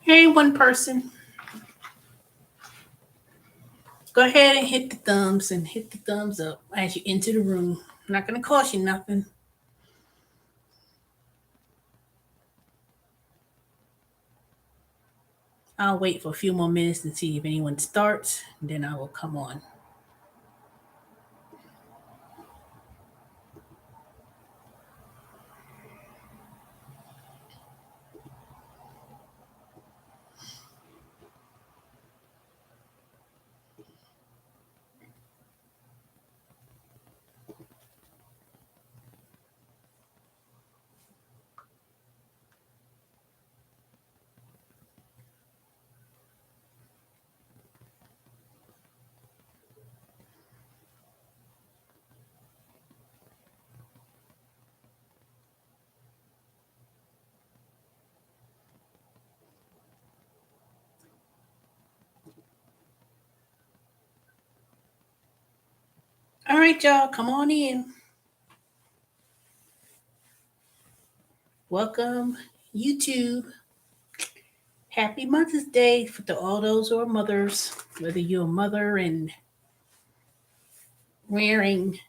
Hey, one person, go ahead and hit the thumbs and hit the thumbs up as you enter the room. I'm not going to cost you nothing. I'll wait for a few more minutes and see if anyone starts, and then I will come on. All right, y'all, come on in. Welcome, YouTube. Happy Mother's Day for all those who are mothers, whether you're a mother and rearing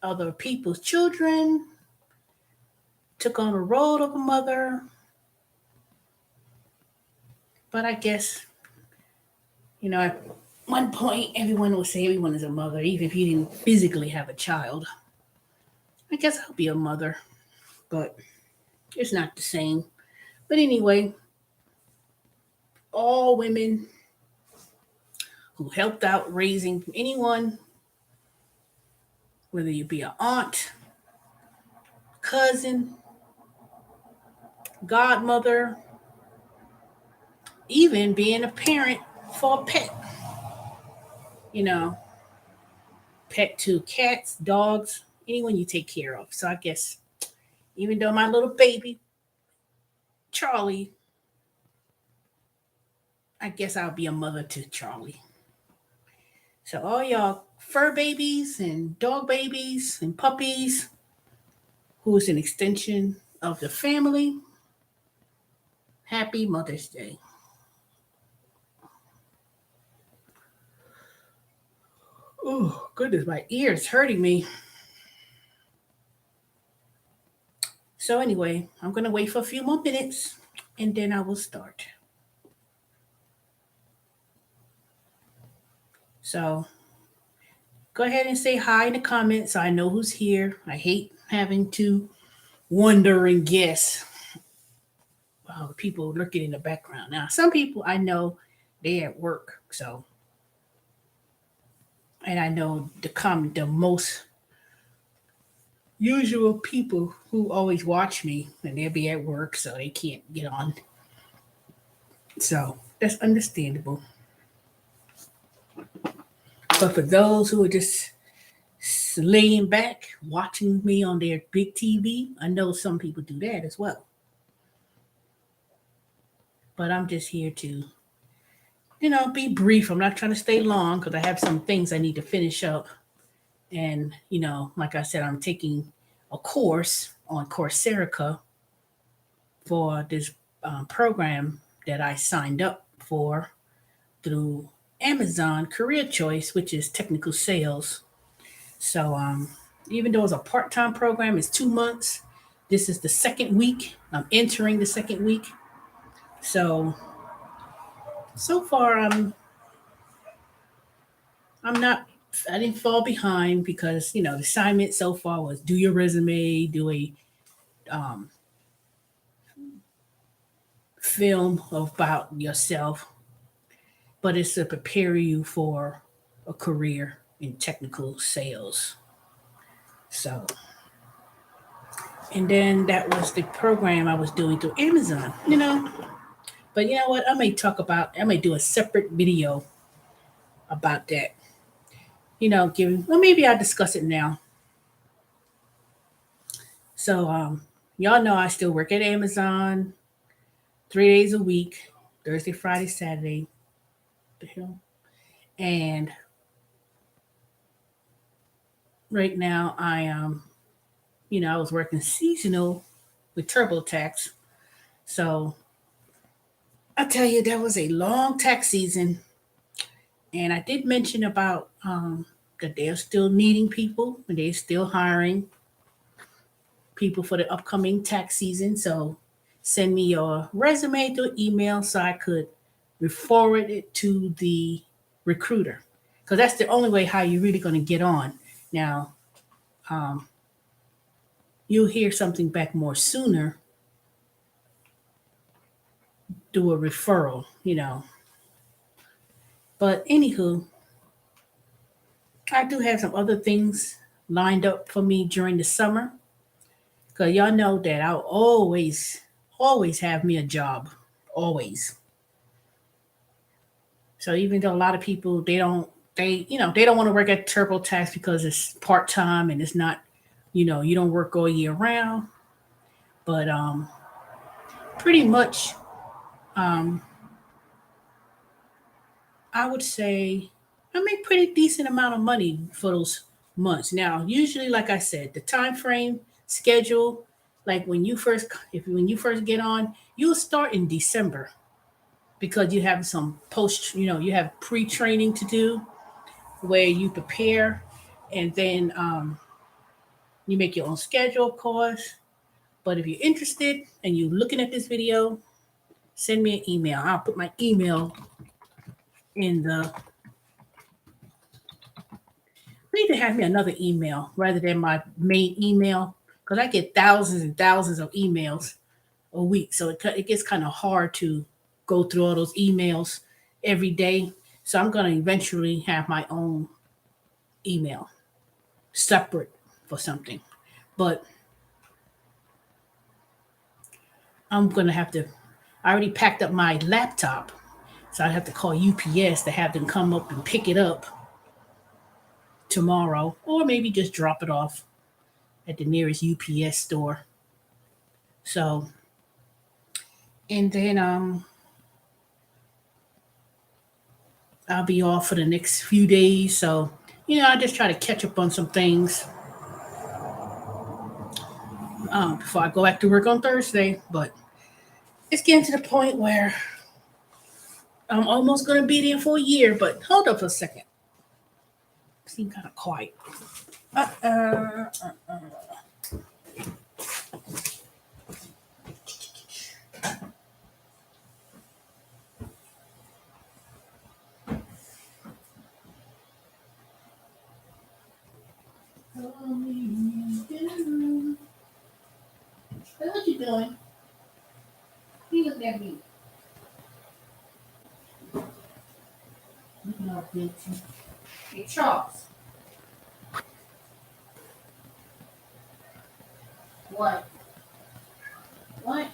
other people's children, took on the role of a mother. But I guess, at one point, everyone would say everyone is a mother, even if you didn't physically have a child. I guess I'll be a mother, but it's not the same. But anyway, all women who helped out raising anyone, whether you be an aunt, cousin, godmother, even being a parent for a pet, you know, pet to cats, dogs, anyone you take care of. So I guess even though my little baby, Charlie, I guess I'll be a mother to Charlie. So all y'all fur babies and dog babies and puppies, who's an extension of the family, happy Mother's Day. Oh, goodness, my ear's hurting me. So anyway, I'm going to wait for a few more minutes and then I will start. So go ahead and say hi in the comments so I know who's here. I hate having to wonder and guess. Wow, people looking in the background. Now, some people I know they at work, so and I know the most usual people who always watch me and they'll be at work, so they can't get on. So that's understandable. But for those who are just laying back watching me on their big TV, I know some people do that as well. But I'm just here to, be brief. I'm not trying to stay long because I have some things I need to finish up. And, like I said, I'm taking a course on Coursera for this program that I signed up for through Amazon Career Choice, which is technical sales. So even though it's a part-time program, it's 2 months. This is the second week. I'm entering the second week. So far I'm not I didn't fall behind because the assignment so far was do your resume, do a um, film about yourself, but it's to prepare you for a career in technical sales. So, and then that was the program I was doing through Amazon. But you know what? I may do a separate video about that. Well, maybe I'll discuss it now. So, y'all know I still work at Amazon 3 days a week, Thursday, Friday, Saturday. The hell? And right now I was working seasonal with TurboTax. So I tell you, that was a long tax season, and I did mention about that they're still needing people and they're still hiring people for the upcoming tax season. So send me your resume through email so I could forward it to the recruiter, because that's the only way how you're really going to get on. Now, um, you'll hear something back more sooner through a referral. But anywho, I do have some other things lined up for me during the summer, because y'all know that I'll always have me a job, always. So even though a lot of people they don't want to work at TurboTax because it's part time and it's not, you don't work all year round. But pretty much, um, I would say I make pretty decent amount of money for those months. Now, usually, like I said, the time frame schedule, like when you first get on, you'll start in December because you have some you have pre training to do where you prepare, and then you make your own schedule, of course. But if you're interested and you're looking at this video, send me an email. I'll put my email in the. I need to have me another email rather than my main email, because I get thousands and thousands of emails a week. So it gets kind of hard to go through all those emails every day. So I'm going to eventually have my own email separate for something. But I'm going to have to, I already packed up my laptop. So I have to call UPS to have them come up and pick it up tomorrow, or maybe just drop it off at the nearest UPS store. So, and then I'll be off for the next few days. So, I just try to catch up on some things before I go back to work on Thursday. But it's getting to the point where I'm almost going to be there for a year. But hold up for a second. Seem kind of quiet. Uh, uh, uh. What you doing? He looking at me. Looking all guilty. Hey, Charles. What? What?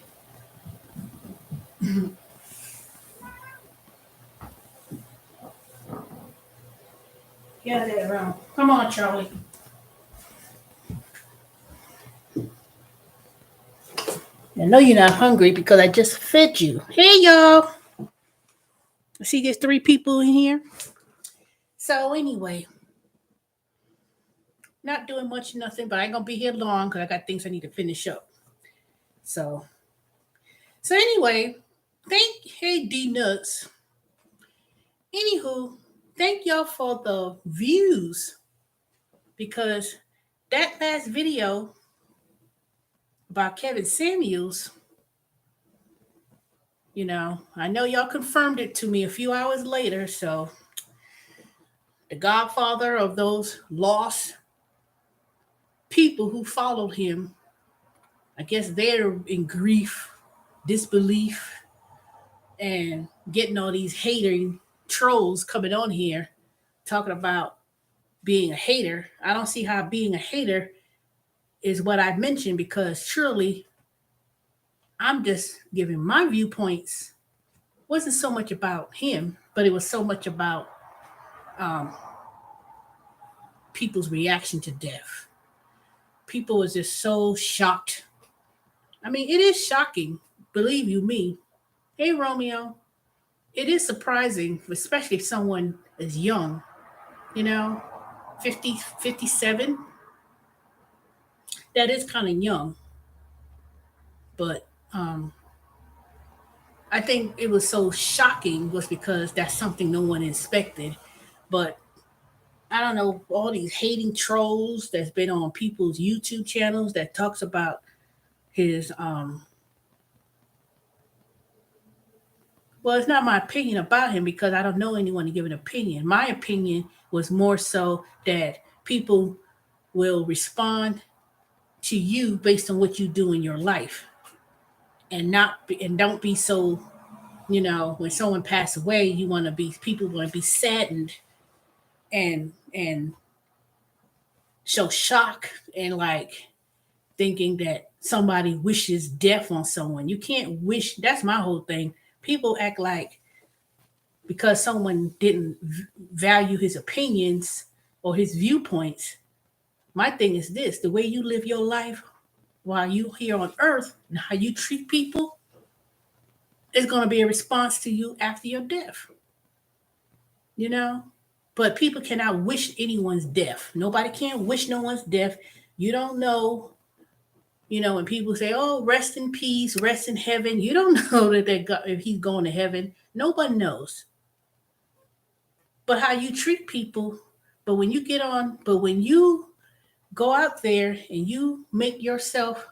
Get that around. Come on, Charlie. I know you're not hungry because I just fed you. Hey, y'all. See, there's three people in here. So anyway, not doing much, nothing, but I ain't gonna be here long because I got things I need to finish up. So, so anyway, hey D Nuts. Anywho, thank y'all for the views, because that last video about Kevin Samuels, I know y'all confirmed it to me a few hours later. So the godfather of those lost people who followed him, I guess they're in grief, disbelief, and getting all these hating trolls coming on here talking about being a hater. I don't see how being a hater is what I mentioned, because surely I'm just giving my viewpoints. It wasn't so much about him, but it was so much about um, people's reaction to death. People was just so shocked. I mean, it is shocking, believe you me. Hey, Romeo, it is surprising, especially if someone is young, you know, 50, 57. That is kind of young. But I think it was so shocking was because that's something no one expected. But I don't know, all these hating trolls that's been on people's YouTube channels that talks about his well, it's not my opinion about him because I don't know anyone to give an opinion. My opinion was more so that people will respond to you based on what you do in your life, and not be, and don't be so, when someone passed away, you want to be people want to be saddened and show shock and like thinking that somebody wishes death on someone. You can't wish. That's my whole thing. People act like because someone didn't value his opinions or his viewpoints. My thing is this: the way you live your life while you here on earth and how you treat people is going to be a response to you after your death. You know, but people cannot wish anyone's death. Nobody can wish no one's death. You don't know. When people say, "Oh, rest in peace, rest in heaven," you don't know that if he's going to heaven. Nobody knows. But how you treat people. But when you go out there and you make yourself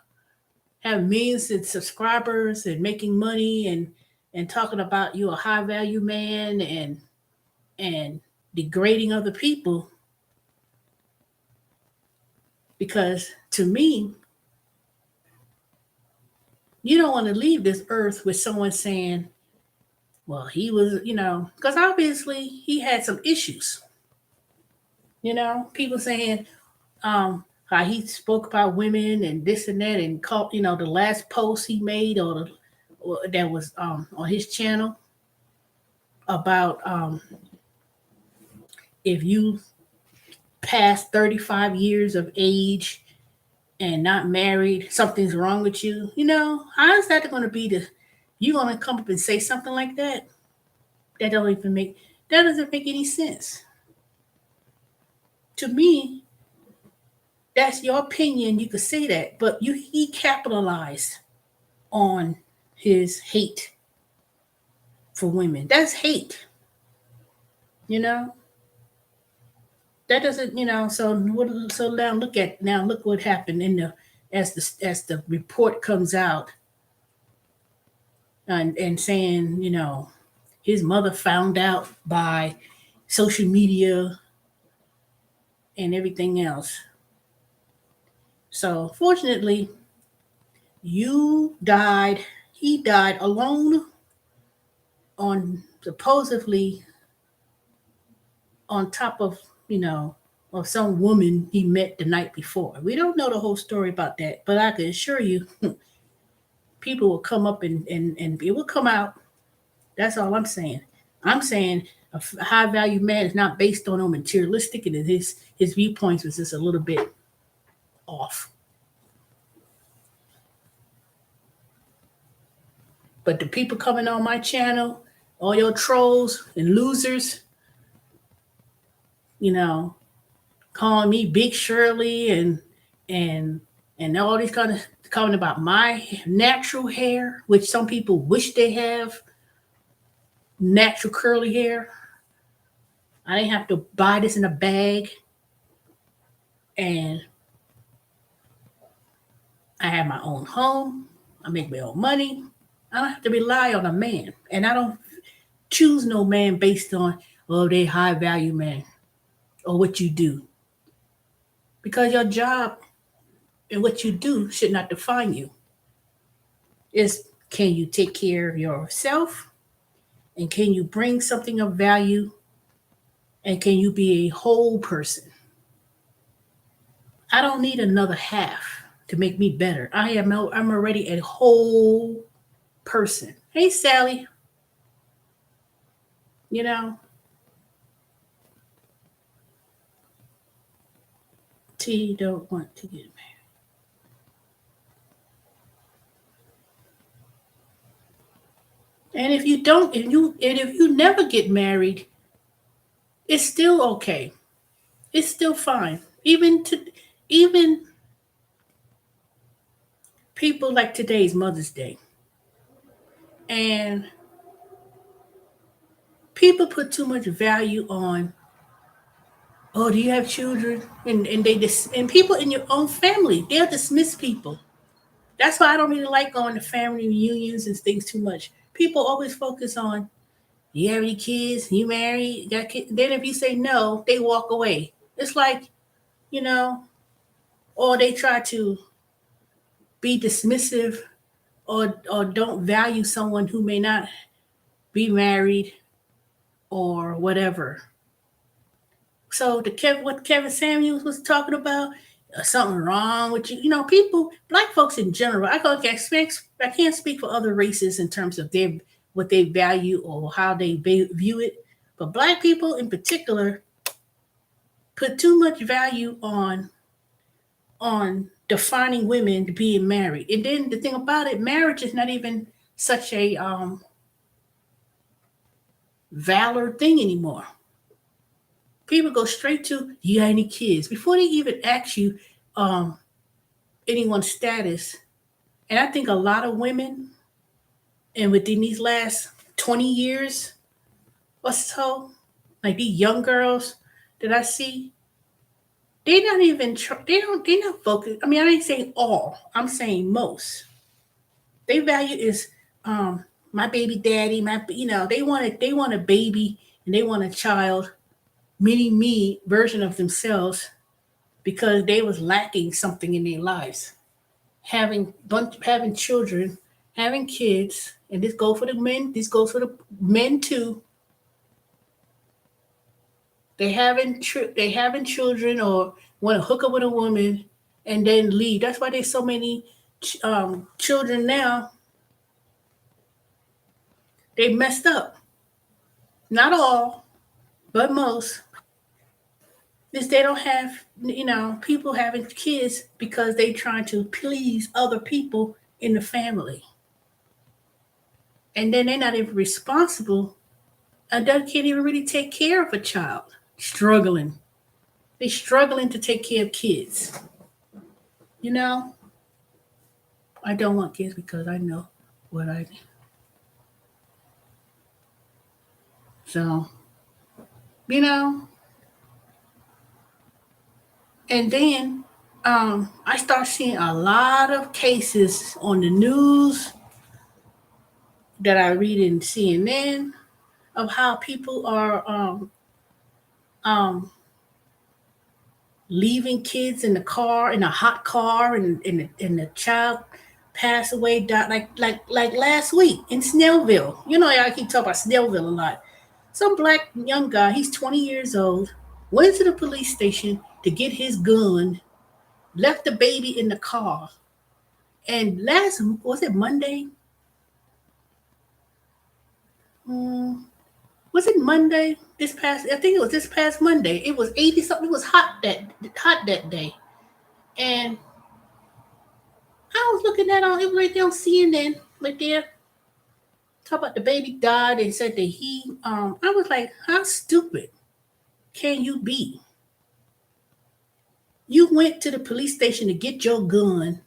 have millions of subscribers and making money and talking about you a high value man and degrading other people, because to me, you don't want to leave this earth with someone saying, well, he was, because obviously he had some issues. People saying how he spoke about women and this and that, and called, the last post he made or that was on his channel about if you pass 35 years of age and not married, something's wrong with you. How is that going to be you going to come up and say something like that? That doesn't make any sense. To me, that's your opinion. You could say that, but he capitalized on his hate for women. That's hate. You know that doesn't. So now look what happened as the report comes out and saying his mother found out by social media and everything else. So fortunately, you died. He died alone on supposedly on top of some woman he met the night before. We don't know the whole story about that, but I can assure you, people will come up and it will come out. That's all I'm saying. I'm saying a high value man is not based on no materialistic, and his viewpoints was just a little bit off. But the people coming on my channel, all your trolls and losers, you know, calling me Big Shirley and and all these kind of coming about my natural hair, which some people wish they have natural curly hair. I didn't have to buy this in a bag, and I have my own home. I make my own money. I don't have to rely on a man, and I don't choose no man based on they high value man or what you do, because your job and what you do should not define you. Is can you take care of yourself, and can you bring something of value, and can you be a whole person? I don't need another half to make me better. I'm already a whole person. Hey Sally, you know, T don't want to get married. And if you don't, if you never get married, it's still okay. It's still fine. Even people like today's Mother's Day. And people put too much value on, oh, do you have children? And and people in your own family, they'll dismiss people. That's why I don't really like going to family reunions and things too much. People always focus on, you have any kids? You married? Got kids? Then if you say no, they walk away. It's like, you know, or they try to be dismissive, or don't value someone who may not be married or whatever. So what Kevin Samuels was talking about, something wrong with you. You know, people, black folks in general. I can't speak for other races in terms of their what they value or how they view it, but black people in particular put too much value on defining women being married. And then the thing about it, marriage is not even such a valor thing anymore. People go straight to, you got any kids before they even ask you um, anyone's status. And I think a lot of women, and within these last 20 years or so, like these young girls that I see, they not even they're not focused. I mean, I ain't saying all. I'm saying most. They value is my baby daddy. They want a baby, and they want a child, mini me version of themselves, because they was lacking something in their lives. Having children, having kids, and this goes for the men. This goes for the men too. They having children, or want to hook up with a woman and then leave. That's why there's so many children now. They messed up. Not all, but most. Is they don't have, people having kids because they trying to please other people in the family, and then they're not even responsible, and they can't even really take care of a child. Struggling, they struggling to take care of kids. You know, I don't want kids because I know what I so you know, and then I start seeing a lot of cases on the news that I read in CNN of how people are um, leaving kids in the car, in a hot car, and the child passed away, died, like last week in Snellville. You know, I keep talking about Snellville a lot. Some black young guy, he's 20 years old, went to the police station to get his gun, left the baby in the car, and was it Monday? Hmm, was it Monday? I think it was this past Monday. It was 80 something. It was hot that day, and I was looking at it was right there on CNN, right there. Talk about the baby died and said that I was like, how stupid can you be? You went to the police station to get your gun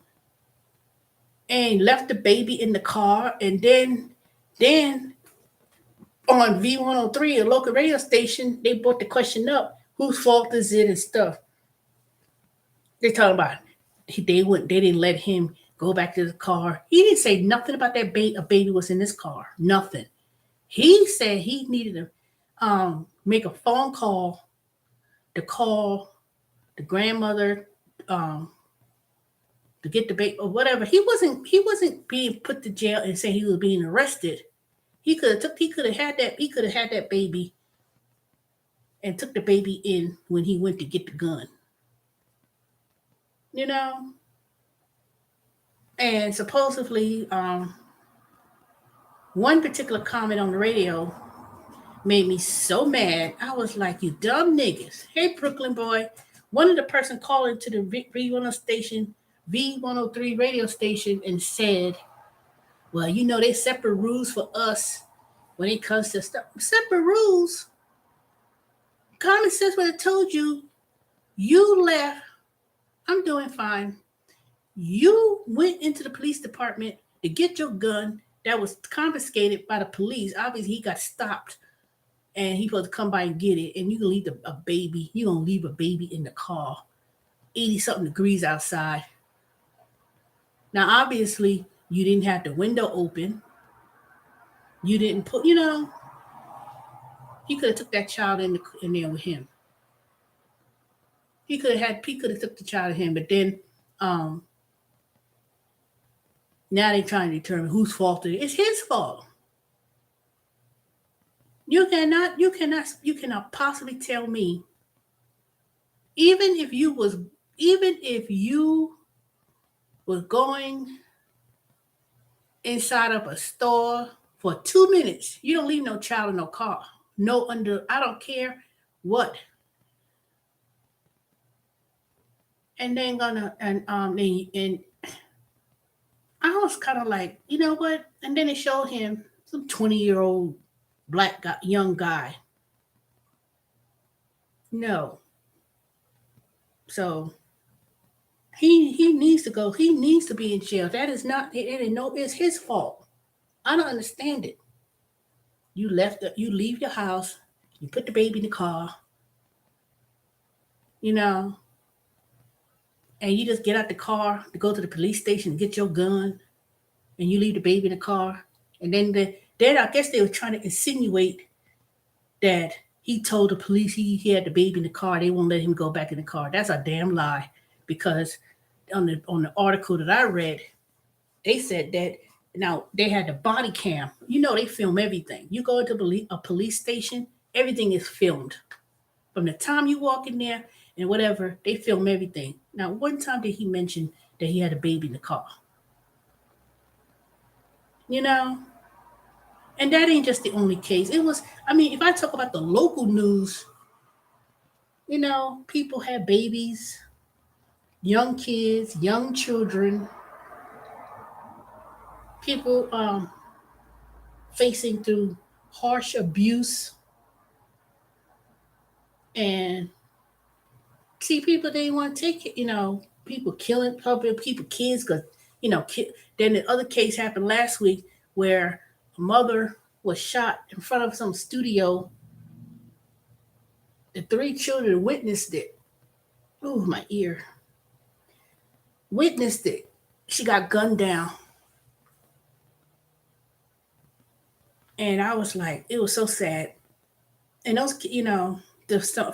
and left the baby in the car, and then on V103, a local radio station, they brought the question up, whose fault is it and stuff. They talking about they didn't let him go back to the car. He didn't say nothing about that baby. A baby was in his car. Nothing. He said he needed to make a phone call to call the grandmother um, to get the baby or whatever. He wasn't being put to jail and say he was being arrested. He could have had that baby and took the baby in when he went to get the gun. You know, and supposedly one particular comment on the radio made me so mad. I was like, you dumb niggas. Hey, Brooklyn boy. One of the person calling to the V103 station, V103 radio station, and said, well, there's separate rules for us when it comes to stuff. Separate rules? Common sense would have told you, you left. I'm doing fine. You went into the police department to get your gun, that was confiscated by the police. Obviously, he got stopped, and he supposed to come by and get it. And you can leave a baby. You gonna leave a baby in the car, 80 something degrees outside. Now, obviously, you didn't have the window open. You didn't put, he could have took that child in there with him. He could have took the child in him, but then um now they're trying to determine whose fault it is. It's his fault. You cannot possibly tell me, even if you was even if you was going inside of a store for 2 minutes, you don't leave no child in no car. No, under I don't care what. And then gonna and I was kind of like, you know what? And then it showed him some 20-year-old black guy, young guy. No, so he needs to go. He needs to be in jail. That is not it. No, it's his fault. I don't understand it. You leave your house. You put the baby in the car. You know, and you just get out the car to go to the police station and get your gun, and you leave the baby in the car, and then I guess they were trying to insinuate that he told the police he had the baby in the car. They won't let him go back in the car. That's a damn lie, because on the article that I read, they said that now they had the body cam. They film everything. You go into a police station, everything is filmed from the time you walk in there and whatever. They film everything. Now, one time did he mention that he had a baby in the car? You know, and that ain't just the only case. It was. I mean, if I talk about the local news, people have babies, young kids, young children, people facing through harsh abuse, and see people they want to take it. People killing public people, kids, because then the other case happened last week where a mother was shot in front of some studio. The three children witnessed it. Oh, my ear. Witnessed it. She got gunned down. And I was like, it was so sad. And those,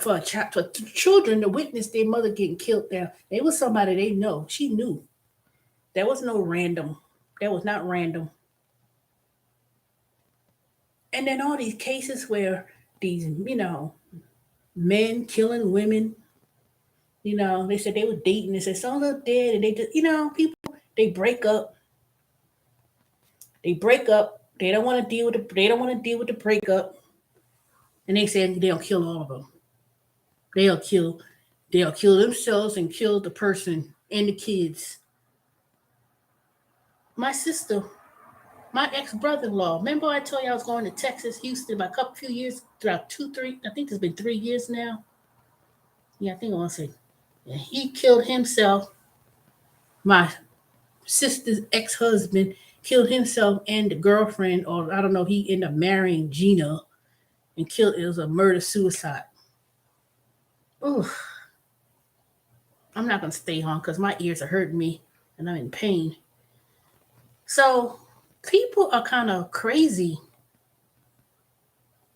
for children to witness their mother getting killed there, it was somebody they know. She knew. There was no random. That was not random. And then all these cases where these, men killing women, they said they were dating. They said some of them dead, and they just, people, they break up. They break up. They don't want to deal with They don't want to deal with the breakup, and they said they'll kill all of them. They'll kill. They'll kill themselves and kill the person and the kids. My sister, my ex-brother-in-law. Remember I told you I was going to Texas, Houston, about a few years, about 2, 3. I think it's been 3 years now. Yeah, I think I want to say. Yeah, he killed himself. My sister's ex-husband killed himself and the girlfriend, or I don't know. He ended up marrying Gina and killed. It was a murder-suicide. Ooh, I'm not gonna stay on because my ears are hurting me and I'm in pain. So people are kind of crazy.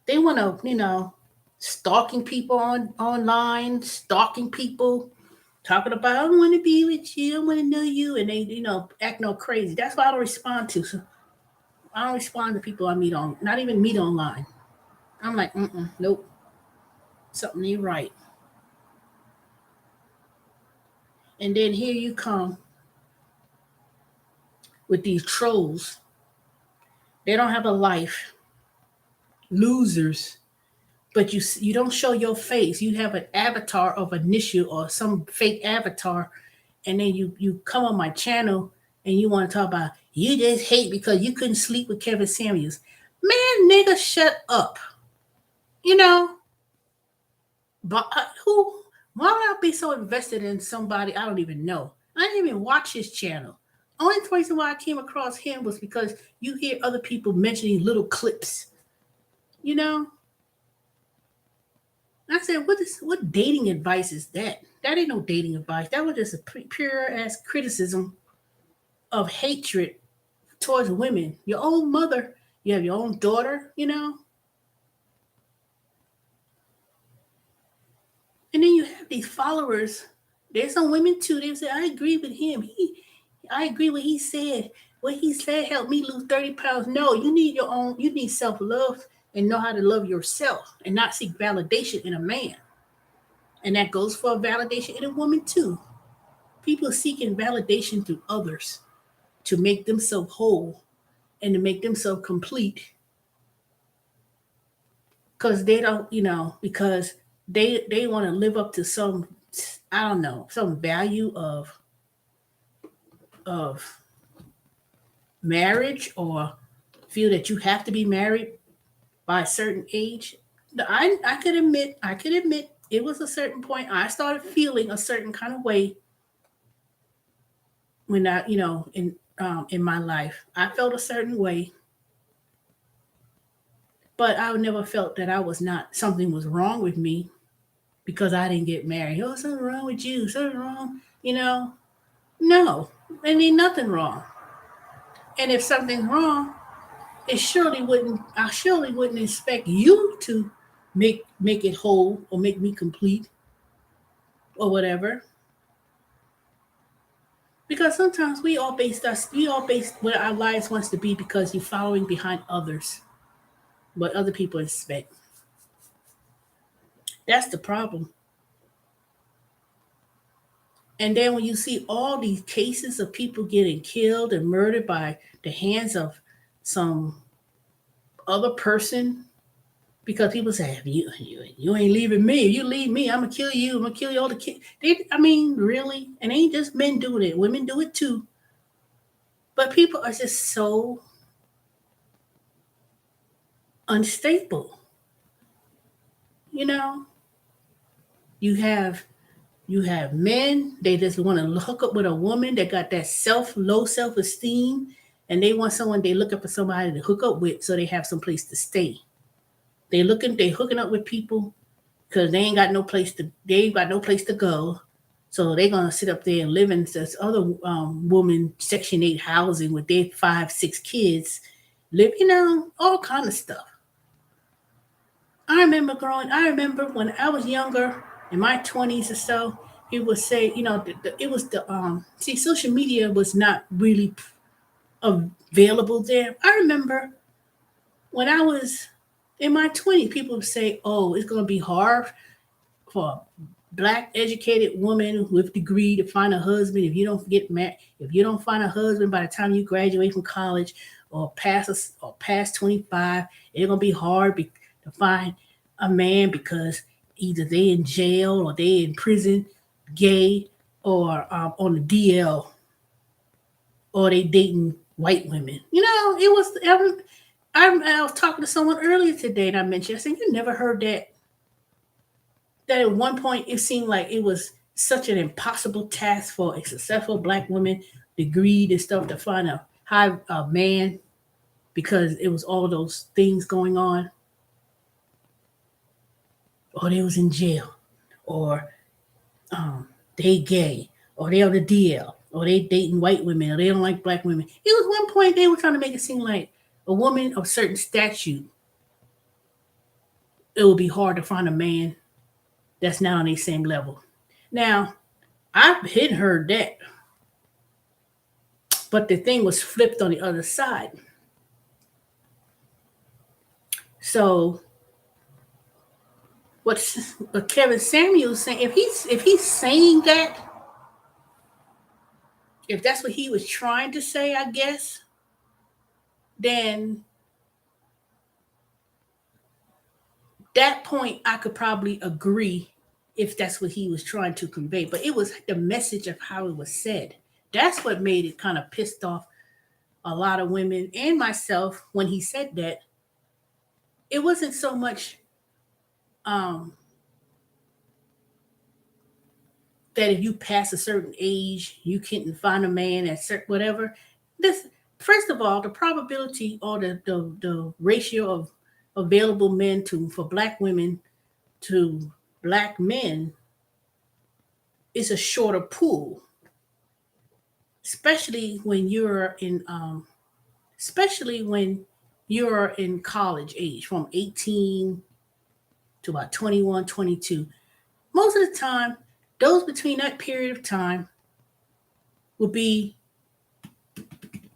They want to, stalking people online, stalking people, talking about I want to be with you, I want to know you, and they, act no crazy. That's why I don't respond to. So I don't respond to people I meet not even meet online. I'm like, nope, something ain't right. And then here you come with these trolls. They don't have a life. Losers. But you don't show your face. You have an avatar of an issue or some fake avatar, and then you come on my channel and you want to talk about you just hate because you couldn't sleep with Kevin Samuels. Man, nigga, shut up. But who? Why would I be so invested in somebody I don't even know? I didn't even watch his channel. only reason why I came across him was because you hear other people mentioning little clips. You know, I said, what dating advice is that? That ain't no dating advice. That was just a pure ass criticism of hatred towards women. Your own mother, you have your own daughter, and then you have these followers. There's some women too. They say, I agree with him. I agree with he said. What he said helped me lose 30 pounds. No, you need your own. You need self love and know how to love yourself and not seek validation in a man. And that goes for validation in a woman too. People seeking validation through others to make themselves whole and to make themselves complete because they don't, because they want to live up to some, I don't know, some value of marriage or feel that you have to be married by a certain age. I could admit it was a certain point I started feeling a certain kind of way when I, in my life. I felt a certain way, but I never felt that I was not something was wrong with me because I didn't get married. Oh, something wrong with you? Something wrong? No, there ain't nothing wrong. And if something's wrong, it surely wouldn't. I surely wouldn't expect you to make it whole or make me complete or whatever. Because sometimes we all base what our lives wants to be because you're following behind others, what other people expect. That's the problem. And then when you see all these cases of people getting killed and murdered by the hands of some other person, because people say, you ain't leaving me. If you leave me, I'm gonna kill you. I'm gonna kill you all the kids. I mean, really? And it ain't just men doing it. Women do it too. But people are just so unstable. You know, you have you have men, they just want to hook up with a woman that got that low self esteem, and they want someone they looking for somebody to hook up with so they have some place to stay. They hooking up with people because they ain't got no place to go. So they're gonna sit up there and live in this other woman Section 8 housing with their 5, 6 kids, live, all kind of stuff. I remember when I was younger, in my 20s or so, people would say, it was see, social media was not really available there. I remember when I was in my 20s, people would say, oh, it's going to be hard for a black educated woman with degree to find a husband if you don't get married, if you don't find a husband by the time you graduate from college or past 25, it's going to be hard to find a man because either they in jail or they in prison, gay, or on the DL, or they dating white women. It was. I was talking to someone earlier today, and I mentioned. I said, "You never heard that? That at one point it seemed like it was such an impossible task for a successful black woman, degreed and stuff, to find a man because it was all those things going on, or they was in jail, or they gay, or they on the DL, or they dating white women, or they don't like black women. It was one point they were trying to make it seem like a woman of certain statute, it would be hard to find a man that's not on the same level. Now, I had heard that, but the thing was flipped on the other side. So what Kevin Samuels saying, if he's saying that, if that's what he was trying to say, I guess, then that point I could probably agree if that's what he was trying to convey. But it was the message of how it was said. That's what made it kind of pissed off a lot of women and myself when he said that. It wasn't so much um that if you pass a certain age, you can't find a man at certain whatever. This first of all, the probability or the ratio of available men to for black women to black men is a shorter pool, especially when you're in especially when you're in college age from 18 to about 21, 22. Most of the time, those between that period of time will be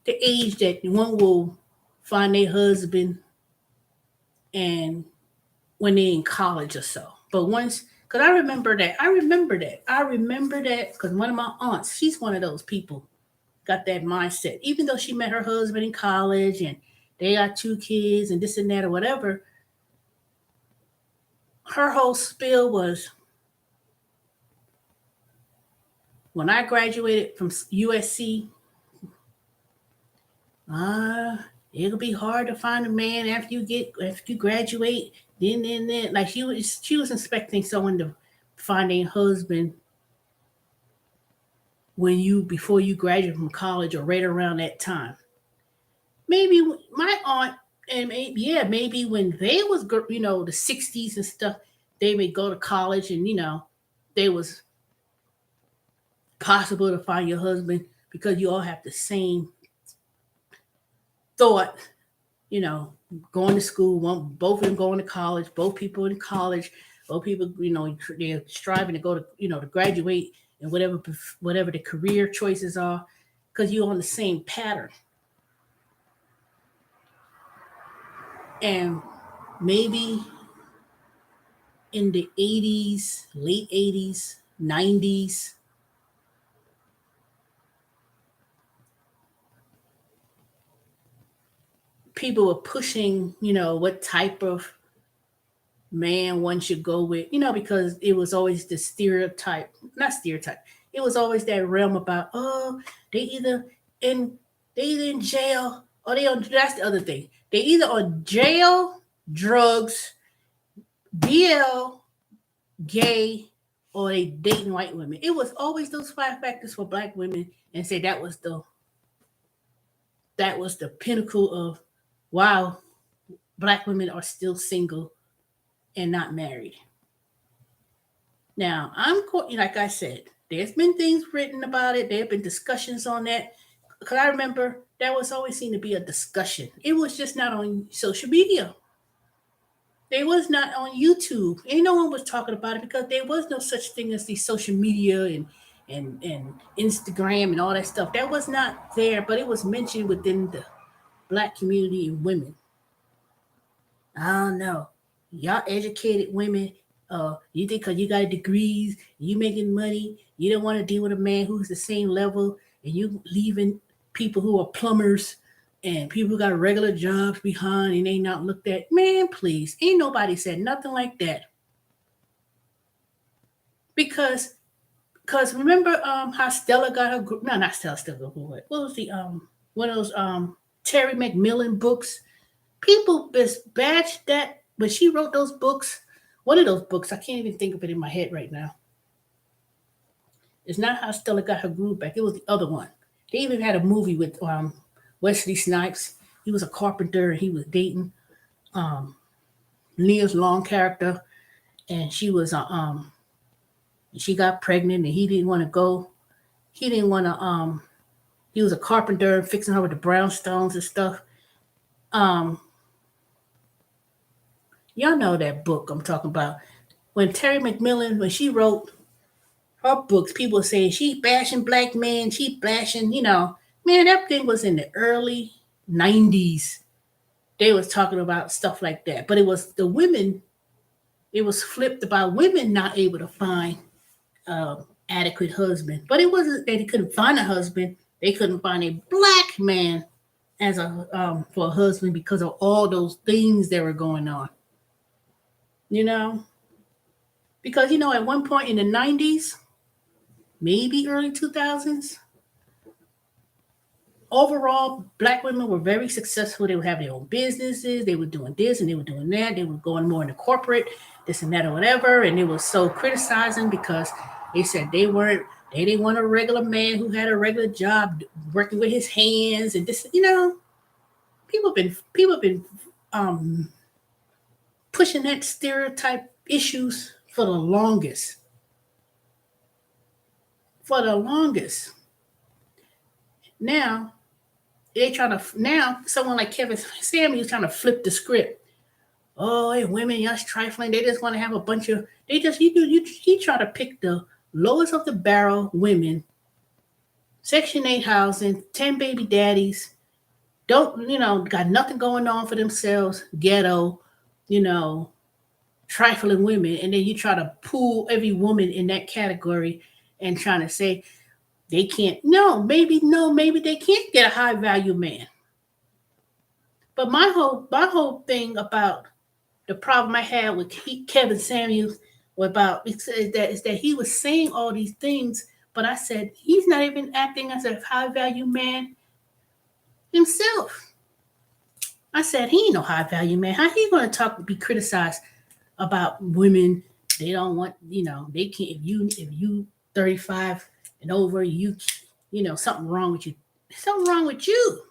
the age that one will find their husband and when they're in college or so. But once, because I remember that because one of my aunts, she's one of those people, got that mindset. Even though she met her husband in college and they got two kids and this and that or whatever, her whole spiel was when I graduated from USC, uh, it'll be hard to find a man after you graduate. Then like she was expecting someone to find a husband when you before you graduate from college or right around that time. Maybe my aunt and maybe when they was the 60s and stuff, they may go to college and they was possible to find your husband because you all have the same thought, you know, going to school, both of them going to college, both people in college, both people, they're striving to go to graduate and whatever the career choices are, because you're on the same pattern. And maybe in the 80s, late 80s, 90s, people were pushing, what type of man one should go with, because it was always the stereotype, not stereotype. It was always that realm about, they either in they either in jail or they on that's the other thing. They either on jail, drugs, BL, gay, or they dating white women. It was always those five factors for black women, and say that was the pinnacle of wow, black women are still single and not married. Now, like I said, there's been things written about it. There have been discussions on that. Because I remember that was always seen to be a discussion. It was just not on social media. It was not on YouTube. And no one was talking about it because there was no such thing as the social media and Instagram and all that stuff. That was not there, but it was mentioned within the black community and women. I don't know. Y'all educated women, you think because you got degrees, you making money, you don't want to deal with a man who's the same level, and you leaving people who are plumbers and people who got regular jobs behind and they not looked at. Man, please, ain't nobody said nothing like that. Because remember how Stella got her group? No, not Stella got what? What was the one of those Terry McMillan books? People just bashed that, but she wrote those books. One of those books, I can't even think of it in my head right now. It's not how Stella got her groove back. It was the other one. They even had a movie with Wesley Snipes. He was a carpenter and he was dating um, Leah's Long character, and she got pregnant and he didn't want to go. He didn't want to. He was a carpenter fixing her with the brownstones and stuff. Um, y'all know that book I'm talking about. When Terry McMillan, when she wrote her books, people saying she bashing black men, she bashing, man, that thing was in the early 90s. They was talking about stuff like that. But it was the women, it was flipped about women not able to find uh, adequate husband. But it wasn't that they couldn't find a husband. They couldn't find a black man as a for a husband because of all those things that were going on. You know? Because at one point in the 90s, maybe early 2000s, overall, black women were very successful. They would have their own businesses. They were doing this and they were doing that. They were going more into corporate, this and that or whatever. And it was so criticizing because They said they didn't want a regular man who had a regular job working with his hands and this, people have been um pushing that stereotype issues for the longest. For the longest. Now they trying to now someone like Kevin Samuels trying to flip the script. Oh, hey, women, just trifling. They just want to have a bunch of. They just he try to pick the lowest of the barrel women, Section 8 housing, 10 baby daddies. Don't got nothing going on for themselves. Ghetto, you know, trifling women, and then you try to pull every woman in that category and trying to say they can't. No, maybe they can't get a high value man. But my whole thing about the problem I had with Kevin Samuels is that he was saying all these things, but I said he's not even acting as a high value man himself. I said he ain't no high value man. How he gonna be criticized about women? They don't want they can't if you 35 and over something wrong with you. Something wrong with you.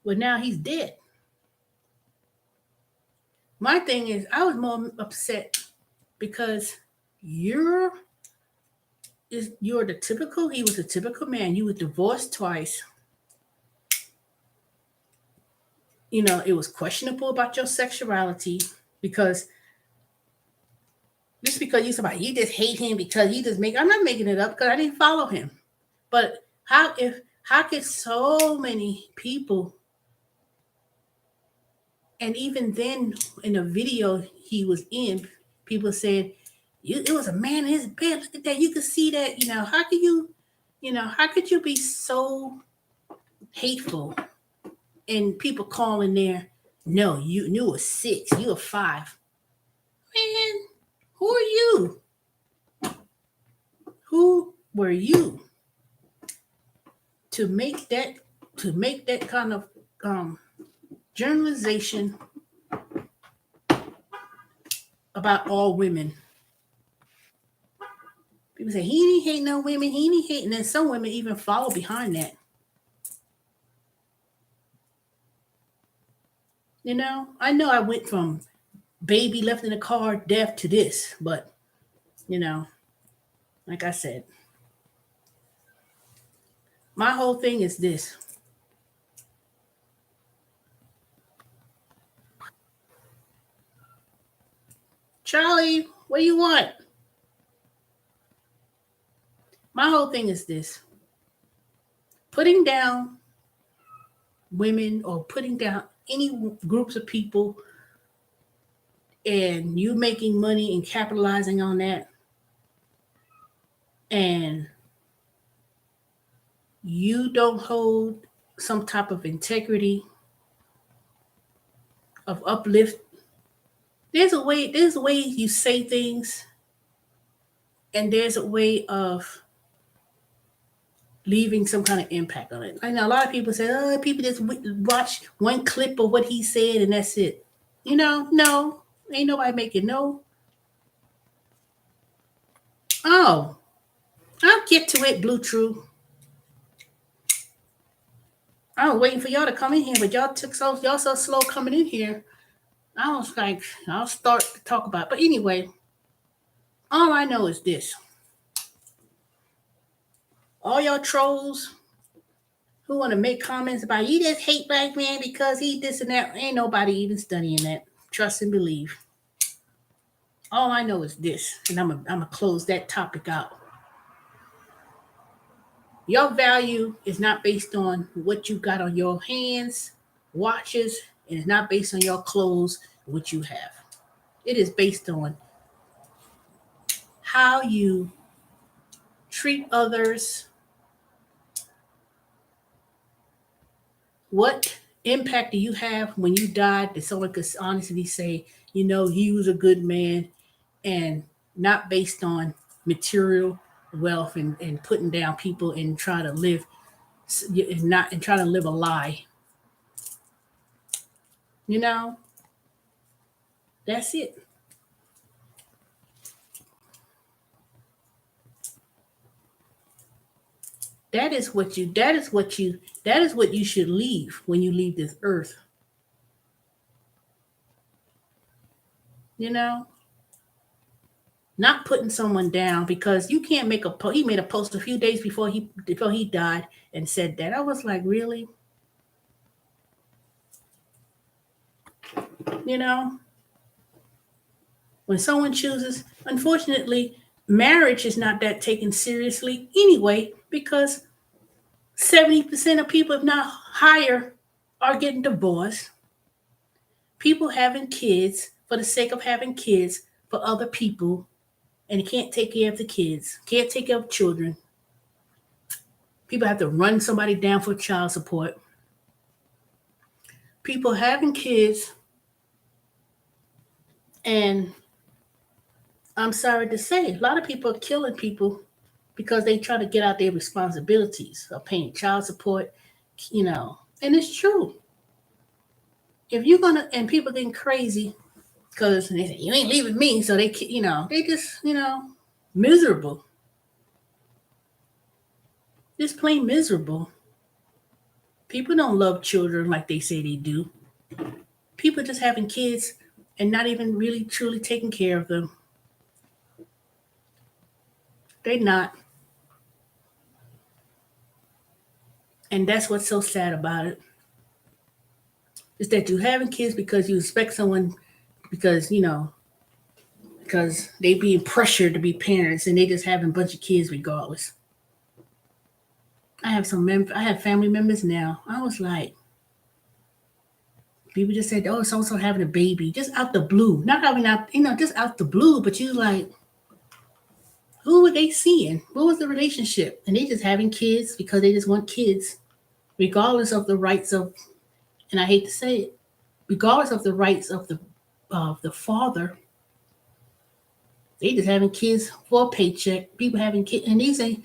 Well, now he's dead. My thing is, I was more upset because you're you're the typical. He was a typical man. You were divorced twice. It was questionable about your sexuality because just because you just hate him because he just make. I'm not making it up because I didn't follow him. But how could so many people, and even then in the video he was in, people said it was a man in his bed. Look at that. You could see that. How could you be so hateful? And people calling there, no, you were 6, you were 5. Man, who are you? Who were you to make that kind of generalization about all women? People say he ain't hate no women, he ain't hate, and then some women even follow behind that. I know I went from baby left in the car, death to this, but like I said, my whole thing is this. Charlie, what do you want? My whole thing is this. Putting down women or putting down any groups of people and you making money and capitalizing on that and you don't hold some type of integrity of uplift. There's a way you say things, and there's a way of leaving some kind of impact on it. I know a lot of people say, oh, people just watch one clip of what he said and that's it. No, ain't nobody making no. Oh, I'll get to it, Blue True. I was waiting for y'all to come in here, but y'all so slow coming in here. I was like, I'll start to talk about it. But anyway, all I know is this. All y'all trolls who want to make comments about you just hate black man because he this and that, ain't nobody even studying that. Trust and believe. All I know is this, and I'm gonna close that topic out. Your value is not based on what you got on your hands, watches, and it's not based on your clothes, what you have. It is based on how you treat others, what impact do you have when you died that someone could honestly say, he was a good man, and not based on material wealth and putting down people and trying to live and trying to live a lie. You know, that's it. that is what you should leave when you leave this earth. You know, not putting someone down because you can't make a post. He made a post a few days before he died and said that. I was like, really? You know, when someone chooses, unfortunately, marriage is not that taken seriously anyway because 70% of people, if not higher, are getting divorced. People having kids for the sake of having kids for other people and can't take care of the kids, can't take care of children. People have to run somebody down for child support. People having kids, and I'm sorry to say, a lot of people are killing people because they try to get out their responsibilities of paying child support, and it's true. If you're gonna, and people getting crazy because they say, you ain't leaving me, so they just, miserable. Just plain miserable. People don't love children like they say they do. People just having kids and not even really truly taking care of them. They not. And that's what's so sad about it. Is that you having kids because you expect someone because because they being pressured to be parents and they just having a bunch of kids regardless. I have family members now. I was like, people just said, oh, so and so having a baby, just out the blue. Not having out, just out the blue, but you like, who were they seeing? What was the relationship? And they just having kids because they just want kids, regardless of the rights of, and I hate to say it, regardless of the rights of the father. They just having kids for a paycheck. People having kids, and these ain't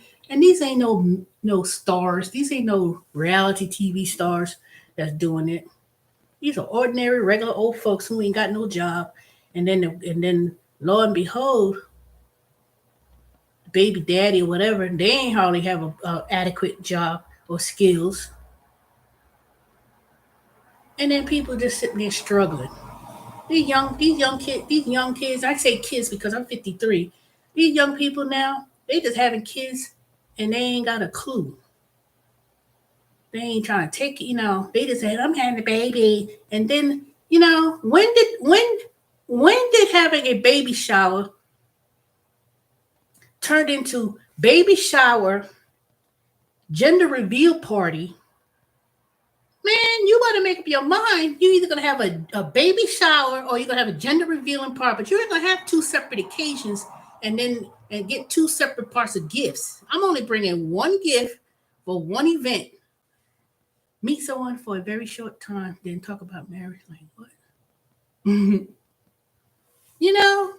no stars. These ain't no reality TV stars that's doing it. These are ordinary, regular old folks who ain't got no job, and then lo and behold, baby daddy or whatever, they ain't hardly have a adequate job or skills, and then people just sitting there struggling. These young kids. I say kids because I'm 53. These young people now, they just having kids, and they ain't got a clue. They ain't trying to take it. They just said, "I'm having a baby," and then when did having a baby shower turned into baby shower, gender reveal party? Man, you got to make up your mind. You're either going to have a baby shower or you're going to have a gender revealing part, but you're going to have two separate occasions and get two separate parts of gifts. I'm only bringing one gift for one event. Meet someone for a very short time, then talk about marriage. Like, what? you know,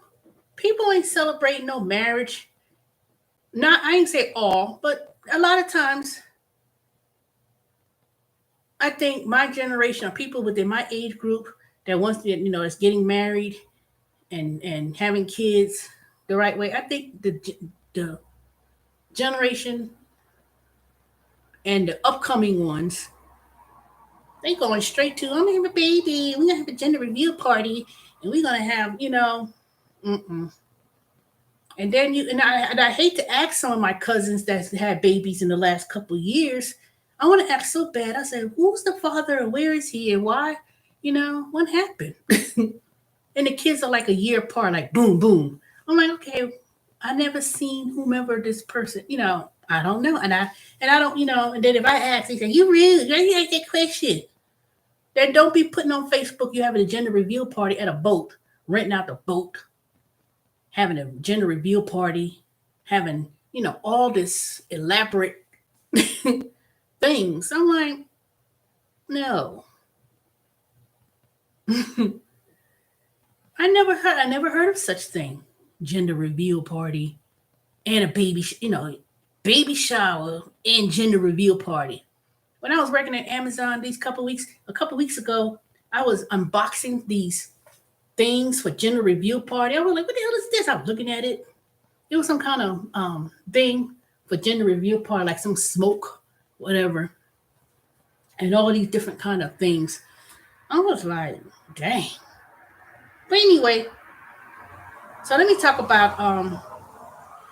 People ain't celebrating no marriage. Not, I ain't say all, but a lot of times I think my generation or people within my age group that wants to, is getting married and having kids the right way. I think the generation and the upcoming ones, they going straight to, I'm gonna have a baby, we're gonna have a gender reveal party, and we're gonna have, mm-mm. And then I hate to ask some of my cousins that had babies in the last couple of years. I want to ask so bad. I said, "Who's the father, and where is he, and why? What happened?" And the kids are like a year apart, like boom, boom. I'm like, okay, I never seen whomever this person. I don't know, and I don't, And then if I ask, they say, "You really? You ask that question?" Then don't be putting on Facebook you having a gender reveal party at a boat, renting out the boat, having a gender reveal party, having, all this elaborate things. I'm like, no. I never heard of such thing. Gender reveal party and a baby shower and gender reveal party. When I was working at Amazon a couple weeks ago, I was unboxing these things for gender reveal party. I was like, what the hell is this? I was looking at it. It was some kind of thing for gender reveal party, like some smoke, whatever, and all these different kind of things. I was like, dang. But anyway, so let me talk about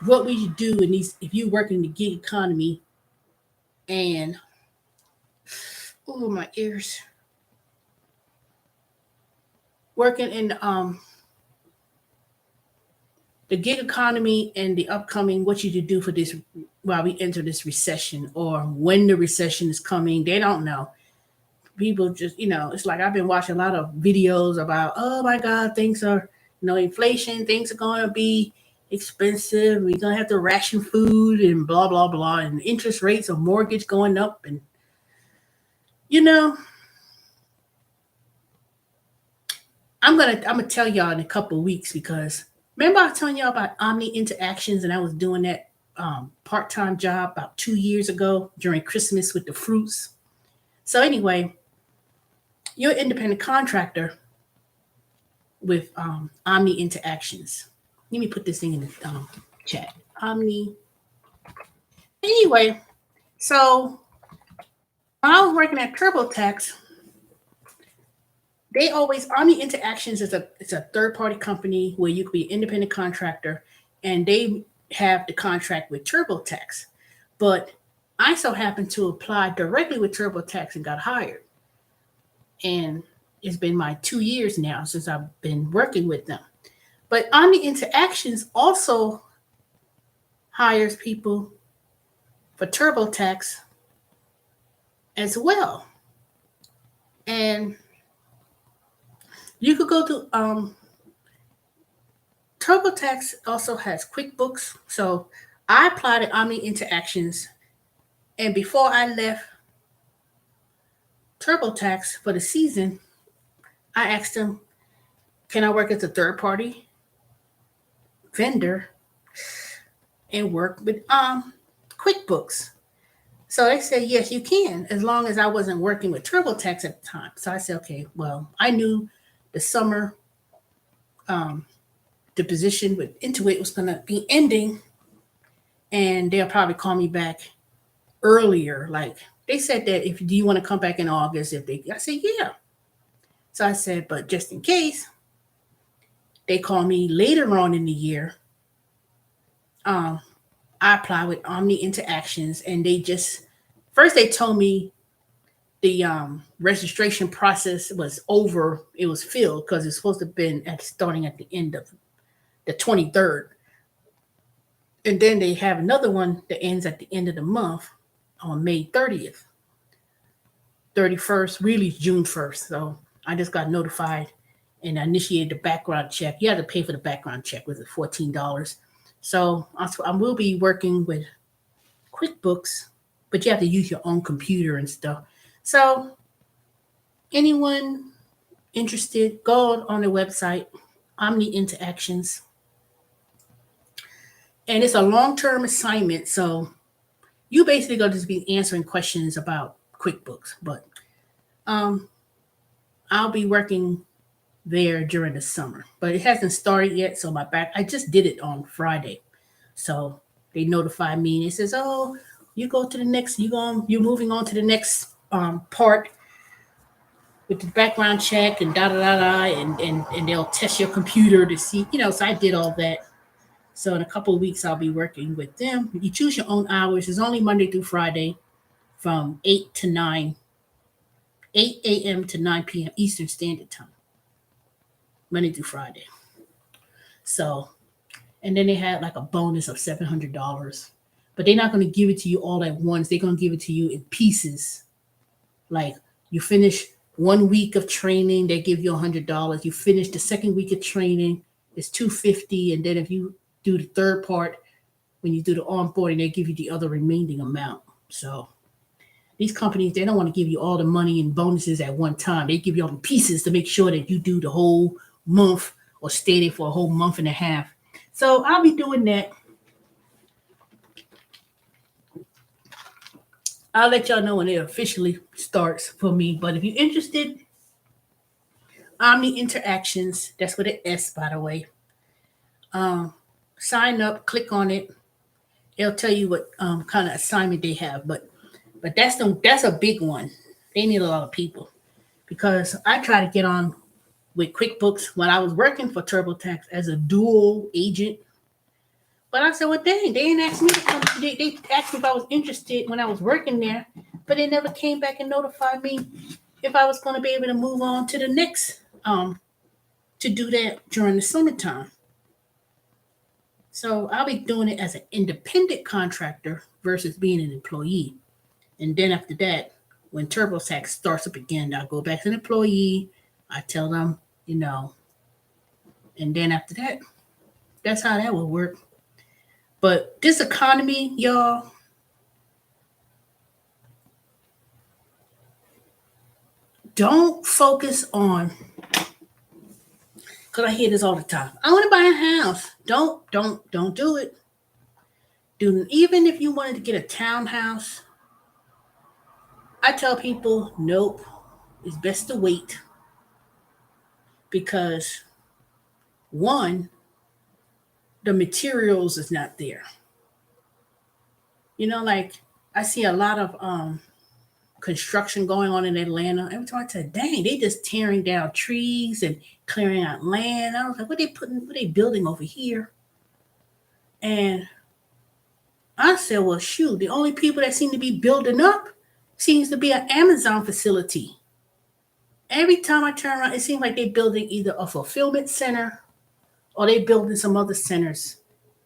what we should do in these if you work in the gig economy and oh my ears. Working in the gig economy and the upcoming what you should do for this while we enter this recession or when the recession is coming. They don't know. People just, it's like I've been watching a lot of videos about, oh my God, things are, inflation, things are going to be expensive. We're going to have to ration food and blah, blah, blah. And interest rates of mortgage going up. And, you know, I'm gonna tell y'all in a couple of weeks because remember I was telling y'all about Omni Interactions and I was doing that part-time job about 2 years ago during Christmas with the fruits. So anyway, you're an independent contractor with Omni Interactions. Let me put this thing in the chat. Omni. Anyway, so when I was working at TurboTax, they always Omni Interactions is a third party company where you could be an independent contractor, and they have the contract with TurboTax. But I so happened to apply directly with TurboTax and got hired. And it's been my 2 years now since I've been working with them. But Omni Interactions also hires people for TurboTax as well. And you could go to TurboTax also has QuickBooks. So I applied to Omni Interactions, and before I left TurboTax for the season, I asked them, "Can I work as a third party vendor and work with QuickBooks?" So they said, "Yes, you can, as long as I wasn't working with TurboTax at the time." So I said, "Okay." Well, I knew the summer the position with Intuit was going to be ending, and they'll probably call me back earlier. Like they said that if do you want to come back in August? I said yeah. So I said, but just in case they call me later on in the year, I apply with Omni Interactions, and they just first they told me the registration process was over. It was filled because it's supposed to have been starting at the end of the 23rd. And then they have another one that ends at the end of the month on May 30th. 31st, really June 1st. So I just got notified and I initiated the background check. You had to pay for the background check, was it $14? So I will be working with QuickBooks, but you have to use your own computer and stuff. So anyone interested, go on the website, Omni Interactions. And it's a long-term assignment, so you basically going to just be answering questions about QuickBooks. But I'll be working there during the summer, but it hasn't started yet. So I just did it on Friday, so they notified me and it says, "Oh, you go to the next. You're moving on to the next part with the background check and da da da da, and they'll test your computer to see, So I did all that. So in a couple of weeks, I'll be working with them. You choose your own hours. It's only Monday through Friday from 8 to 9, 8 a.m. to 9 p.m. Eastern Standard Time, Monday through Friday. So, and then they had like a bonus of $700. But they're not going to give it to you all at once. They're going to give it to you in pieces. Like you finish 1 week of training, they give you $100. You finish the second week of training, it's $250. And then if you do the third part, when you do the onboarding, they give you the other remaining amount. So these companies, they don't want to give you all the money and bonuses at one time. They give you all the pieces to make sure that you do the whole month or stay there for a whole month and a half. So I'll be doing that. I'll let y'all know when it officially starts for me. But if you're interested, Omni Interactions, that's with an S, by the way. Sign up, click on it. It'll tell you what kind of assignment they have, but that's a big one. They need a lot of people because I try to get on with QuickBooks when I was working for TurboTax as a dual agent. But I said, well, dang, they didn't ask me to come. They asked me if I was interested when I was working there, but they never came back and notified me if I was going to be able to move on to the next to do that during the summertime. So I'll be doing it as an independent contractor versus being an employee. And then after that, when TurboTax starts up again, I'll go back to an employee. I tell them, you know, and then after that, that's how that would work. But this economy, y'all, don't focus on, because I hear this all the time. I want to buy a house. Don't do it. Do even if you wanted to get a townhouse, I tell people, nope, it's best to wait because one, the materials is not there. Like I see a lot of construction going on in Atlanta. Every time I say, dang, they just tearing down trees and clearing out land. I was like, what they building over here? And I said, well, shoot, the only people that seem to be building up seems to be an Amazon facility. Every time I turn around, it seems like they're building either a fulfillment center or they building some other centers.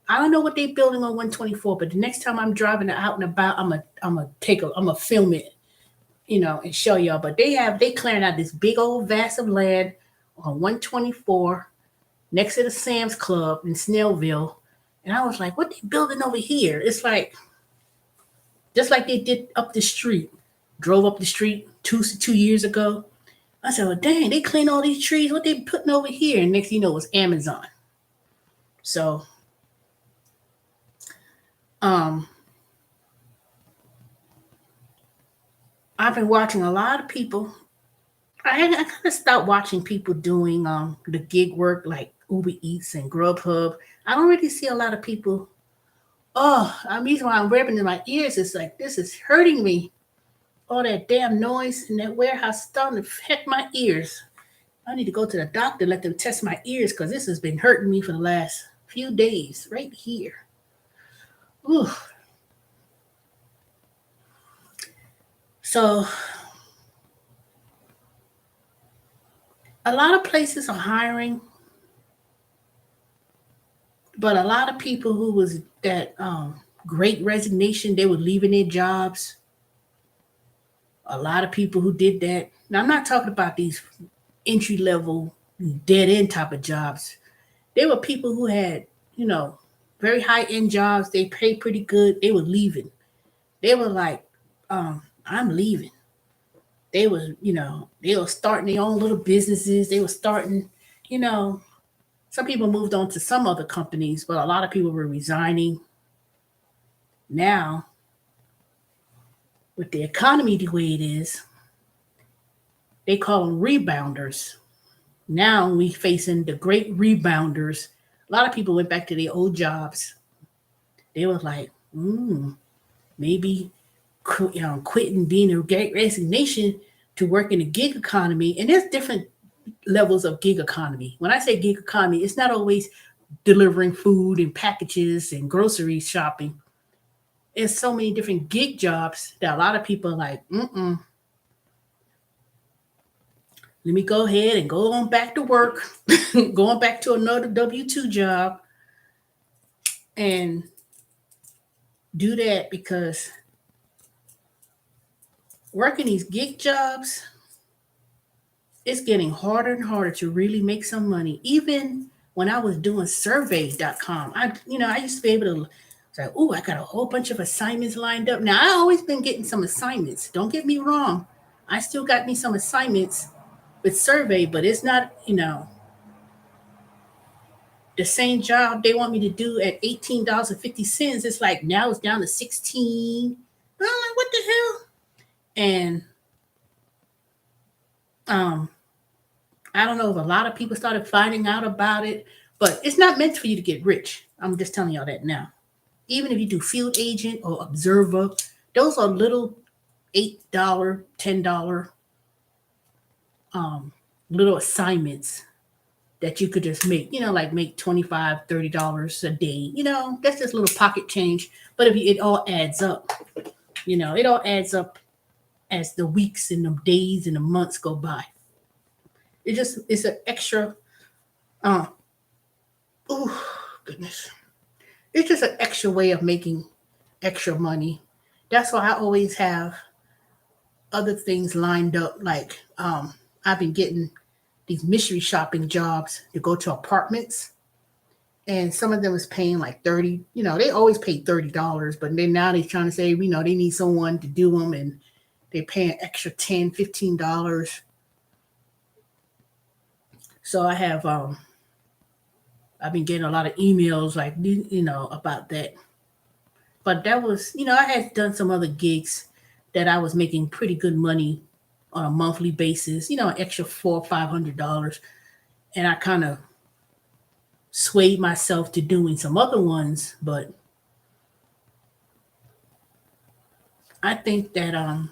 I don't know what they're building on 124, but the next time I'm driving out and about, I'm gonna film it, and show y'all. But they clearing out this big old vast of land on 124 next to the Sam's Club in Snellville. And I was like, what they building over here? It's like just like they did up the street, drove up the street two years ago. I said, well, dang, they clean all these trees. What they putting over here? And next thing you know, it was Amazon. So, I've been watching a lot of people. I kind of stopped watching people doing the gig work like Uber Eats and Grubhub. I don't really see a lot of people. Oh, I'm reason why I'm rubbing in my ears. It's like this is hurting me. All that damn noise in that warehouse starting to affect my ears. I need to go to the doctor, let them test my ears because this has been hurting me for the last few days right here. Ooh. So a lot of places are hiring, but a lot of people who was that great resignation, they were leaving their jobs. A lot of people who did that. Now I'm not talking about these entry level dead end type of jobs. There were people who had, very high end jobs. They paid pretty good. They were leaving. They were like, I'm leaving. They were starting their own little businesses. They were starting, you know, some people moved on to some other companies, but a lot of people were resigning. Now, with the economy the way it is, they call them rebounders. Now we facing the great rebounders. A lot of people went back to their old jobs. They were like, maybe quitting being a great resignation to work in the gig economy. And there's different levels of gig economy. When I say gig economy, it's not always delivering food and packages and grocery shopping. There's so many different gig jobs that a lot of people are like, let me go ahead and go on back to work, going back to another W-2 job and do that because working these gig jobs, it's getting harder and harder to really make some money. Even when I was doing surveys.com, I used to be able to say, oh, I got a whole bunch of assignments lined up. Now I always been getting some assignments. Don't get me wrong. I still got me some assignments with survey, but it's not, the same job they want me to do at $18.50. It's like now it's down to 16. I'm like, what the hell? And I don't know if a lot of people started finding out about it, but it's not meant for you to get rich. I'm just telling y'all that now. Even if you do field agent or observer, those are little $8, $10 um, little assignments that you could just make, like make $25, $30 a day. That's just little pocket change. But if it all adds up, it all adds up as the weeks and the days and the months go by. It's an extra, uh, oh, goodness. It's just an extra way of making extra money. That's why I always have other things lined up. Like I've been getting these mystery shopping jobs to go to apartments, and some of them is paying like 30. They always pay $30, but then now they're trying to say they need someone to do them, and they're paying extra $10, $15. So I've been getting a lot of emails like about that. But that was, I had done some other gigs that I was making pretty good money on a monthly basis, an extra $400 or $500. And I kind of swayed myself to doing some other ones. But I think that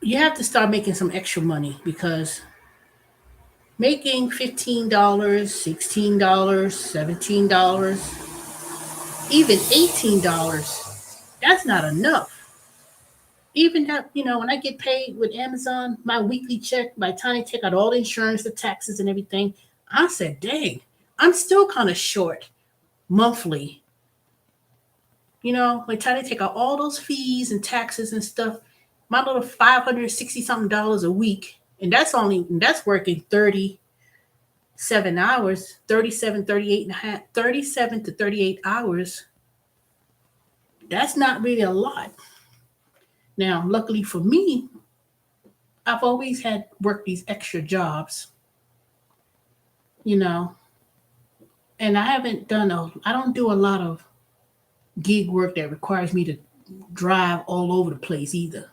you have to start making some extra money, because making $15, $16, $17, even $18, that's not enough. Even that, when I get paid with Amazon, my weekly check, by the time I take out all the insurance, the taxes, and everything, I said, dang, I'm still kind of short monthly. By the time I take out all those fees and taxes and stuff, my little 560 something dollars a week, and that's working 37 hours, 37, 38 and a half, 37 to 38 hours. That's not really a lot. Now, luckily for me, I've always had worked these extra jobs, you know, and I don't do a lot of gig work that requires me to drive all over the place either.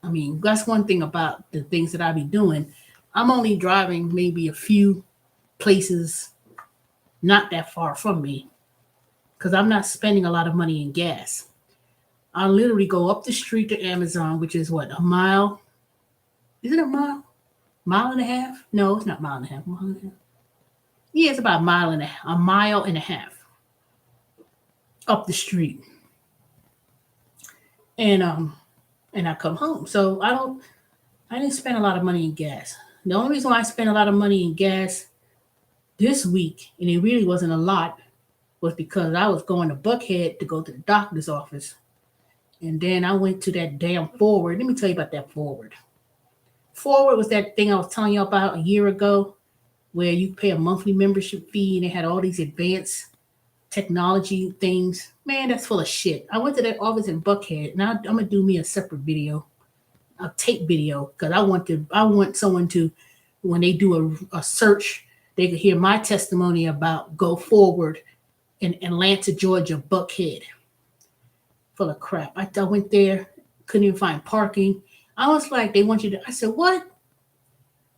I mean, that's one thing about the things that I be doing. I'm only driving maybe a few places not that far from me, because I'm not spending a lot of money in gas. I literally go up the street to Amazon, which is what, a mile? Is it a mile? Mile and a half? No, it's not mile and a half. Mile and a half. Yeah, it's about a mile and a half up the street. And I come home. So I didn't spend a lot of money in gas. The only reason why I spent a lot of money in gas this week, and it really wasn't a lot, was because I was going to Buckhead to go to the doctor's office. And then I went to that damn Forward. Let me tell you about that Forward. Forward was that thing I was telling you about a year ago, where you pay a monthly membership fee and they had all these advanced technology things. Man, that's full of shit. I went to that office in Buckhead, and I'm gonna do me a separate video, a tape video, because I want someone to, when they do a search, they could hear my testimony about Go Forward in Atlanta, Georgia, Buckhead. Full of crap. I went there, couldn't even find parking. I was like, they want you to, I said, what?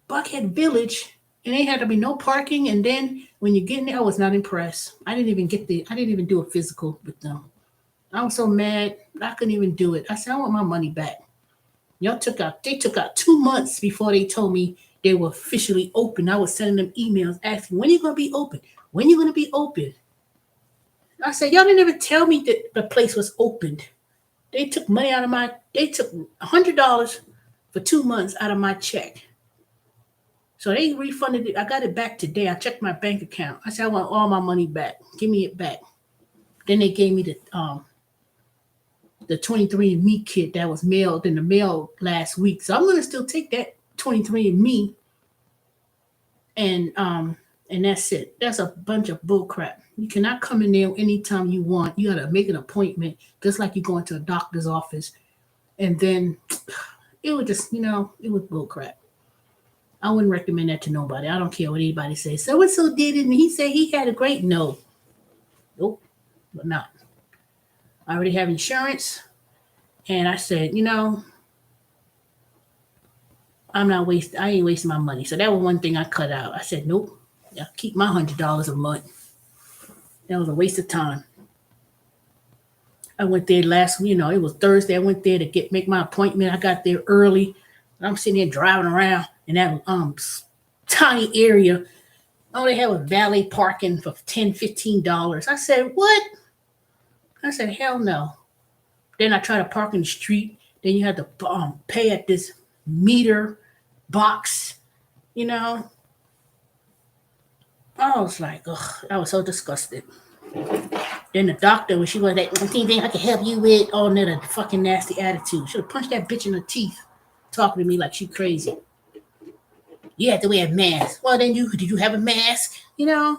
Buckhead Village? And they had to be no parking. And then when you get in there, I was not impressed. I didn't even do a physical with them. I was so mad. I couldn't even do it. I said, I want my money back. They took out 2 months before they told me they were officially open. I was sending them emails asking, when are you going to be open? When are you going to be open? I said, y'all didn't even tell me that the place was opened. They took they took $100 for 2 months out of my check. So they refunded it. I got it back today. I checked my bank account. I said, I want all my money back. Give me it back. Then they gave me the 23andMe kit that was mailed in the mail last week. So I'm going to still take that 23andMe, and that's it. That's a bunch of bull crap. You cannot come in there anytime you want. You got to make an appointment, just like you go into a doctor's office. And then it was just, it was bull crap. I wouldn't recommend that to nobody. I don't care what anybody says. So-and-so did it, and he said he had a great no. Nope, but not. I already have insurance. And I said, I ain't wasting my money. So that was one thing I cut out. I said, nope, I'll keep my $100 a month. That was a waste of time. I went there it was Thursday. I went there to make my appointment. I got there early. I'm sitting there driving around in that tiny area. All they had was valet parking for $10, $15. I said, what? I said, hell no. Then I tried to park in the street. Then you had to pay at this meter box, you know. I was like, ugh, I was so disgusted. Then the doctor, when she was like, anything I can help you with, all that a fucking nasty attitude. Should have punched that bitch in the teeth, talking to me like she crazy. You have to wear a mask. Well, then did you have a mask? It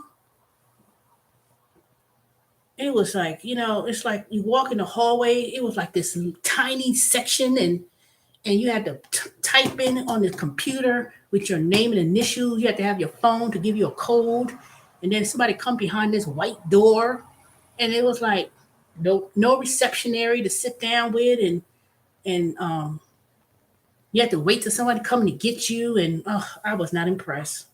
was like, it's like you walk in the hallway. It was like this tiny section, and you had to type in on the computer with your name and initials. You had to have your phone to give you a code, and then somebody come behind this white door, and it was like no reception area to sit down with, and you had to wait till somebody come to get you, and I was not impressed.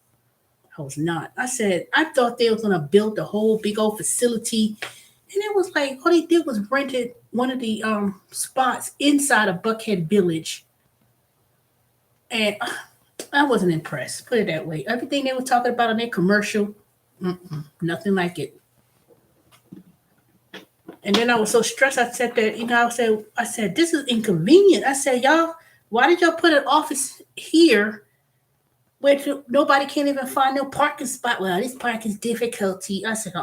I was not. I said I thought they was gonna build the whole big old facility, and it was like all they did was rented one of the spots inside of Buckhead Village, and I wasn't impressed. Put it that way. Everything they were talking about in their commercial, nothing like it. And then I was so stressed. I said that I said this is inconvenient. I said y'all, why did y'all put an office here where nobody can't even find no parking spot? Well, this parking difficulty. I said,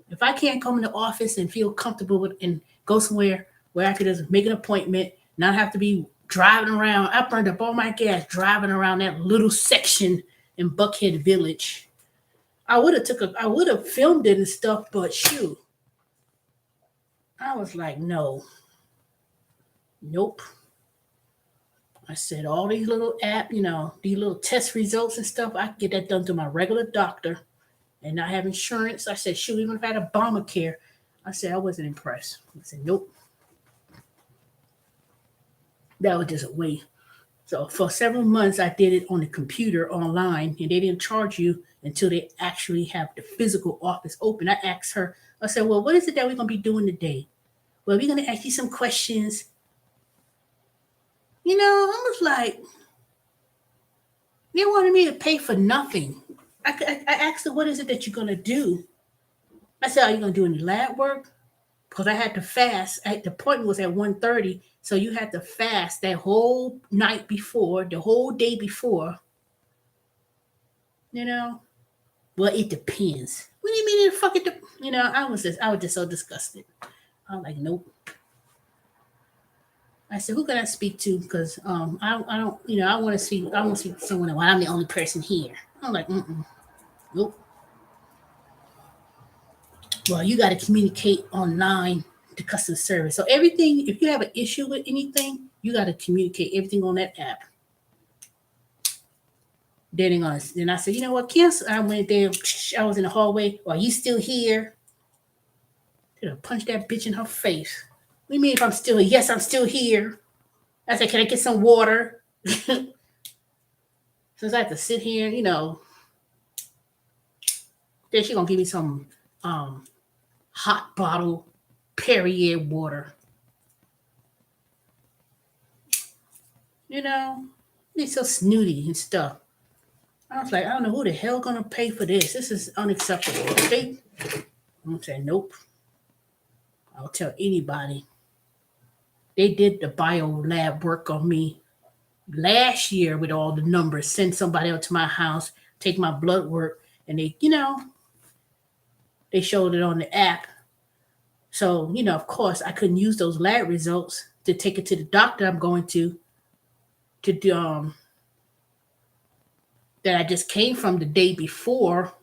if I can't come in the office and feel comfortable with and go somewhere where I could just make an appointment, not have to be driving around. I burned up all my gas driving around that little section in Buckhead Village. I would have filmed it and stuff, but shoot. I was like, no. Nope. I said all these little these little test results and stuff, I can get that done to my regular doctor and not have insurance. I said, shoot, even if I had Obamacare, I said I wasn't impressed. I said, nope. That was just a waste. So for several months, I did it on the computer online, and they didn't charge you until they actually have the physical office open. I asked her, I said, well, what is it that we're going to be doing today? Well, we're going to ask you some questions. I was like, they wanted me to pay for nothing. I asked her, what is it that you're going to do? I said, are you going to do any lab work? Because I had to fast. The appointment was at 1:30, so you had to fast that whole night before, the whole day before. Well, it depends. What do you mean it fucking I was just so disgusted. I was like, nope. I said, who can I speak to? Because I don't, I want to see someone. Well, I'm the only person here. I'm like, nope. Well, you got to communicate online to customer service. So everything, if you have an issue with anything, you got to communicate everything on that app. Then I said, you know what, cancel. I went there. I was in the hallway. Are you still here? Punch that bitch in her face. What do you mean if I'm still here? Yes, I'm still here. I said, can I get some water? Since I have to sit here, then she gonna give me some hot bottle Perrier water. They're so snooty and stuff. I was like, I don't know who the hell gonna pay for this. This is unacceptable. I'm gonna say, nope. I'll tell anybody. They did the bio lab work on me last year with all the numbers. Send somebody out to my house, take my blood work, and they showed it on the app. So, of course, I couldn't use those lab results to take it to the doctor I'm going to do that I just came from the day before.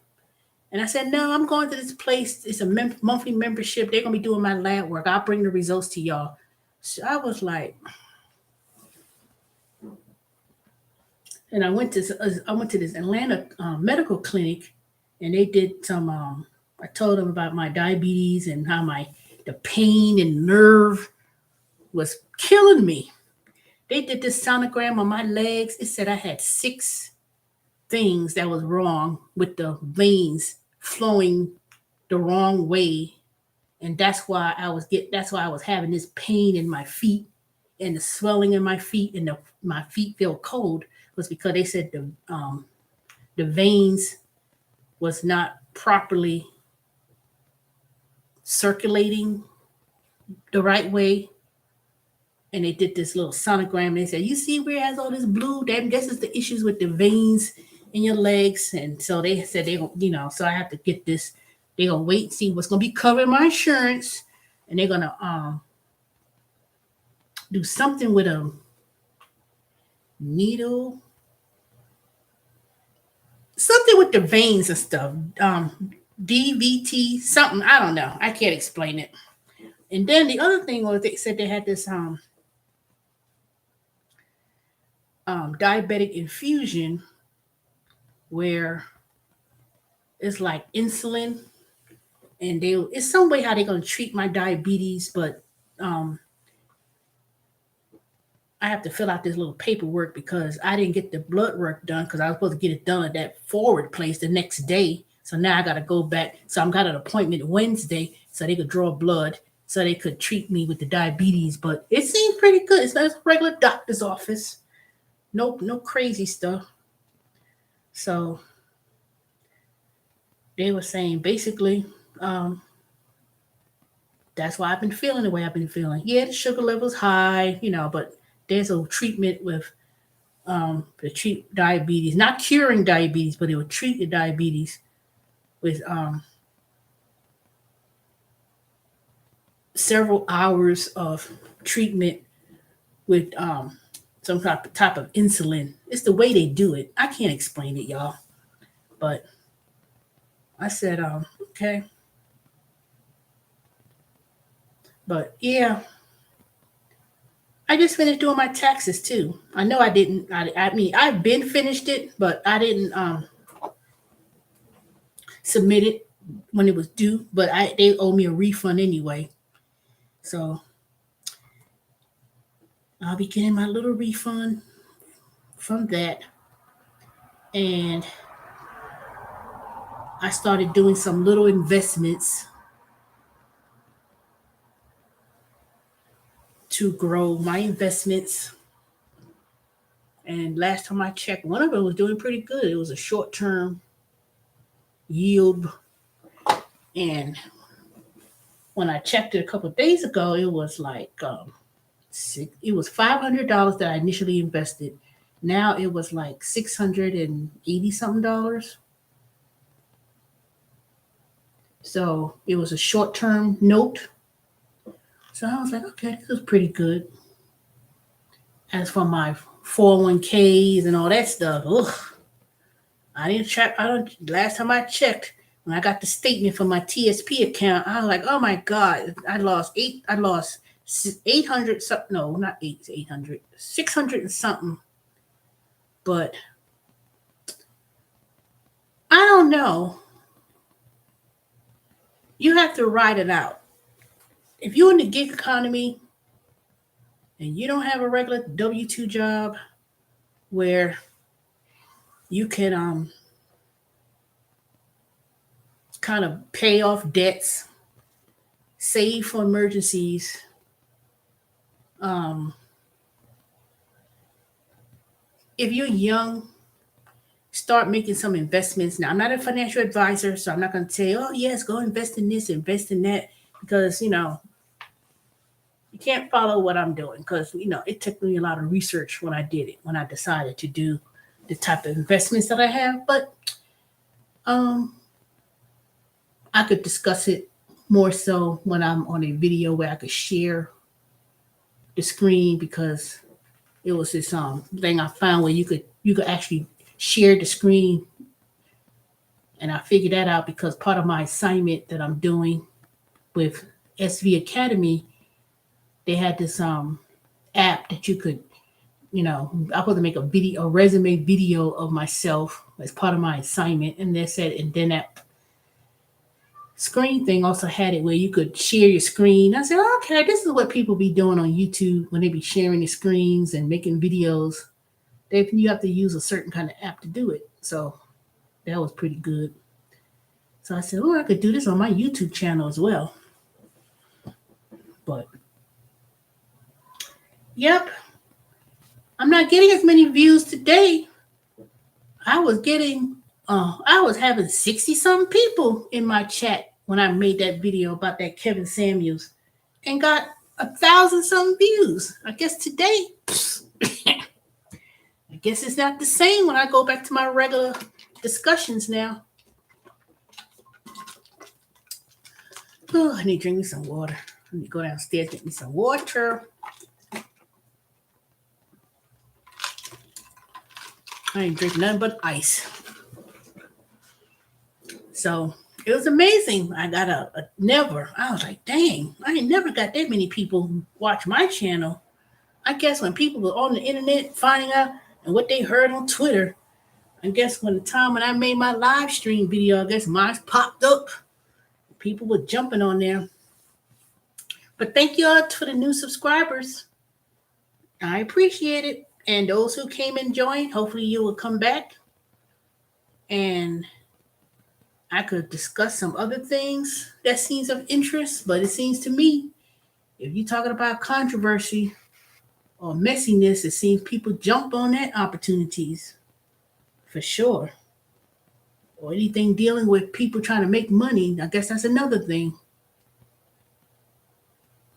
And I said, no, I'm going to this place. It's a monthly membership. They're going to be doing my lab work. I'll bring the results to y'all. So I was like, and I went to this Atlanta medical clinic, and they did some. I told them about my diabetes and how the pain and nerve was killing me. They did this sonogram on my legs. It said I had 6 things that was wrong with the veins flowing the wrong way And that's why I was having this pain in my feet and the swelling in my feet and my feet feel cold, was because they said the veins was not properly circulating the right way. And they did this little sonogram and they said, you see where it has all this blue? This is the issues with the veins in your legs. And so they said so I have to get this. They're gonna wait and see what's gonna be covered my insurance. And they're gonna do something with a needle, something with the veins and stuff. DVT, something, I don't know. I can't explain it. And then the other thing was they said they had this diabetic infusion where it's like insulin, and it's some way how they're gonna treat my diabetes, but I have to fill out this little paperwork because I didn't get the blood work done because I was supposed to get it done at that forward place the next day. So now I got to go back. So I've got an appointment Wednesday so they could draw blood so they could treat me with the diabetes. But it seems pretty good. It's not a regular doctor's office. Nope, no crazy stuff. So they were saying basically, that's why I've been feeling the way I've been feeling. Yeah, the sugar level's high, but there's a treatment with to treat diabetes, not curing diabetes, but it will treat the diabetes with several hours of treatment with some type of insulin. It's the way they do it. I can't explain it, y'all. But I said, okay. But yeah, I just finished doing my taxes too. I know I didn't. I mean, I've been finished it, but I didn't submit it when it was due. But they owe me a refund anyway, so I'll be getting my little refund from that. And I started doing some little investments to grow my investments. And last time I checked, one of them was doing pretty good. It was a short term yield. And when I checked it a couple of days ago, it was like it was $500 that I initially invested. Now it was like $680 something dollars. So it was a short term note. So I was like, okay, this is pretty good. As for my 401ks and all that stuff, ugh, I didn't check. Last time I checked, when I got the statement from my TSP account, I was like, oh my God, I lost 800 something. No, not 800, 600 and something. But I don't know. You have to ride it out. If you're in the gig economy and you don't have a regular W-2 job where you can kind of pay off debts, save for emergencies, if you're young, start making some investments. Now, I'm not a financial advisor, so I'm not going to say, oh, yes, go invest in this, invest in that, because, you can't follow what I'm doing because, it took me a lot of research when I did it, when I decided to do the type of investments that I have. But I could discuss it more so when I'm on a video where I could share the screen, because it was this thing I found where you could actually share the screen. And I figured that out because part of my assignment that I'm doing with SV Academy, they had this app that you could, I'm supposed to make a resume video of myself as part of my assignment. And they said, and then that screen thing also had it where you could share your screen. I said, okay, this is what people be doing on YouTube when they be sharing their screens and making videos. You have to use a certain kind of app to do it. So that was pretty good. So I said, I could do this on my YouTube channel as well. But yep, I'm not getting as many views today. I was having 60 some people in my chat when I made that video about that Kevin Samuels and got 1,000 some views. I guess today, I guess it's not the same when I go back to my regular discussions now. Oh, I need to drink me some water. I need to go downstairs, get me some water. I ain't drinking nothing but ice. So it was amazing. I got I was like, dang, I ain't never got that many people watch my channel. I guess when people were on the internet finding out and what they heard on Twitter, I guess when I made my live stream video, I guess mine popped up. People were jumping on there. But thank you all for the new subscribers. I appreciate it. And those who came and joined, hopefully you will come back. And I could discuss some other things that seems of interest. But it seems to me, if you're talking about controversy or messiness, it seems people jump on that opportunities. For sure. Or anything dealing with people trying to make money. I guess that's another thing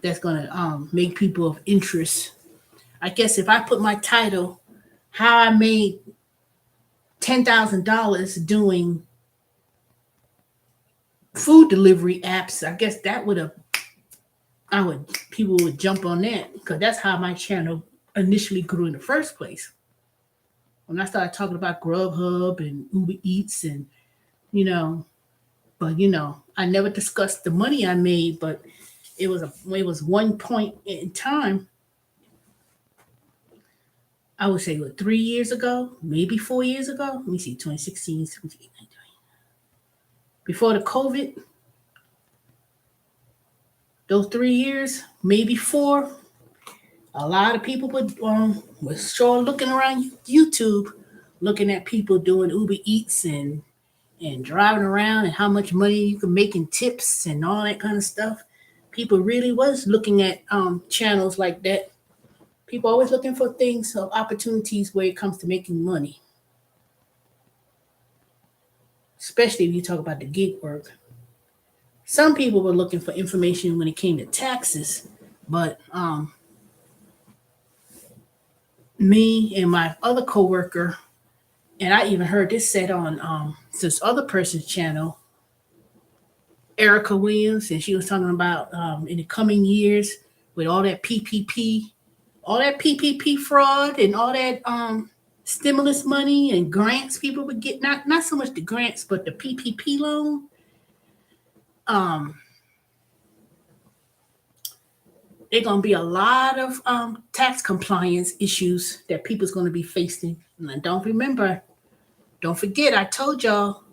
that's going to make people of interest. I guess if I put my title, how I made $10,000 doing food delivery apps, I guess that people would jump on that because that's how my channel initially grew in the first place. When I started talking about Grubhub and Uber Eats and, I never discussed the money I made, but it was one point in time. I would say 3 years ago, maybe 4 years ago. Let me see, 2016, 17, 19. Before the COVID, those 3 years, maybe 4, a lot of people were sure looking around YouTube, looking at people doing Uber Eats and driving around and how much money you can make in tips and all that kind of stuff. People really was looking at channels like that. People always looking for things of opportunities where it comes to making money. Especially if you talk about the gig work. Some people were looking for information when it came to taxes, but me and my other coworker, and I even heard this said on this other person's channel, Erica Williams, and she was talking about in the coming years with all that PPP fraud and all that stimulus money and grants people would get, not so much the grants, but the PPP loan. There's going to be a lot of tax compliance issues that people's going to be facing. And don't forget, I told y'all,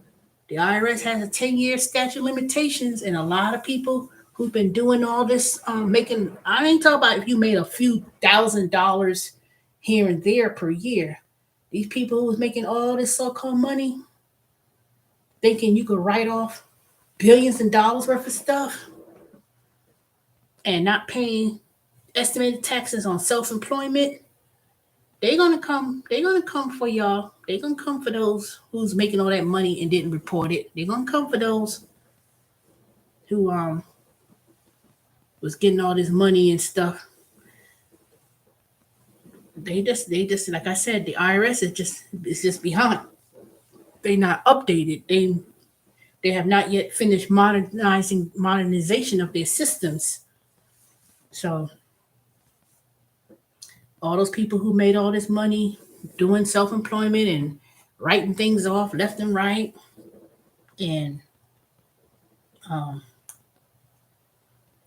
the IRS has a 10-year statute of limitations, and a lot of people who've been doing all this I ain't talking about if you made a few $1,000s here and there per year. These people who was making all this so-called money, thinking you could write off billions of dollars worth of stuff and not paying estimated taxes on self-employment, they're gonna come for y'all. They're gonna come for those who's making all that money and didn't report it. They're gonna come for those who was getting all this money and stuff. They just like I said, the IRS is just behind. They're not updated. They have not yet finished modernization of their systems. So all those people who made all this money doing self-employment and writing things off left and right, and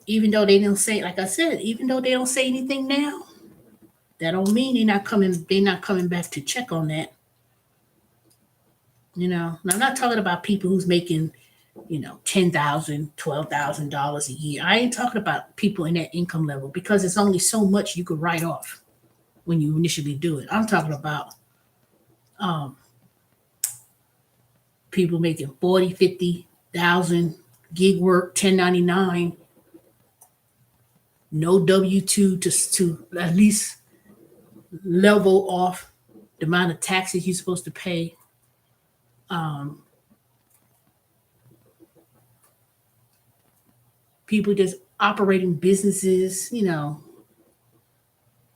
even though they don't say, like I said, even though they don't say anything now, that don't mean they're not coming back to check on that. Now, I'm not talking about people who's making, $10,000, $12,000 a year. I ain't talking about people in that income level because it's only so much you could write off when you initially do it. I'm talking about people making 40, 50,000 gig work, 1099, no W-2 to at least level off the amount of taxes you're supposed to pay. Um, People just operating businesses,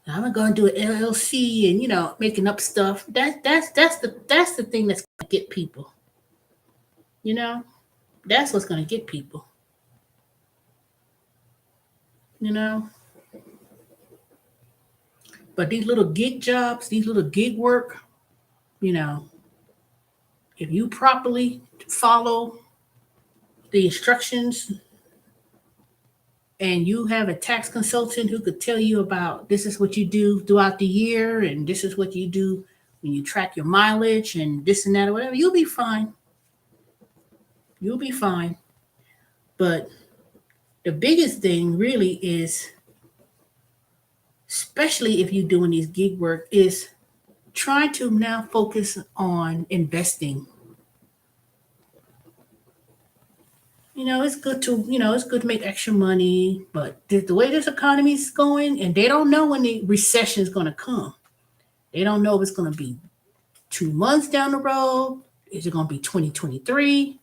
I'm gonna do an LLC and making up stuff. That's the thing that's gonna get people. You know, that's what's gonna get people. You know, but these little gig jobs, these little gig work, you know, if you properly follow the instructions and you have a tax consultant who could tell you about this is what you do throughout the year and this is what you do when you track your mileage and this and that or whatever, you'll be fine. You'll be fine. But the biggest thing really is, especially if you're doing these gig work, is try to now focus on investing. It's good to make extra money, but the way this economy is going, and they don't know when the recession is going to come. They don't know if it's going to be 2 months down the road. Is it going to be 2023?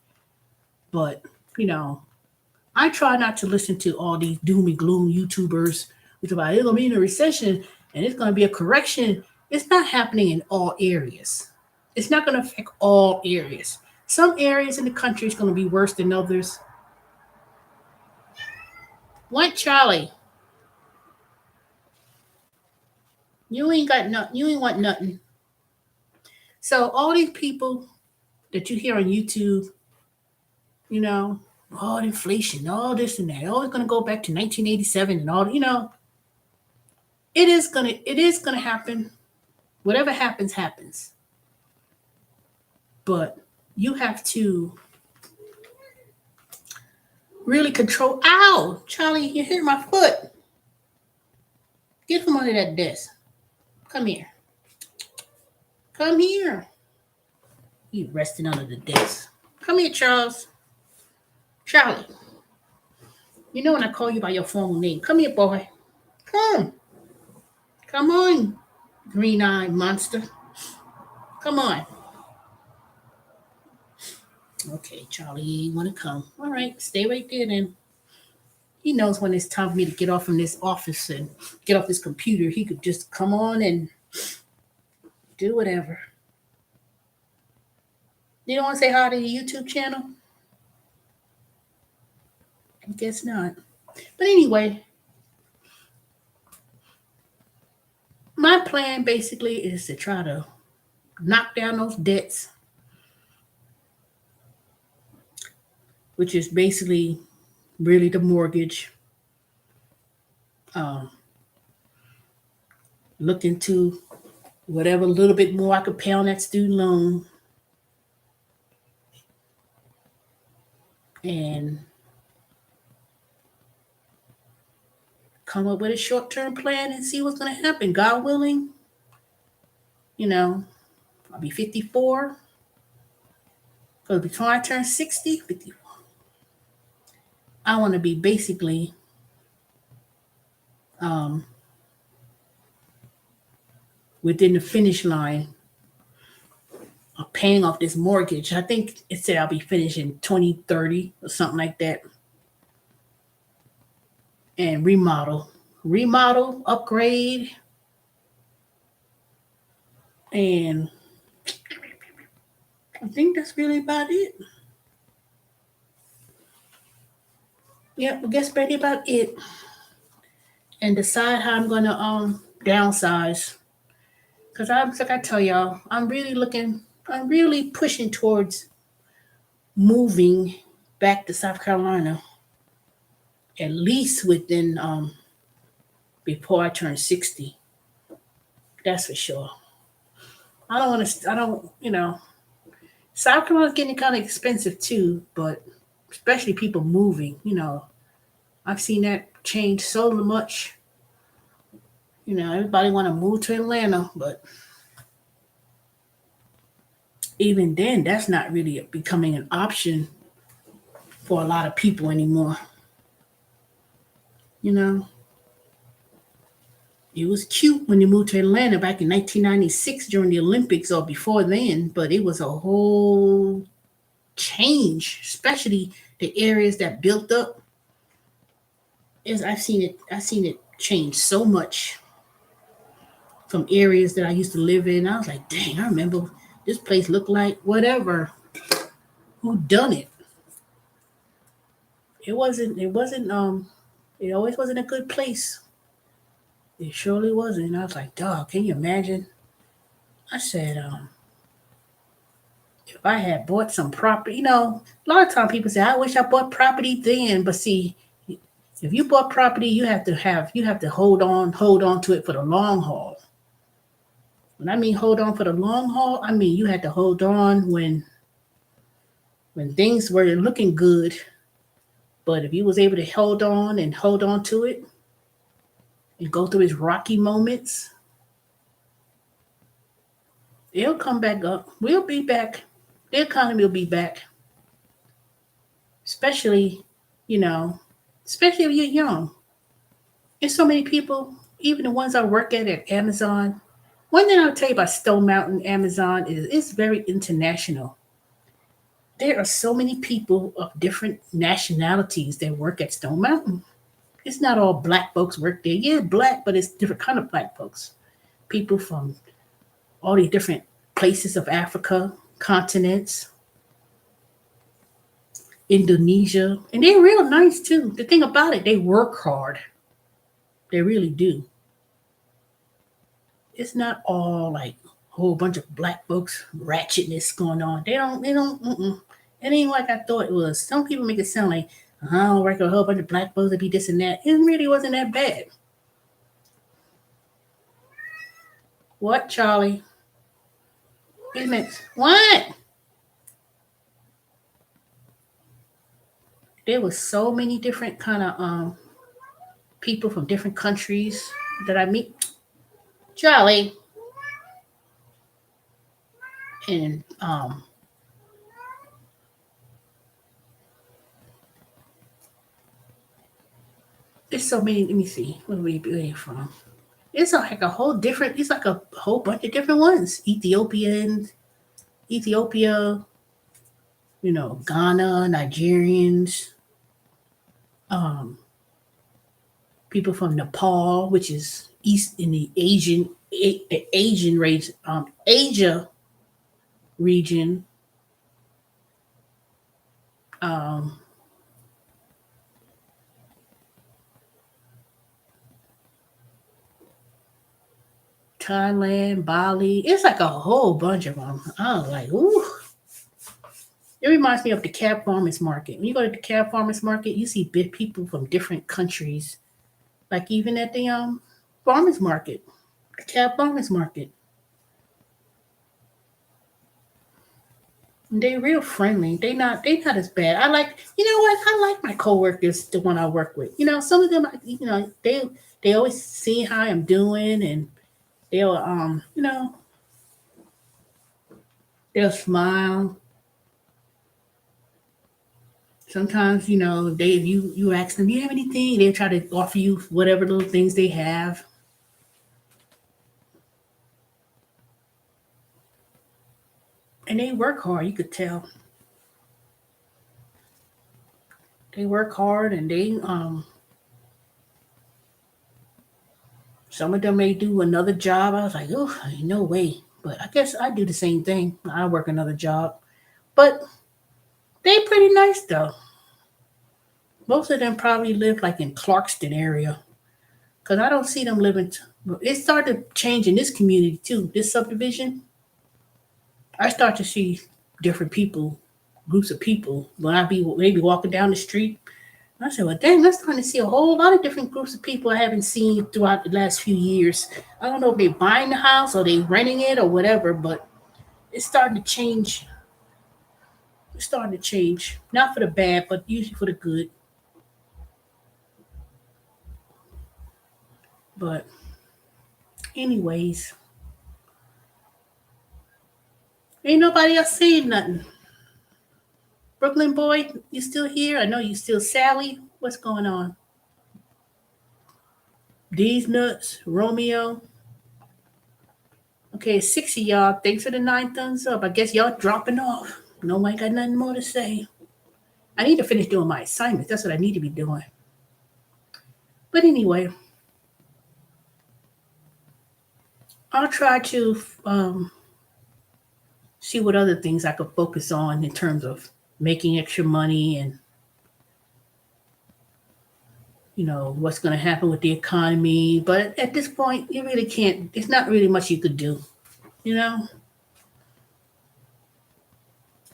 But, you know, I try not to listen to all these doom and gloom YouTubers who talk about it's going to be in a recession and it's going to be a correction. It's not happening in all areas. It's not going to affect all areas. Some areas in the country is going to be worse than others. What, Charlie? You ain't got nothing. You ain't want nothing. So all these people that you hear on YouTube, you know, all inflation, all this and that, it's gonna go back to 1987 and all. It is gonna happen. Whatever happens, happens. But you have to really control. Ow, Charlie, you hit my foot. Get from under that desk. Come here. Come here. You resting under the desk. Come here, Charles. Charlie. You know when I call you by your formal name. Come here, boy. Come. Come on, green-eyed monster. Come on. Okay, Charlie, you want to come. All right, stay right there then. He knows when it's time for me to get off from this office and get off this computer. He could just come on and do whatever. You don't want to say hi to your YouTube channel? I guess not. But anyway, my plan basically is to try to knock down those debts, which is basically really the mortgage. Um, look into whatever little bit more I could pay on that student loan, and come up with a short-term plan and see what's going to happen. God willing, I'll be 54. Because before I turn 60, 54, I want to be basically within the finish line of paying off this mortgage. I think it said I'll be finished in 2030 or something like that. And remodel, upgrade, and I think that's really about it. Yeah, I guess that's about it. And decide how I'm gonna downsize. Cause like I tell y'all, I'm really pushing towards moving back to South Carolina. At least within before I turn 60. That's for sure. I don't, South Carolina's getting kind of expensive too, but especially people moving, I've seen that change so much. Everybody want to move to Atlanta, but even then, that's not really becoming an option for a lot of people anymore. You know, It was cute when they moved to Atlanta back in 1996 during the Olympics or before then, but it was a whole change, especially the areas that built up. Is I've seen it change so much from areas that I used to live in. I was like, dang, I remember this place looked like whatever. Who done it? It always wasn't a good place. It surely wasn't. And I was like, dog, can you imagine? I said, if I had bought some property, a lot of time people say, I wish I bought property then. But see, if you bought property, you have to hold on to it for the long haul. When I mean hold on for the long haul, I mean you had to hold on when things were looking good. But if you was able to hold on to it and go through its rocky moments, it'll come back up. We'll be back. The economy will be back. Especially, you know, especially if you're young. There's so many people, even the ones I work at Amazon. One thing I'll tell you about Stone Mountain Amazon is it's very international. There are so many people of different nationalities that work at Stone Mountain. It's not all black folks work there. Yeah, black, but it's different kind of black folks. People from all these different places of Africa, continents, Indonesia, and they're real nice too. The thing about it, they work hard. They really do. It's not all like a whole bunch of black folks ratchetness going on. They don't. Mm-mm. It ain't like I thought it was. Some people make it sound like I don't work with a whole bunch of black folks to be this and that. It really wasn't that bad. What, Charlie? Wait a minute. What? There was so many different kind of people from different countries that I meet. Charlie, and there's so many. Let me see. Where you from? It's like a whole different. It's like a whole bunch of different ones. Ethiopia, Ghana, Nigerians, um, people from Nepal, which is east in the Asian race, Asia region. Um, Thailand, Bali. It's like a whole bunch of them. I was like, ooh. It reminds me of the Cab Farmers Market. When you go to the Cab Farmers Market, you see big people from different countries. Like even at the farmers market, the Cab Farmers Market. They real friendly. They not as bad. I like you know what? I like my coworkers, the one I work with. Some of them they always see how I'm doing and they'll they'll smile. Sometimes, they you ask them, "Do you have anything?" They try to offer you whatever little things they have. And they work hard, you could tell. They work hard and they some of them may do another job. I was like, oh, no way. But I guess I do the same thing. I work another job. But they pretty nice though. Most of them probably live like in Clarkston area. Cause I don't see them living it started to change in this community too, this subdivision. I start to see different people, groups of people. When I be maybe walking down the street, I said, well, dang, I'm starting to see a whole lot of different groups of people I haven't seen throughout the last few years. I don't know if they're buying the house or they renting it or whatever, but it's starting to change. It's starting to change. Not for the bad, but usually for the good. But, anyways, ain't nobody else saying nothing. Brooklyn boy, you still here? I know you still Sally. What's going on? These nuts, Romeo. Okay, 6 of y'all. Thanks for the 9 thumbs up. I guess y'all dropping off. Nobody got nothing more to say. I need to finish doing my assignments. That's what I need to be doing. But anyway, I'll try to see what other things I could focus on in terms of making extra money and what's going to happen with the economy. But at this point, you really can't. There's not really much you could do. You know,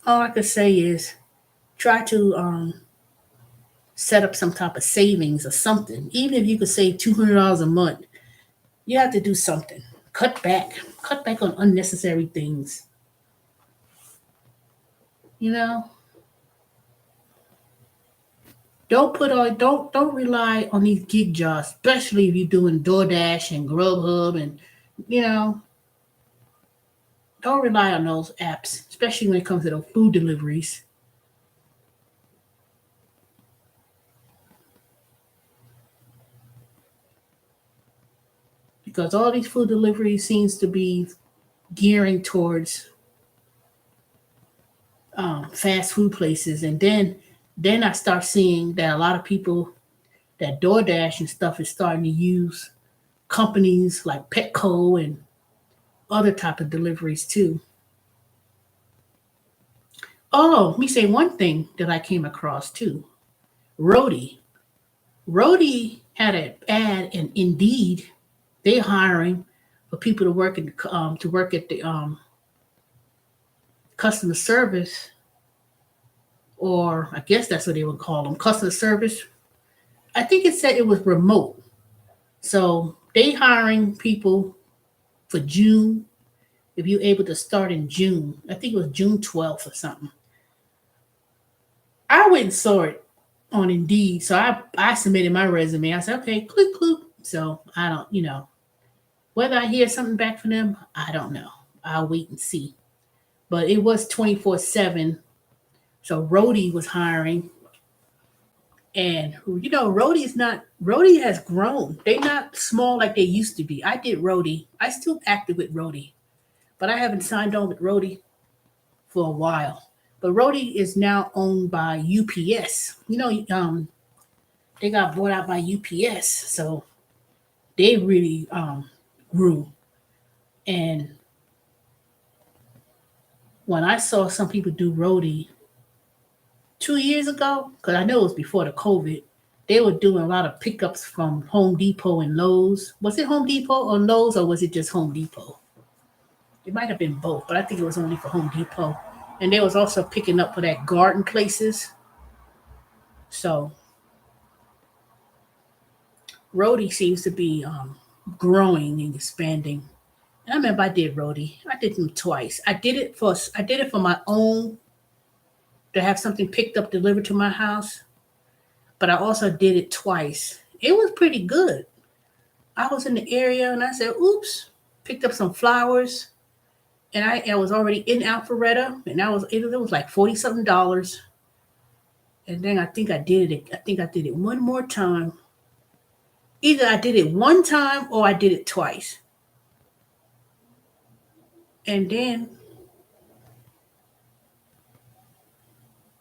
all I could say is try to set up some type of savings or something. Even if you could save $200 a month, you have to do something. Cut back on unnecessary things. You know, don't rely on these gig jobs, especially if you're doing DoorDash and Grubhub and you know, don't rely on those apps, especially when it comes to the food deliveries. Because all these food deliveries seems to be gearing towards fast food places, and then I start seeing that a lot of people that DoorDash and stuff is starting to use companies like Petco and other type of deliveries too. Oh, let me say one thing that I came across too. Rody. Rody had an ad in Indeed. They hiring for people to work at the customer service, or I guess that's what they would call them, customer service. I think it said it was remote. So they hiring people for June. If you're able to start in June, I think it was June 12th or something. I went and saw it on Indeed. So I submitted my resume. I said, okay, click, click. So I don't, whether I hear something back from them, I don't know. I'll wait and see. But it was 24/7. So Rody was hiring. And Rody is not Rody has grown. They're not small like they used to be. I did Rody. I still active with Rody, but I haven't signed on with Rody for a while. But Rody is now owned by UPS. They got bought out by UPS, so they really grew. And when I saw some people do Rody 2 years ago, because I know it was before the COVID, they were doing a lot of pickups from Home Depot and Lowe's. Was it Home Depot or Lowe's, or was it just Home Depot? It might have been both, but I think it was only for Home Depot. And they was also picking up for that garden places. So Rody seems to be growing and expanding. And I remember I did Rody. I did them twice. I did it for my own, to have something picked up delivered to my house, but I also did it twice. It was pretty good. I was in the area and I said, oops, picked up some flowers, and I was already in Alpharetta, and it was like 40 something dollars. And then I think I did it one more time. Either I did it one time or I did it twice. And then,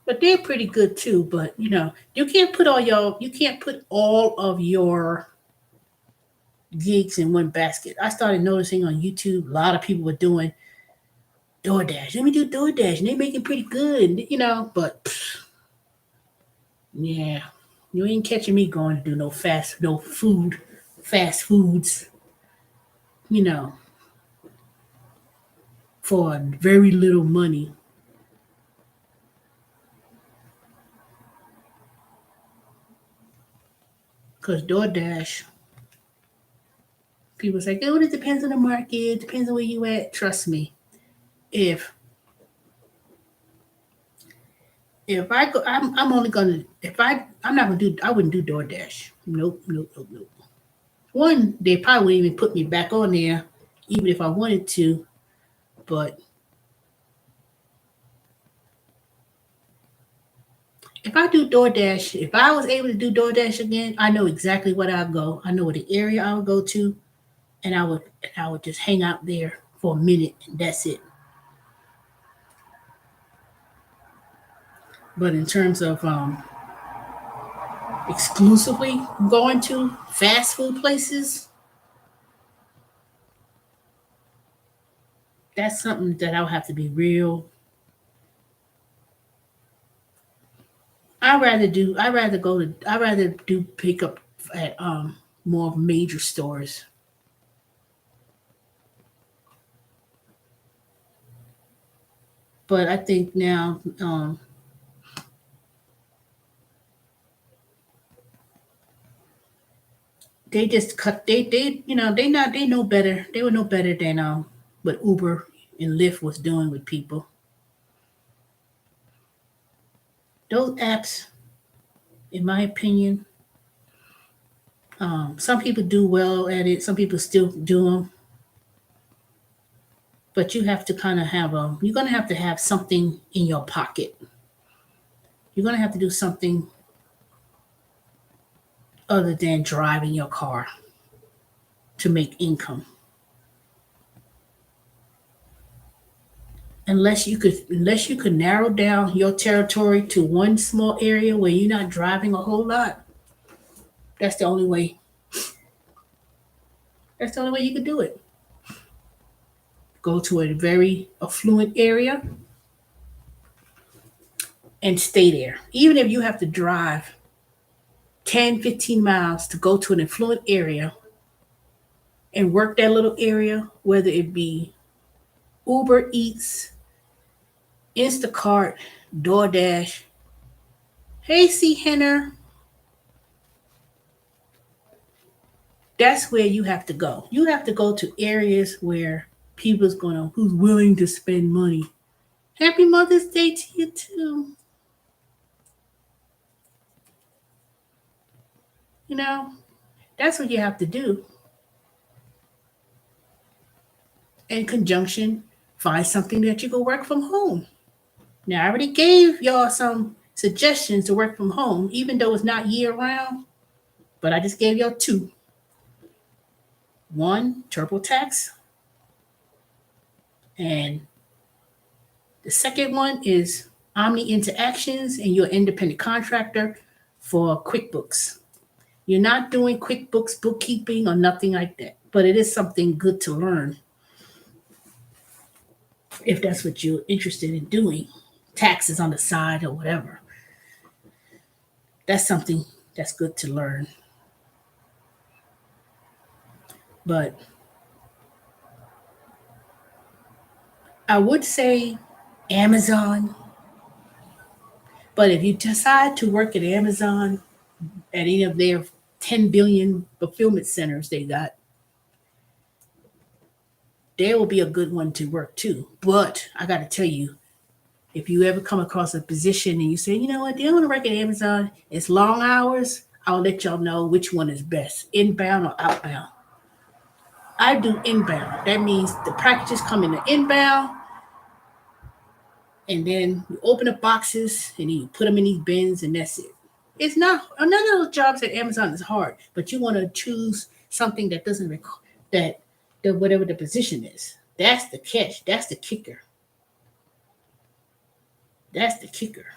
but they're pretty good too. But you can't put all of your gigs in one basket. I started noticing on YouTube a lot of people were doing DoorDash. Let me do DoorDash, and they're making pretty good. But yeah, you ain't catching me going to do fast foods, you know, for very little money. Because DoorDash, people say, oh, it depends on the market, it depends on where you at. Trust me, if if I go, I'm only gonna if I'm not gonna do I wouldn't do DoorDash. Nope, nope, nope, nope. One, they probably wouldn't even put me back on there, even if I wanted to. But If I do DoorDash, if I was able to do DoorDash again, I know exactly what I'll go. I know what the area I would go to, and I would just hang out there for a minute, and that's it. But in terms of exclusively going to fast food places, that's something that I'll have to be real. I'd rather do pickup at more major stores. But I think now they just cut they they know better. They would know better than what Uber and Lyft was doing with people. Those apps, in my opinion, some people do well at it. Some people still do them, but you have to kind of have a. You're gonna have to have something in your pocket. You're gonna have to do something other than driving your car to make income. Unless you could narrow down your territory to one small area where you're not driving a whole lot, that's the only way. That's the only way you could do it. Go to a very affluent area and stay there. Even if you have to drive 10, 15 miles to go to an affluent area and work that little area, whether it be Uber Eats, Instacart, DoorDash. Hey, C. Henner, that's where you have to go. You have to go to areas where who's willing to spend money. Happy Mother's Day to you too. You know, that's what you have to do. In conjunction, find something that you can work from home. Now, I already gave y'all some suggestions to work from home, even though it's not year round, but I just gave y'all two. One, TurboTax, and the second one is Omni Interactions, and you're an independent contractor for QuickBooks. You're not doing QuickBooks bookkeeping or nothing like that, but it is something good to learn if that's what you're interested in doing. Taxes on the side or whatever. That's something that's good to learn. But I would say Amazon. But if you decide to work at Amazon at any of their 10 billion fulfillment centers they got, there will be a good one to work too. But I got to tell you, if you ever come across a position and you say, you know what, do you want to work at Amazon? It's long hours. I'll let y'all know which one is best, inbound or outbound. I do inbound. That means the packages come in the inbound, and then you open up boxes and you put them in these bins, and that's it. It's not none of those jobs at Amazon is hard, but you want to choose something that doesn't require that the whatever the position is. That's the catch. That's the kicker. That's the kicker.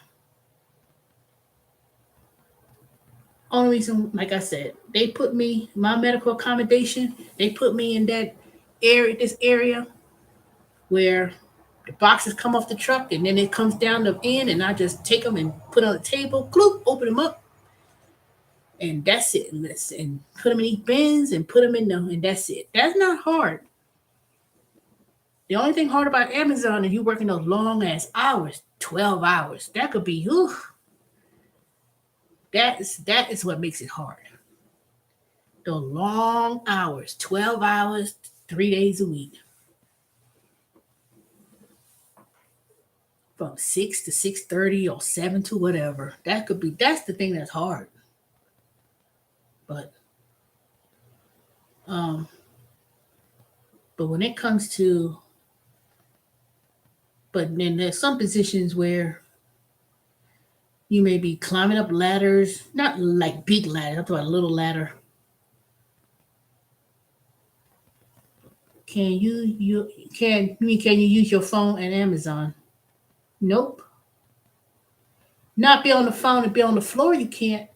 Only reason, like I said, they put me my medical accommodation. They put me in that area, this area where the boxes come off the truck and then it comes down the end, and I just take them and put on the table, cloop, open them up, and that's it. And put them in these bins and put them in them, and that's it. That's not hard. The only thing hard about Amazon is you working those long ass hours, 12 hours. That could be, oof, that is what makes it hard. Those long hours, 12 hours, 3 days a week, from 6 to 6:30 or 7 to whatever. That's the thing that's hard. But um, but when it comes to, but then there's some positions where You may be climbing up ladders, not like big ladders. I'm talking about a little ladder. Can you use your phone at Amazon? Nope. Not be on the phone and be on the floor. You can't.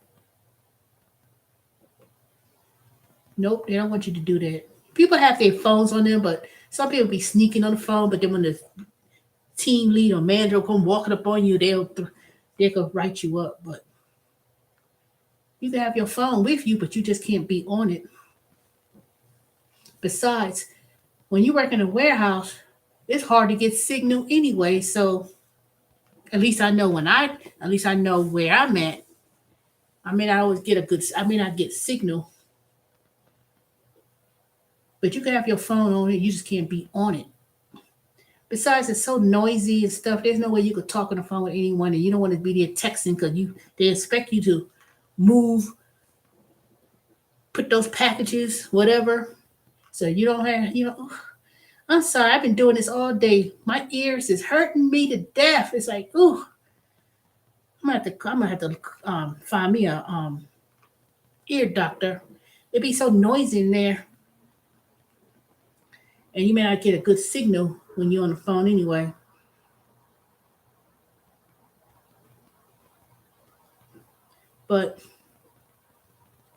Nope. They don't want you to do that. People have their phones on them, but some people be sneaking on the phone. But then when the team lead or manager come walking up on you, they could write you up. But you can have your phone with you, but you just can't be on it. Besides, when you work in a warehouse, it's hard to get signal anyway. So at least I know at least I know where I'm at. I may not always get a good, I may not get signal, but you can have your phone on it. You just can't be on it. Besides, it's so noisy and stuff. There's no way you could talk on the phone with anyone, and you don't want to be there texting because they expect you to move, put those packages, whatever. So you don't have. I'm sorry, I've been doing this all day. My ears is hurting me to death. It's like, ooh, I'm gonna have to find me a ear doctor. It'd be so noisy in there, and you may not get a good signal when you're on the phone anyway. But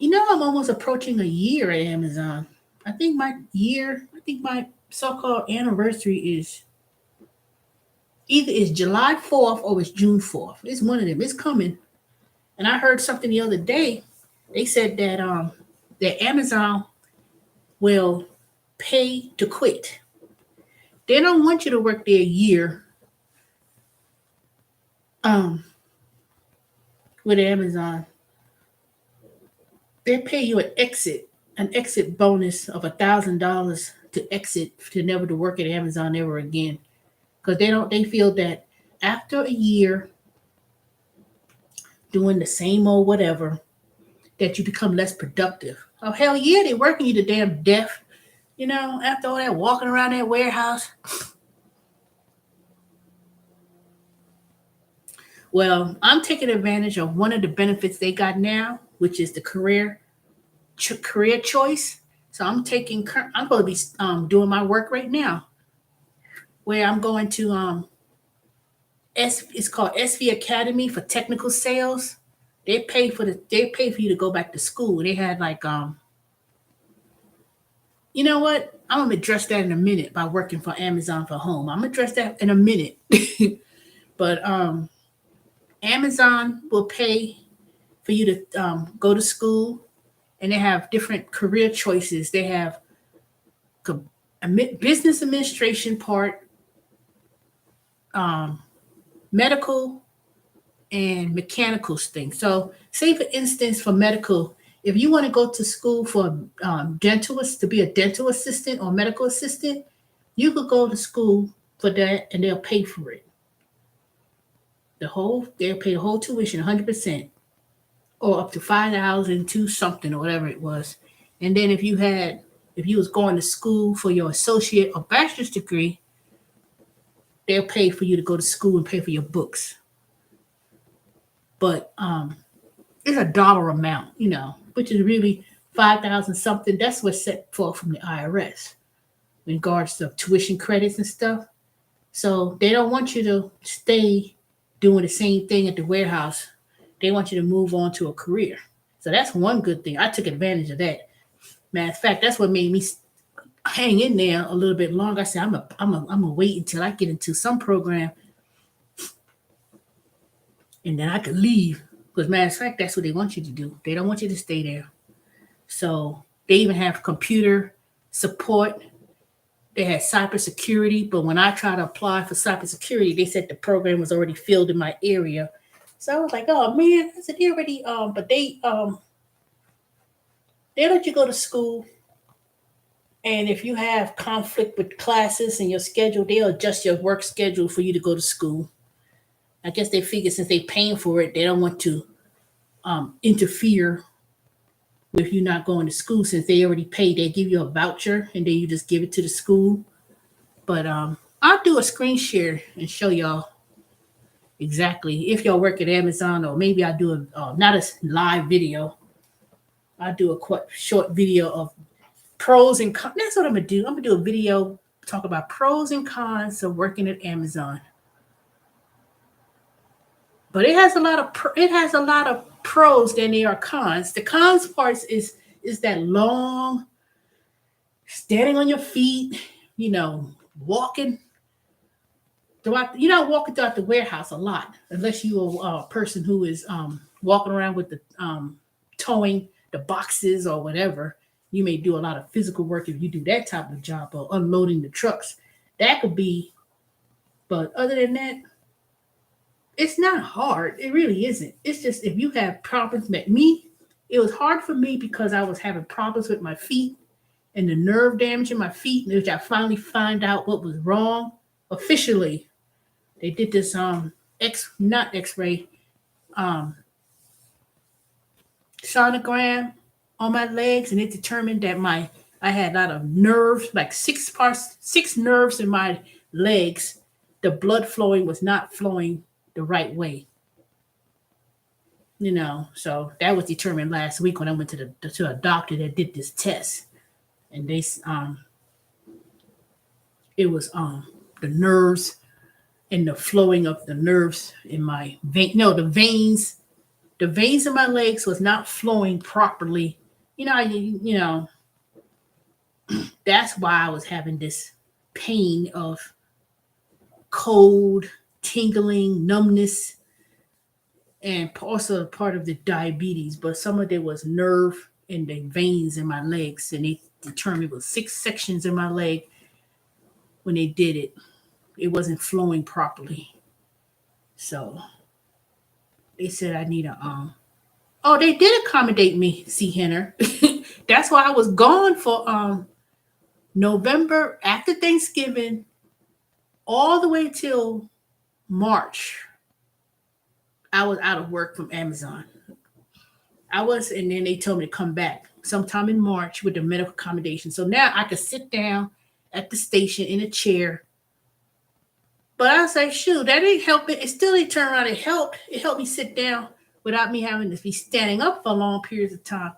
I'm almost approaching a year at Amazon. I think my so-called anniversary is either it's July 4th or it's June 4th. It's one of them. It's coming. And I heard something the other day. They said that Amazon will pay to quit. They don't want you to work there a year um with Amazon. They pay you an exit bonus of $1,000 to exit to never to work at Amazon ever again. Because they feel that after a year doing the same old whatever, that you become less productive. Oh hell yeah, they working you to damn death. After all that walking around that warehouse. Well, I'm taking advantage of one of the benefits they got now, which is the career choice. So I'm going to be doing my work right now, where I'm going to it's called SV Academy for technical sales. They pay for you to go back to school. They had like you know what? I'm gonna address that in a minute by working for Amazon for home. I'm gonna address that in a minute. But Amazon will pay for you to go to school, and they have different career choices. They have a business administration part, um, medical, and mechanical things. So, say for instance, for medical, if you want to go to school for to be a dental assistant or medical assistant, you could go to school for that, and they'll pay for it. They'll pay the whole tuition, 100%, or up to 5,000 to something or whatever it was. And then if you was going to school for your associate or bachelor's degree, they'll pay for you to go to school and pay for your books. But it's a dollar amount, which is really 5,000 something. That's what's set forth from the IRS in regards to tuition credits and stuff. So they don't want you to stay doing the same thing at the warehouse. They want you to move on to a career. So that's one good thing. I took advantage of that. Matter of fact, that's what made me hang in there a little bit longer. I said, I'm gonna wait until I get into some program, and then I could leave. Because matter of fact, that's what they want you to do. They don't want you to stay there. So they even have computer support. They had cybersecurity, but when I tried to apply for cybersecurity, they said the program was already filled in my area. So I was like, oh man, I said they already but they let you go to school, and if you have conflict with classes and your schedule, they'll adjust your work schedule for you to go to school. I guess they figure since they paying for it, they don't want to interfere with you not going to school since they already paid. They give you a voucher and then you just give it to the school. But I'll do a screen share and show y'all. exactly if y'all work at Amazon, or maybe I do a not a live video. I do a short video of pros and cons. That's what I'm gonna do. I'm gonna do a video talk about pros and cons of working at Amazon. But it has a lot of pros than there are cons. The cons parts is that long standing on your feet, you know, walking throughout. You're not walking throughout the warehouse a lot unless you are a person who is walking around with the towing the boxes or whatever. You may do a lot of physical work if you do that type of job, or unloading the trucks. That could be, but other than that, it's not hard. It really isn't. It's just if you have problems, like me, it was hard for me because I was having problems with my feet and the nerve damage in my feet, which I finally find out what was wrong officially. They did this not X-ray, um sonogram on my legs, and it determined that I had a lot of nerves, like six nerves in my legs. The blood flowing was not flowing the right way. So that was determined last week when I went to a doctor that did this test, and it was the nerves and the flowing of the nerves in my vein. No, the veins in my legs was not flowing properly. That's why I was having this pain of cold, tingling, numbness, and also part of the diabetes. But some of it was nerve in the veins in my legs, and they determined it was 6 sections in my leg. When they did it, it wasn't flowing properly. So they said I need a Oh, they did accommodate me, see Henner. That's why I was gone for November after Thanksgiving all the way till March. I was out of work from Amazon. And then they told me to come back sometime in March with the medical accommodation. So now I could sit down at the station in a chair. But I say, shoot, that ain't helping. It still didn't turn around. It helped. It helped me sit down without me having to be standing up for long periods of time.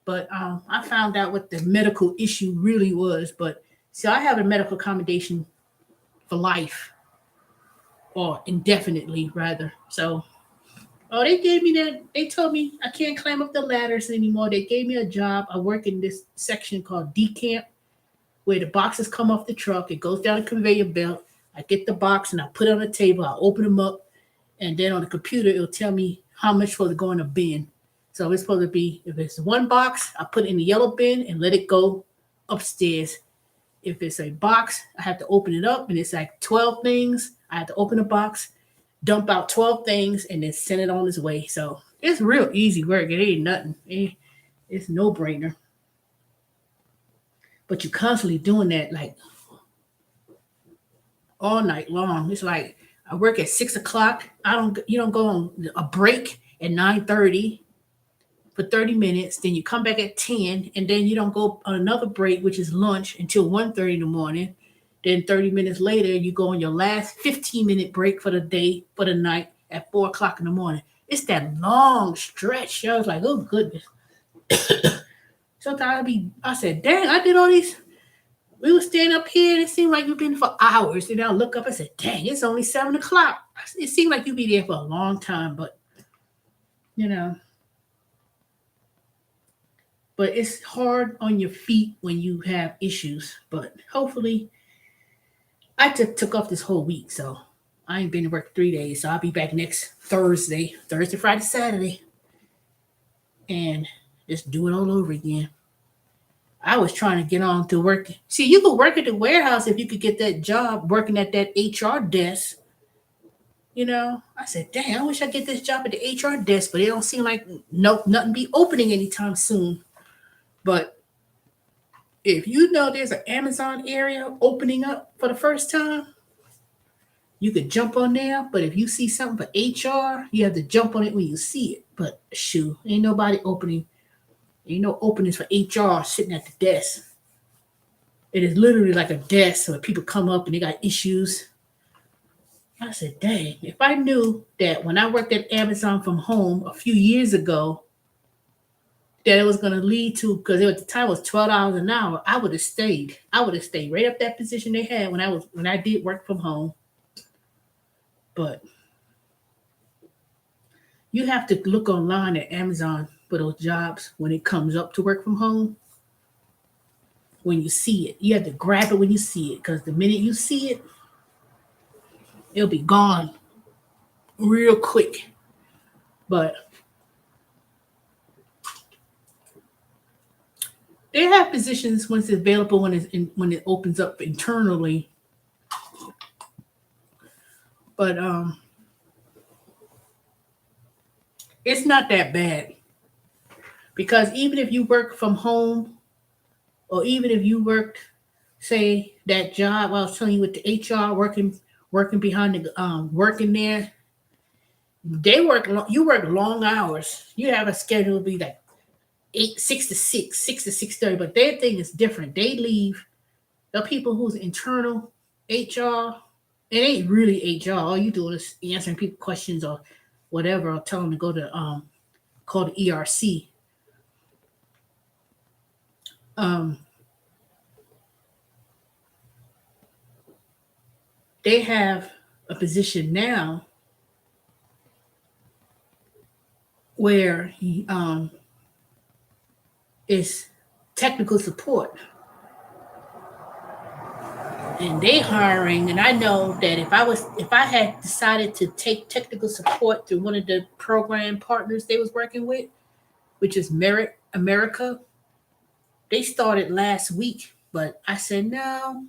But I found out what the medical issue really was. But see, I have a medical accommodation for life, or indefinitely rather. So, they gave me that. They told me I can't climb up the ladders anymore. They gave me a job. I work in this section called decamp, where the boxes come off the truck. It goes down a conveyor belt. I get the box and I put it on the table. I open them up, and then on the computer it'll tell me how much supposed to go in a bin. So it's supposed to be, if it's one box, I put it in the yellow bin and let it go upstairs. If it's a box, I have to open it up, and it's like 12 things. I have to open the box, dump out 12 things, and then send it on its way. So it's real easy work. It ain't nothing. It's no brainer. But you're constantly doing that like all night long. It's like I work at 6 o'clock. You don't go on a break at 9:30 for 30 minutes. Then you come back at 10, and then you don't go on another break, which is lunch, until 1:30 in the morning. Then 30 minutes later, you go on your last 15-minute break for the day, for the night, at 4 o'clock in the morning. It's that long stretch. I was like, oh goodness. Sometimes I said, dang, I did all these. We were standing up here, and it seemed like we've been for hours. And I look up and said, dang, it's only 7 o'clock. It seemed like you'd be there for a long time, but you know. But it's hard on your feet when you have issues. But hopefully, I took off this whole week, so I ain't been to work 3 days. So I'll be back next Thursday, Friday, Saturday, and just do it all over again. I was trying to get on to work. See, you could work at the warehouse if you could get that job working at that HR desk. I said, dang, I wish I get this job at the HR desk, but it don't seem like nothing be opening anytime soon. But if you know there's an Amazon area opening up for the first time, you could jump on there. But if you see something for HR, you have to jump on it when you see it. But shoot, ain't nobody opening. Ain't no openings for HR sitting at the desk. It is literally like a desk where people come up and they got issues. I said, dang, if I knew that when I worked at Amazon from home a few years ago, that it was going to lead to, because at the time it was $12 an hour, I would have stayed. I would have stayed right up that position they had when I did work from home. But you have to look online at Amazon for those jobs when it comes up to work from home. When you see it, you have to grab it when you see it, because the minute you see it, it'll be gone real quick. But they have positions when it's available when it opens up internally. But it's not that bad, because even if you work from home, or even if you worked, say that job I was telling you with the HR, working behind the working there, you work long hours. You have a schedule to be like 6 to 6, 6 to 6:30. But their thing is different. They leave the people who's internal HR. It ain't really HR. All you do is answering people questions or whatever, or tell them to go to call the ERC. Um, they have a position now where it's technical support, and they hiring. And I know that if I had decided to take technical support through one of the program partners they was working with, which is Merit America, they started last week. But I said no,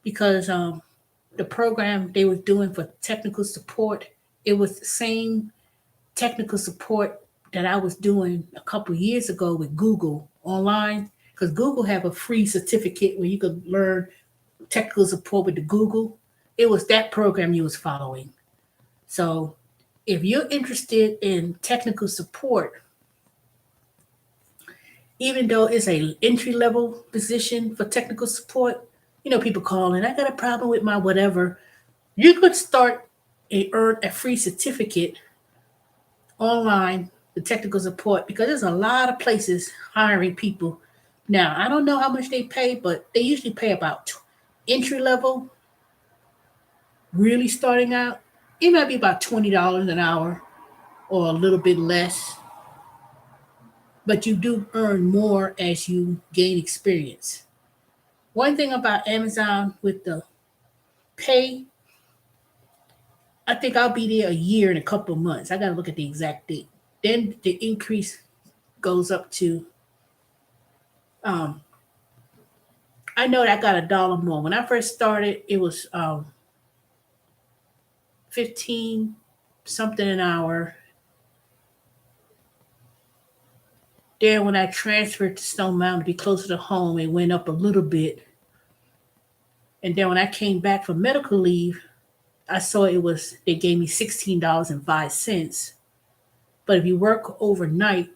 because the program they was doing for technical support, it was the same technical support that I was doing a couple years ago with Google online, because Google have a free certificate where you could learn technical support with the Google. It was that program you was following. So if you're interested in technical support, even though it's a entry level position for technical support, people calling, I got a problem with my whatever. You could start and earn a free certificate online, the technical support, because there's a lot of places hiring people. Now, I don't know how much they pay, but they usually pay about entry level, really starting out. It might be about $20 an hour or a little bit less, but you do earn more as you gain experience. One thing about Amazon with the pay, I think I'll be there a year and a couple of months. I got to look at the exact date. Then the increase goes up to, um, I know that I got $1 more. When I first started, it was 15 something an hour. Then when I transferred to Stone Mountain to be closer to home, it went up a little bit. And then when I came back from medical leave, I saw they gave me $16.05. But if you work overnight,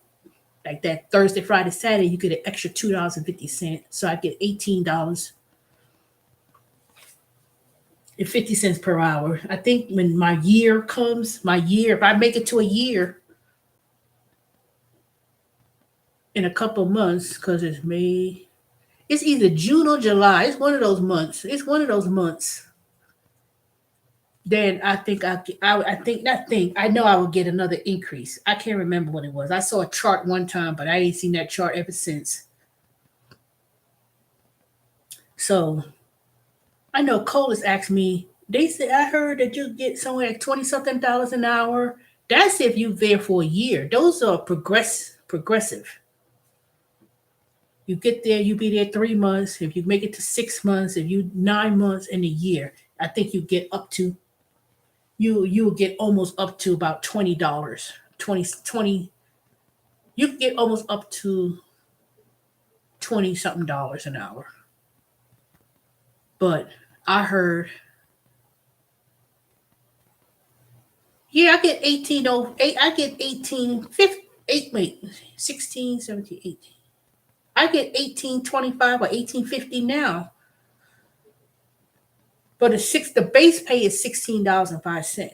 like that Thursday, Friday, Saturday, you get an extra $2.50. So I get $18.50 per hour. I think when my year comes, if I make it to a year in a couple months, because it's May, it's either June or July. It's one of those months. It's one of those months. Then I think I think that thing. I know I will get another increase. I can't remember what it was. I saw a chart one time, but I ain't seen that chart ever since. So I know Cole has asked me. They said I heard that you get somewhere like 20 something dollars an hour. That's if you're there for a year. Those are progressive. You get there, you be there 3 months. If you make it to 6 months, if you 9 months in a year, I think you get up to you will get almost up to about $20. 20. You can get almost up to 20 something dollars an hour. But I heard, yeah, I get 1808. I get 18 50, 8 wait, 16, 17, 18. I get 1825 or 1850 now. But the base pay is $16.05.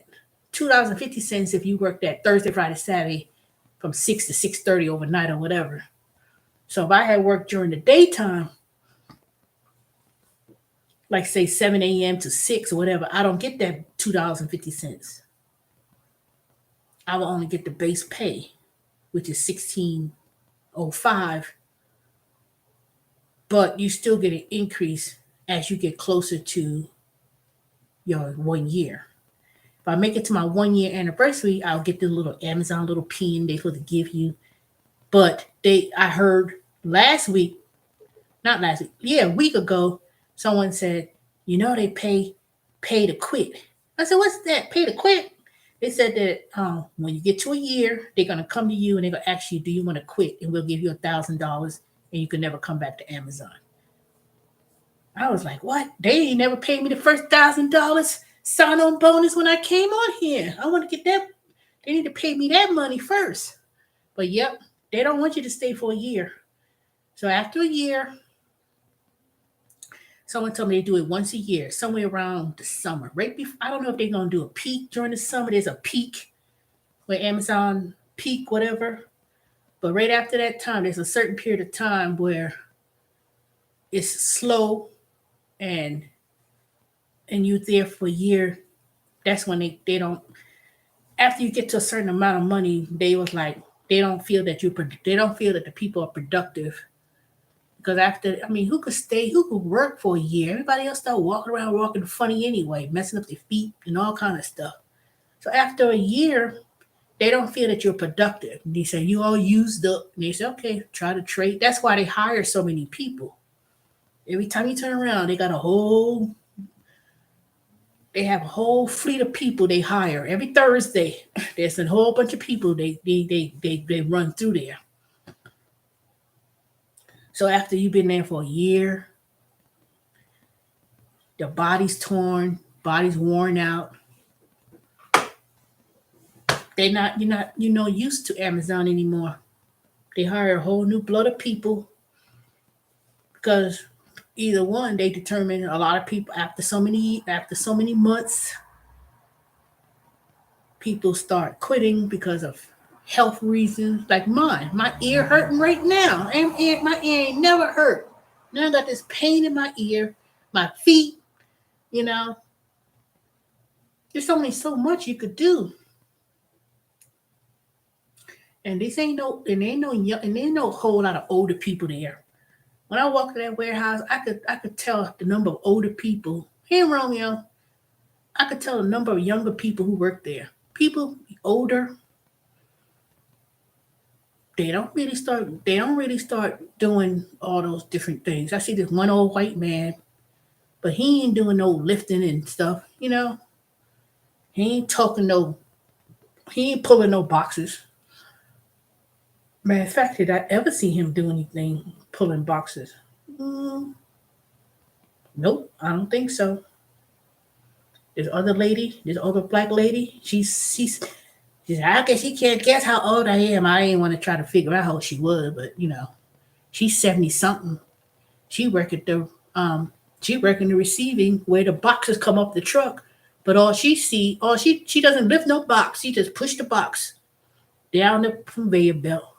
$2.50 if you work that Thursday, Friday, Saturday from 6 to 6:30 overnight or whatever. So if I had worked during the daytime, like say 7 a.m. to 6 or whatever, I don't get that $2.50. I will only get the base pay, which is 16.05, but you still get an increase as you get closer to your 1 year. If I make it to my 1 year anniversary, I'll get the little Amazon little pin they supposed to give you. But I heard last week, not last week, yeah, a week ago, someone said, they pay to quit. I said, what's that? Pay to quit? They said that when you get to a year, they're gonna come to you and they're gonna ask you, do you want to quit? And we'll give you $1,000 and you can never come back to Amazon. I was like, what? They ain't never paid me the first $1,000 sign-on bonus when I came on here. I want to get that. They need to pay me that money first. But yep, they don't want you to stay for a year. So after a year, someone told me they do it once a year, somewhere around the summer. Right before, I don't know if they're gonna do a peak during the summer. There's a peak where Amazon peak, whatever. But right after that time, there's a certain period of time where it's slow and you're there for a year. That's when they don't. After you get to a certain amount of money, they was like they don't feel that they don't feel that the people are productive. Because who could work for a year? Everybody else start walking around walking funny anyway, messing up their feet and all kind of stuff. So after a year, they don't feel that you're productive. They say you all used up. And they say, okay, try to trade. That's why they hire so many people. Every time you turn around, they have a whole fleet of people they hire. Every Thursday, there's a whole bunch of people they run through there. So after you've been there for a year, your body's torn, body's worn out. You're not used to Amazon anymore. They hire a whole new blood of people because either one, they determine a lot of people after so many months, people start quitting because of health reasons. Like mine, my ear hurting right now. My ear ain't never hurt. Now I got this pain in my ear, my feet. There's only so much you could do. And this ain't no, and ain't no whole lot of older people there. When I walked in that warehouse, I could tell the number of older people. Hey, Romeo, I could tell the number of younger people who work there. People older, they don't really start doing all those different things. I see this one old white man, but he ain't doing no lifting and stuff. He ain't he ain't pulling no boxes. Matter of fact, did I ever see him do anything pulling boxes? Nope, I don't think so. This other black lady, she's I guess she can't guess how old I am. I didn't want to try to figure out how old she was, but she's 70 something. She work at the receiving where the boxes come up the truck. But she doesn't lift no box. She just push the box down the conveyor belt.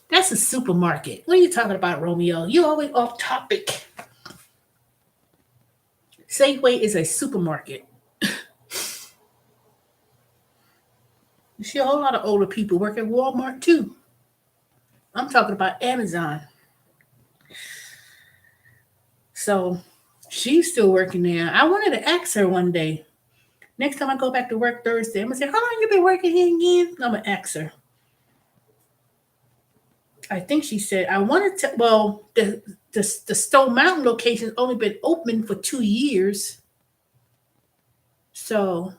That's a supermarket. What are you talking about, Romeo? You always off topic. Safeway is a supermarket. You see a whole lot of older people work at Walmart too. I'm talking about Amazon. So she's still working there. I wanted to ask her one day. Next time I go back to work Thursday, I'm gonna say, "How long you been working here again?" I'm gonna ask her. I think she said I wanted to. Well, the Stone Mountain location's only been open for 2 years, so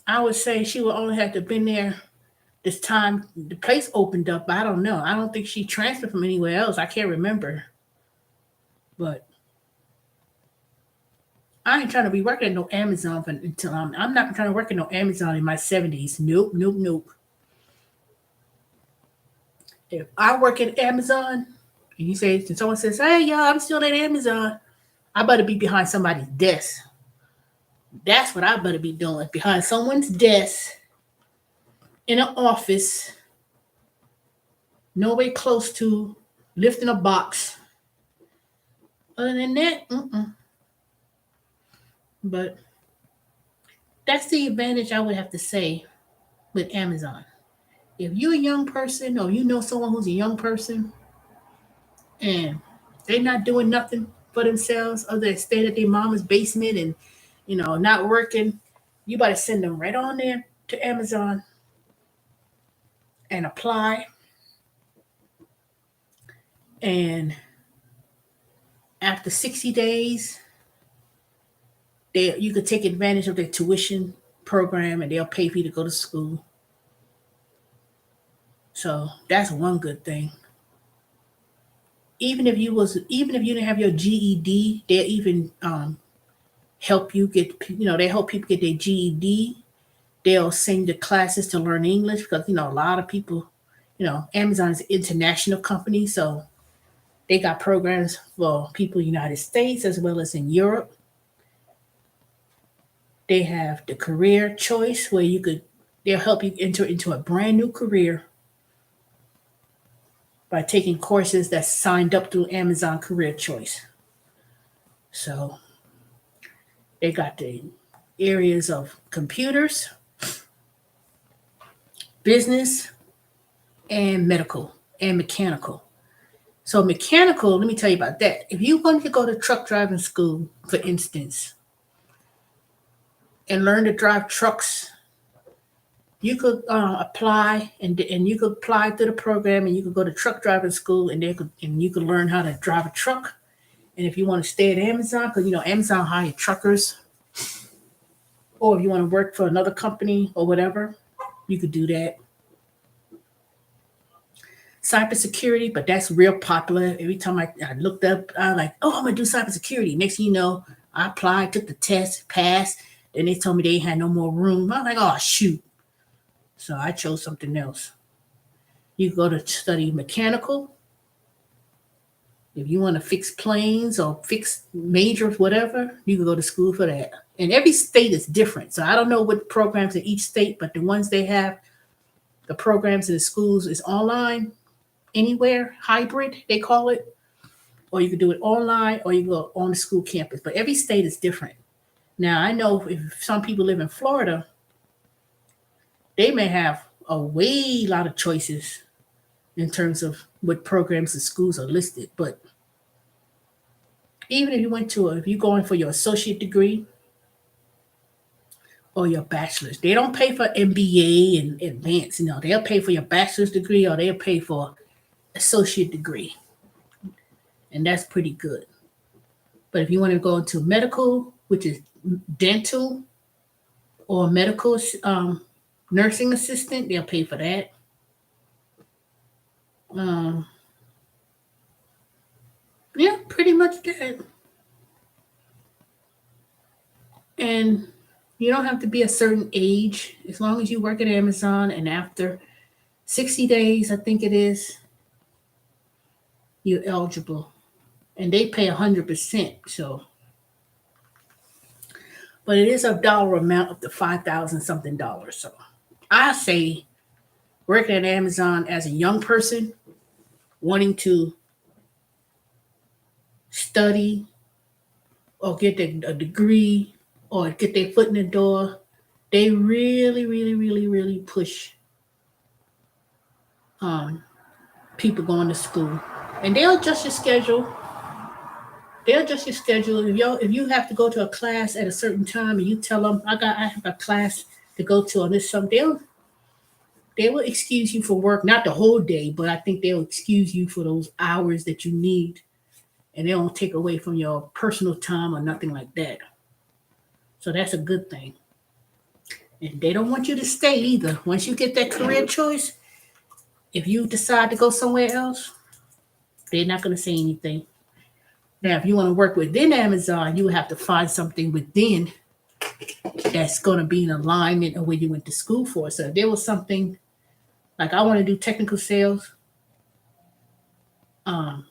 I would say she would only have to been there this time the place opened up. But I don't know. I don't think she transferred from anywhere else. I can't remember, but I ain't trying to be working at no Amazon until I'm not trying to work at no Amazon in my 70s. Nope, nope, nope. If I work at Amazon, and you say, and someone says, "Hey, y'all, I'm still at Amazon," I better be behind somebody's desk. That's what I better be doing, behind someone's desk in an office, nowhere close to lifting a box. Other than that, but that's the advantage I would have to say with Amazon. If you're a young person or you know someone who's a young person and they're not doing nothing for themselves other than staying at their mama's basement and not working, you better send them right on there to Amazon and apply. And after 60 days, you could take advantage of their tuition program and they'll pay for you to go to school. So that's one good thing. Even if you didn't have your GED, they'll even help you get they help people get their GED. They'll send you classes to learn English because a lot of people, Amazon is an international company, so they got programs for people in the United States as well as in Europe. They have the career choice where they'll help you enter into a brand new career by taking courses that's signed up through Amazon Career Choice. So they got the areas of computers, business, and medical and mechanical. So mechanical, let me tell you about that. If you wanted to go to truck driving school, for instance, and learn to drive trucks, you could apply and you could apply to the program and you could go to truck driving school and you could learn how to drive a truck. And if you want to stay at Amazon, because Amazon hire truckers, or if you want to work for another company or whatever, you could do that. Cybersecurity, but that's real popular. Every time I looked up, I was like, oh, I'm gonna do cybersecurity. Next thing you know, I applied, took the test, passed. Then they told me they had no more room. I'm like, oh shoot. So I chose something else. You go to study mechanical. If you want to fix planes or fix majors, whatever, you can go to school for that. And every state is different. So I don't know what programs in each state, but the ones they have, the programs in the schools is online, anywhere, hybrid, they call it. Or you can do it online or you go on the school campus. But every state is different. Now, I know if some people live in Florida, they may have a way lot of choices in terms of what programs and schools are listed. But even if you're going for your associate degree or your bachelor's, they don't pay for MBA and advanced. They'll pay for your bachelor's degree or they'll pay for associate degree. And that's pretty good. But if you want to go into medical, which is dental or medical nursing assistant, they'll pay for that. Yeah, pretty much that. And you don't have to be a certain age as long as you work at Amazon. And after 60 days, I think it is, you're eligible. And they pay 100%. So, but it is a dollar amount up to 5,000 something dollars. So I say working at Amazon as a young person wanting to study or get a degree or get their foot in the door, they really, really, really, really push people going to school. And they'll adjust your schedule. If you have to go to a class at a certain time and you tell them I have a class to go to on this something, they will excuse you for work, not the whole day, but I think they'll excuse you for those hours that you need, and they won't take away from your personal time or nothing like that. So that's a good thing. And they don't want you to stay either. Once you get that career choice, if you decide to go somewhere else, they're not going to say anything. Now, if you want to work within Amazon, you have to find something within that's going to be in alignment of where you went to school for. So if there was something like I want to do technical sales, Um,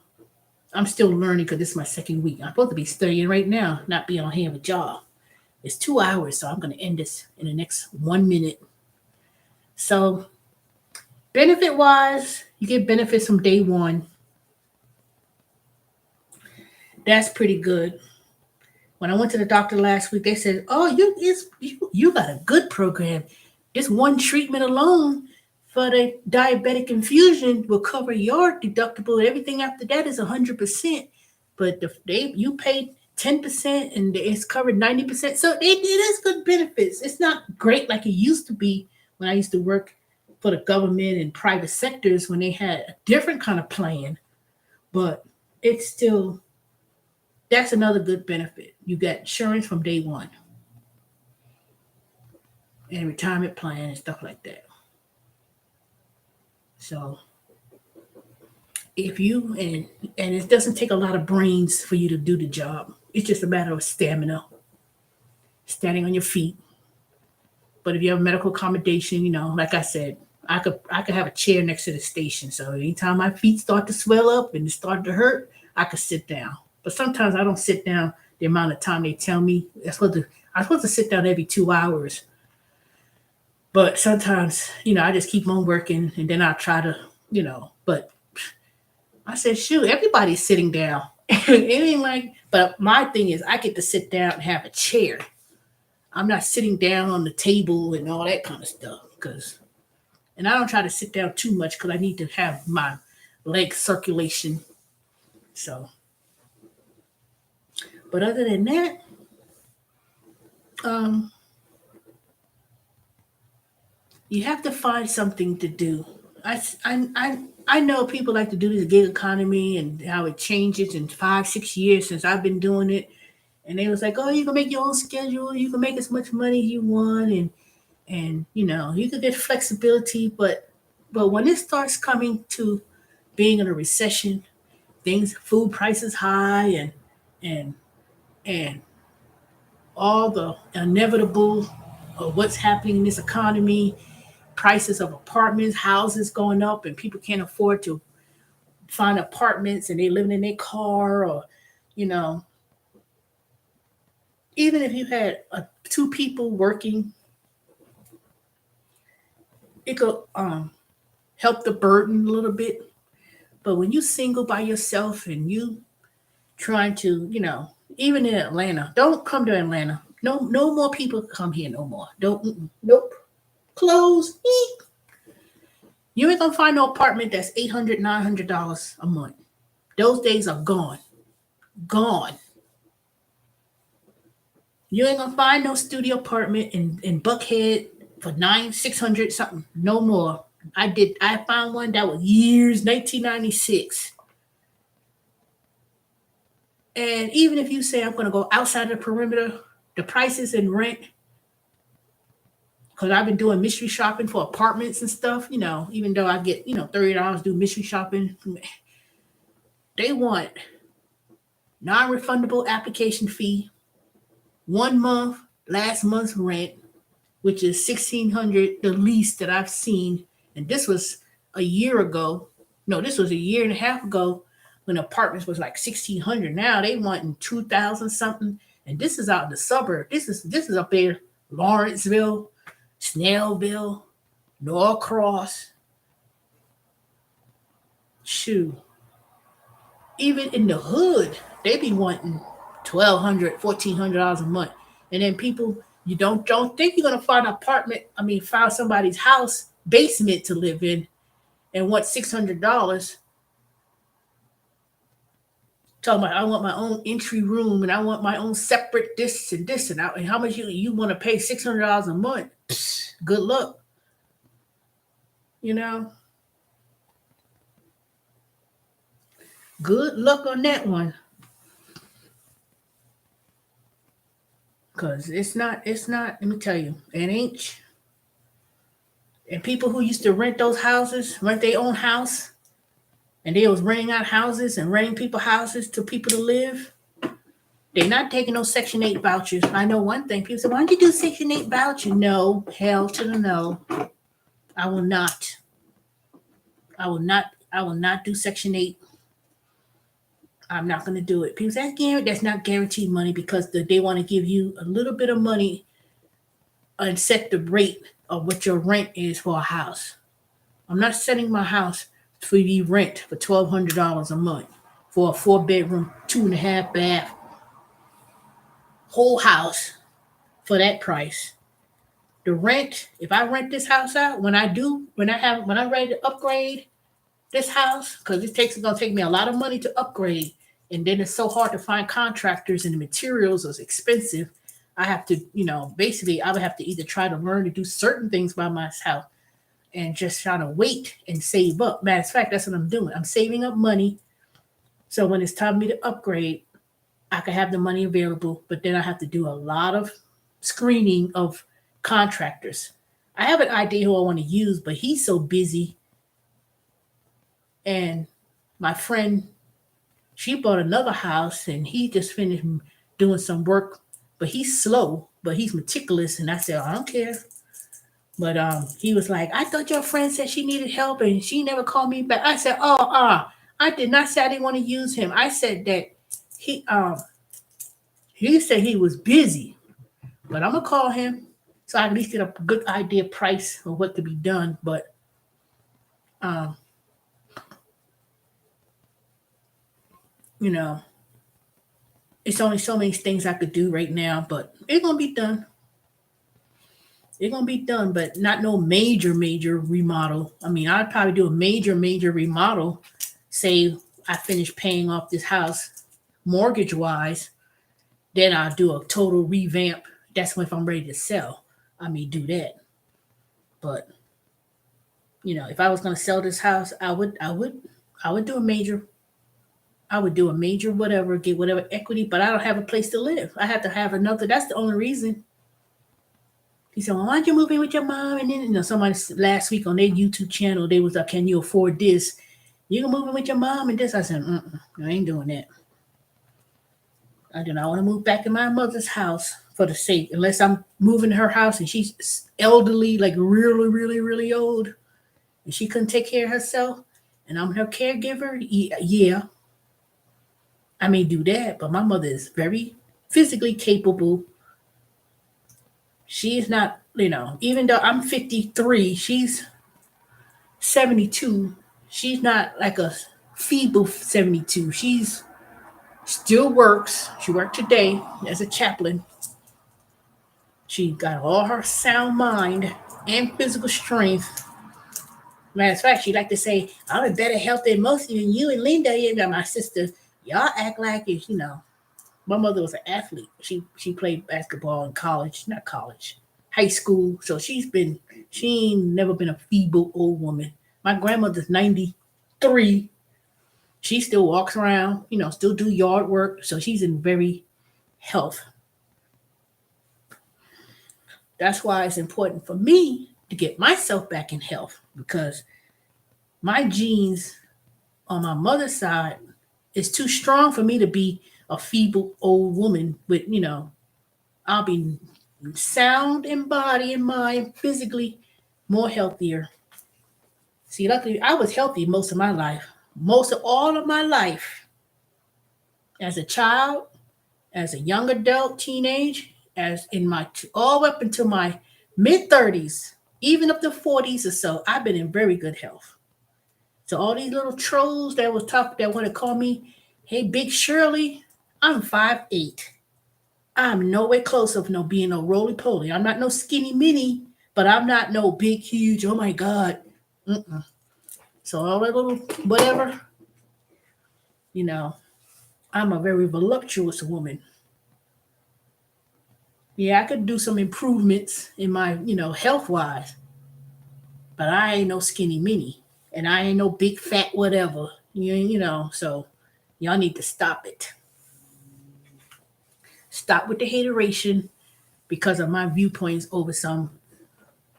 I'm still learning because this is my second week. I'm supposed to be studying right now, not be on hand with y'all. It's 2 hours, so I'm going to end this in the next 1 minute. So, benefit wise, you get benefits from day one. That's pretty good. When I went to the doctor last week, they said, "Oh, you got a good program. This one treatment alone for the diabetic infusion will cover your deductible. Everything after that is 100%. But you paid 10% and it's covered 90%. So it is good benefits. It's not great like it used to be when I used to work for the government and private sectors when they had a different kind of plan, but it's still that's another good benefit. You get insurance from day one and retirement plan and stuff like that. So if you and it doesn't take a lot of brains for you to do the job. It's just a matter of stamina, standing on your feet. But if you have medical accommodation, like I said, I could have a chair next to the station. So anytime my feet start to swell up and it start to hurt, I could sit down. But sometimes I don't sit down the amount of time they tell me. I'm supposed to sit down every 2 hours. But sometimes, I just keep on working and then I try to, but I said, shoot, everybody's sitting down. It ain't like, but my thing is I get to sit down and have a chair. I'm not sitting down on the table and all that kind of stuff. And I don't try to sit down too much because I need to have my leg circulation. So, but other than that, um, you have to find something to do. I know people like to do this gig economy and how it changes in 5, 6 years since I've been doing it. And they was like, oh, you can make your own schedule. You can make as much money as you want. And you can get flexibility. But when it starts coming to being in a recession, food prices high and, and all the inevitable of what's happening in this economy, prices of apartments, houses going up, and people can't afford to find apartments and they living in their car or, you know, even if you had two people working, it could help the burden a little bit. But when you single by yourself and you trying to, even in Atlanta, don't come to Atlanta. No, no more people come here no more. Don't, nope. Close. Eek. You ain't gonna find no apartment that's $800, $900 a month. Those days are gone. Gone. You ain't gonna find no studio apartment in Buckhead for 600 something. No more. I found one that was years 1996. And even if you say I'm gonna go outside of the perimeter, the prices and rent, because I've been doing mystery shopping for apartments and stuff, even though I get, $30 to do mystery shopping, they want non-refundable application fee, 1 month, last month's rent, which is 1,600, the least that I've seen. And this was a year ago. No, this was a year and a half ago when apartments was like 1,600. Now they wanting 2,000 something. And this is out in the suburb. This is up there, Lawrenceville, Snellville, Norcross. Shoot. Even in the hood, they be wanting $1,200, $1,400 a month. And then people, you don't think you're gonna find an apartment. I mean, find somebody's house basement to live in and want $600. Talking about I want my own entry room and I want my own separate this and that. And how much you want to pay $600 a month? Psst, good luck. You know, good luck on that one. Cause it's not. Let me tell you, it ain't. And people who used to rent those houses, rent their own house, and they was renting out houses and renting people houses to people to live. They're not taking no Section 8 vouchers. I know one thing. People say, why don't you do Section 8 voucher? No, hell to the no. I will not. I will not do Section 8. I'm not going to do it. People say that's not guaranteed money because they want to give you a little bit of money and set the rate of what your rent is for a house. I'm not setting my house for you rent for $1,200 a month for a 4 bedroom, 2.5 bath, whole house for that price. The rent, if I rent this house out, when I'm ready to upgrade this house, because it's gonna take me a lot of money to upgrade, and then it's so hard to find contractors and the materials is expensive. I have to, basically, I would have to either try to learn to do certain things by myself and just try to wait and save up. Matter of fact, that's what I'm doing. I'm saving up money so when it's time for me to upgrade, I can have the money available. But then I have to do a lot of screening of contractors. I have an idea who I want to use, but he's so busy. And my friend, she bought another house and he just finished doing some work, but he's slow, but he's meticulous. And I said, I don't care. But he was like, I thought your friend said she needed help and she never called me back. I said, I did not say I didn't want to use him. I said that he um he said he was busy, but I'm gonna call him so I can at least get a good idea price of what could be done. But um, you know, it's only so many things I could do right now, but it's gonna be done. It's gonna be done, but not no major remodel. I mean, I'd probably do a major remodel. Say I finish paying off this house mortgage wise, then I'll do a total revamp. That's when if I'm ready to sell, I may do that. But if I was gonna sell this house, I would do a major. I would do a major whatever, get whatever equity, but I don't have a place to live. I have to have another. That's the only reason. He said, "Well, why don't you move in with your mom?" And then somebody last week on their YouTube channel, they was like, "Can you afford this? You can move in with your mom and this." I said, I ain't doing that. I do not want to move back in my mother's house for the sake, unless I'm moving to her house and she's elderly, like really old, and she couldn't take care of herself, and I'm her caregiver. Yeah, I may do that, but my mother is very physically capable. She is not, even though I'm 53, she's 72. She's not like a feeble 72. She's still works. She worked today as a chaplain. She got all her sound mind and physical strength. Matter of fact, she like to say, I'm in better health than most of you, and you and Linda, my sister, y'all act like it, My mother was an athlete. She played basketball in college, not college, high school. So she ain't never been a feeble old woman. My grandmother's 93. She still walks around, still do yard work. So she's in very health. That's why it's important for me to get myself back in health because my genes on my mother's side is too strong for me to be a feeble old woman with, I'll be sound in body and mind, physically more healthier. See, luckily, I was healthy most of my life. Most of all of my life, as a child, as a young adult, teenage, as in my all up until my mid 30s, even up to 40s or so, I've been in very good health. So all these little trolls that want to call me, hey, Big Shirley, I'm 5'8". I'm nowhere close of no being no roly poly. I'm not no skinny mini, but I'm not no big, huge. Oh my God. Mm-mm. So all that little whatever, you know, I'm a very voluptuous woman. Yeah, I could do some improvements in my, health wise, but I ain't no skinny mini, and I ain't no big fat whatever. So y'all need to stop it. Stop with the hateration because of my viewpoints over some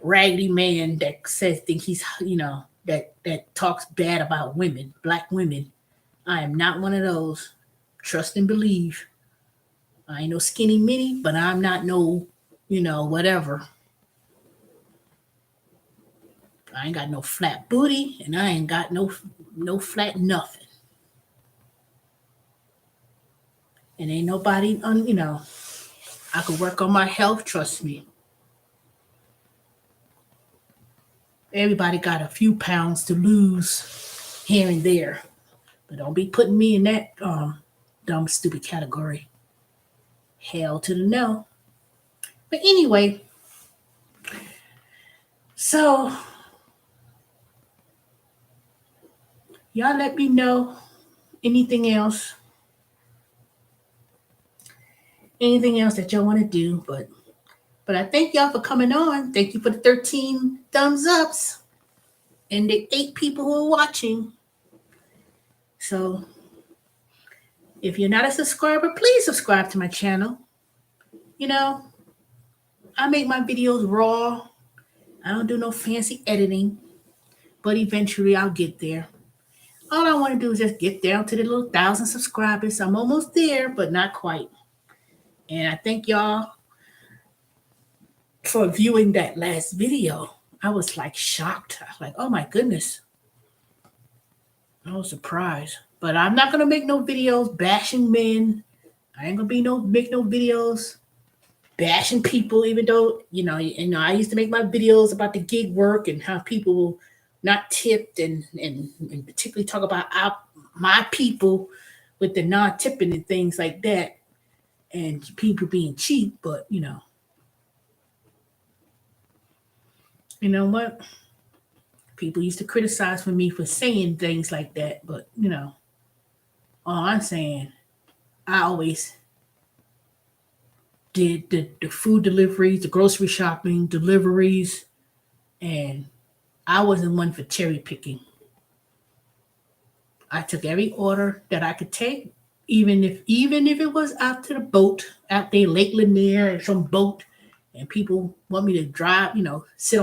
raggedy man that says think he's that talks bad about women, black women. I am not one of those. Trust and believe. I ain't no skinny mini, but I'm not no, whatever. I ain't got no flat booty, and I ain't got no flat nothing. And ain't nobody I could work on my health, trust me. Everybody got a few pounds to lose here and there. But don't be putting me in that dumb, stupid category. Hell to the no. But anyway, so y'all let me know anything else that y'all want to do. But I thank y'all for coming on. Thank you for the 13 thumbs ups and the 8 people who are watching. So if you're not a subscriber, please subscribe to my channel. You know, I make my videos raw. I don't do no fancy editing, but eventually I'll get there. All I want to do is just get down to the little 1,000 subscribers. I'm almost there, but not quite. And I thank y'all for viewing that last video. I was like shocked. I was like, oh my goodness. I was surprised. But I'm not gonna make no videos bashing men. I ain't gonna make no videos bashing people, even though, I used to make my videos about the gig work and how people not tipped and particularly talk about my people with the non-tipping and things like that and people being cheap. But you know what? People used to criticize me for saying things like that, but all I'm saying, I always did the food deliveries, the grocery shopping, deliveries, and I wasn't one for cherry picking. I took every order that I could take, even if it was out to the boat, out there, Lake Lanier or some boat, and people want me to drive, sit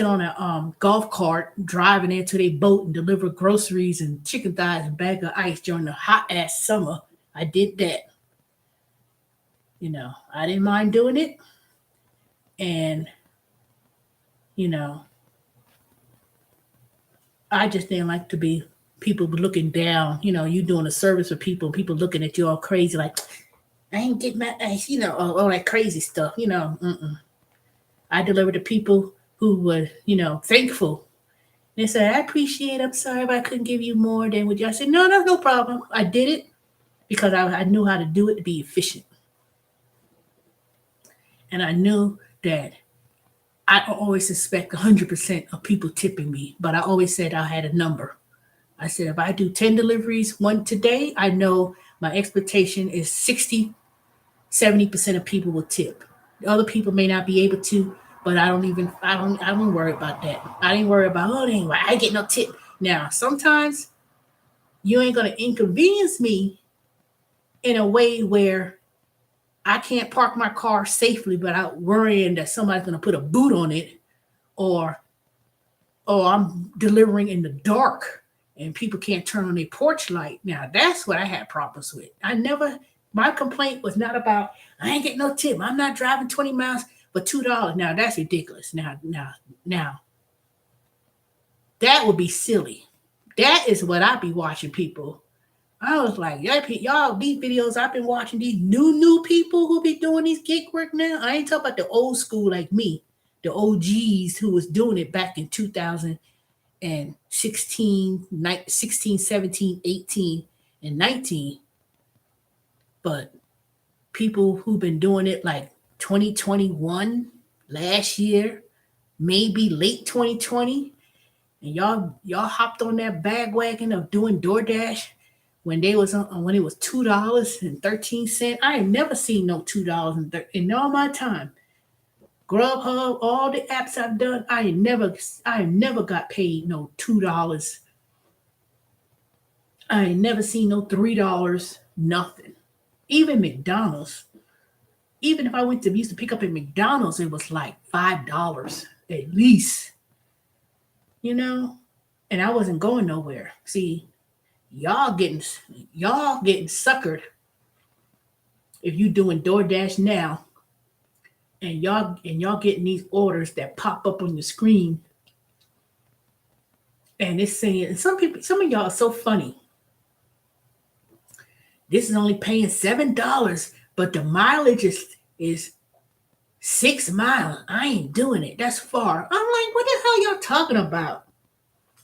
on a golf cart, driving into their boat and deliver groceries and chicken thighs and bag of ice during the hot ass summer. I did that. I didn't mind doing it. And, you know, I just didn't like to be people looking down, you doing a service for people looking at you all crazy, like, I ain't getting my ice, all that crazy stuff, I delivered to people who were, thankful. They said, I appreciate it. I'm sorry if I couldn't give you more than what you. I said, no, no problem. I did it because I knew how to do it to be efficient. And I knew that I always suspect 100% of people tipping me, but I always said I had a number. I said, if I do 10 deliveries, one today, I know my expectation is 60, 70% of people will tip. The other people may not be able to, but I don't worry about that. I didn't worry about, I get no tip. Now, sometimes you ain't going to inconvenience me in a way where I can't park my car safely without worrying that somebody's going to put a boot on it, or I'm delivering in the dark and people can't turn on their porch light. Now, that's what I had problems with. My complaint was not about, I ain't getting no tip. I'm not driving 20 miles for $2. Now, that's ridiculous. Now, that would be silly. That is what I be watching people. I was like, y'all, these videos I've been watching, these new people who be doing these gig work now. I ain't talking about the old school like me, the OGs who was doing it back in 2016, 16, 17, 18, and 19. But people who've been doing it like 2021, last year, maybe late 2020, and y'all hopped on that bandwagon of doing DoorDash when it was $2.13. I ain't never seen no $2 in all my time. Grubhub, all the apps I've done, I ain't never got paid no $2. I ain't never seen no $3, nothing. Even McDonald's. Even if I used to pick up at McDonald's, it was like $5 at least. And I wasn't going nowhere. See, y'all getting suckered if you doing DoorDash now, and y'all getting these orders that pop up on the screen, and it's saying, and some of y'all are so funny. this is only paying $7, but the mileage is 6 miles. I ain't doing it. That's far. I'm like, what the hell y'all talking about?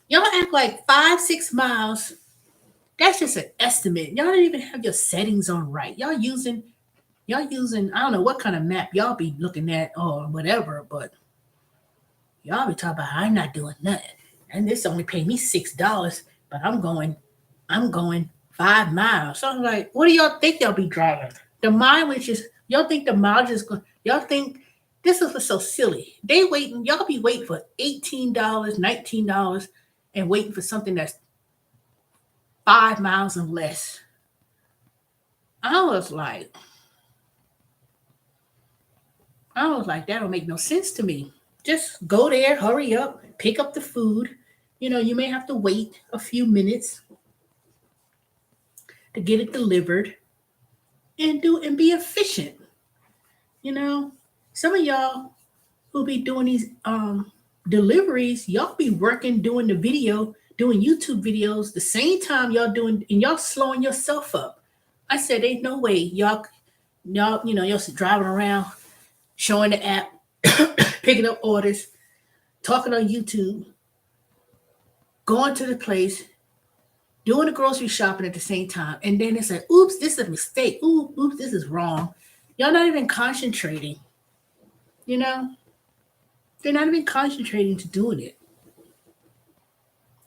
Y'all act like 5, 6 miles. That's just an estimate. Y'all don't even have your settings on right. Y'all using I don't know what kind of map y'all be looking at or whatever, but y'all be talking about I'm not doing nothing. And this only paid me $6, but I'm going 5 miles. So I'm like, what do y'all think y'all be driving? The mileage is y'all think the mileage is going y'all think this is so silly. Y'all be waiting for $18, $19 and waiting for something that's 5 miles and less. I was like, that don't make no sense to me. Just go there, hurry up, pick up the food. You may have to wait a few minutes to get it delivered and be efficient. You know, some of y'all who be doing these deliveries, y'all be working doing the video, doing YouTube videos the same time y'all doing and y'all slowing yourself up. I said, ain't no way y'all driving around showing the app, picking up orders, talking on YouTube, going to the place, doing the grocery shopping at the same time, and then it's like, oops, this is a mistake. Oops, this is wrong. Y'all not even concentrating. You know, they're not even concentrating to doing it.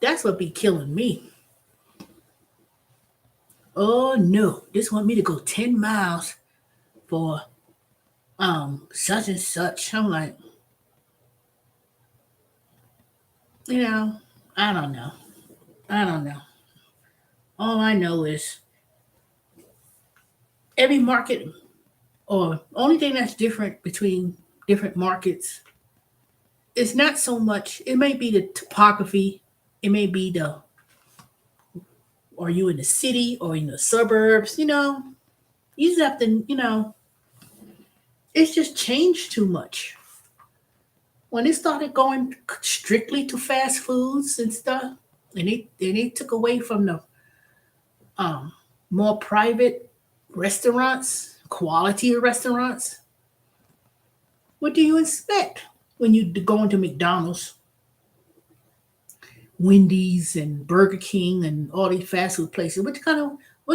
That's what be killing me. Oh no, this want me to go 10 miles for such and such. I'm like, you know, I don't know. I don't know. All I know is every market or only thing that's different between different markets is not so much. It may be the topography. It may be the are you in the city or in the suburbs? You just have to. It's just changed too much. When it started going strictly to fast foods and stuff, and they took away from the um, more private restaurants, quality of restaurants. What do you expect when you go into McDonald's, Wendy's, and Burger King, and all these fast food places? What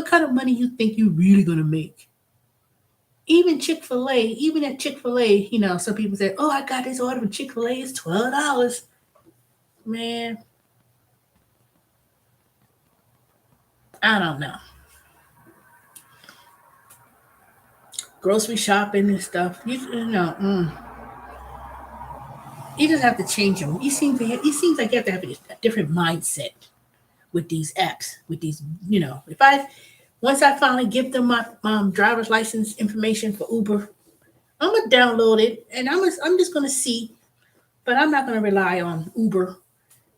kind of money you think you're really gonna make? Even Chick Fil A, even at Chick Fil A, some people say, "Oh, I got this order from Chick Fil A. It's $12." Man, I don't know. Grocery shopping and stuff. You just have to change them. It seems like you have to have a different mindset with these apps. With these, if I once I finally give them my driver's license information for Uber, I'm gonna download it and I'm just gonna see, but I'm not gonna rely on Uber.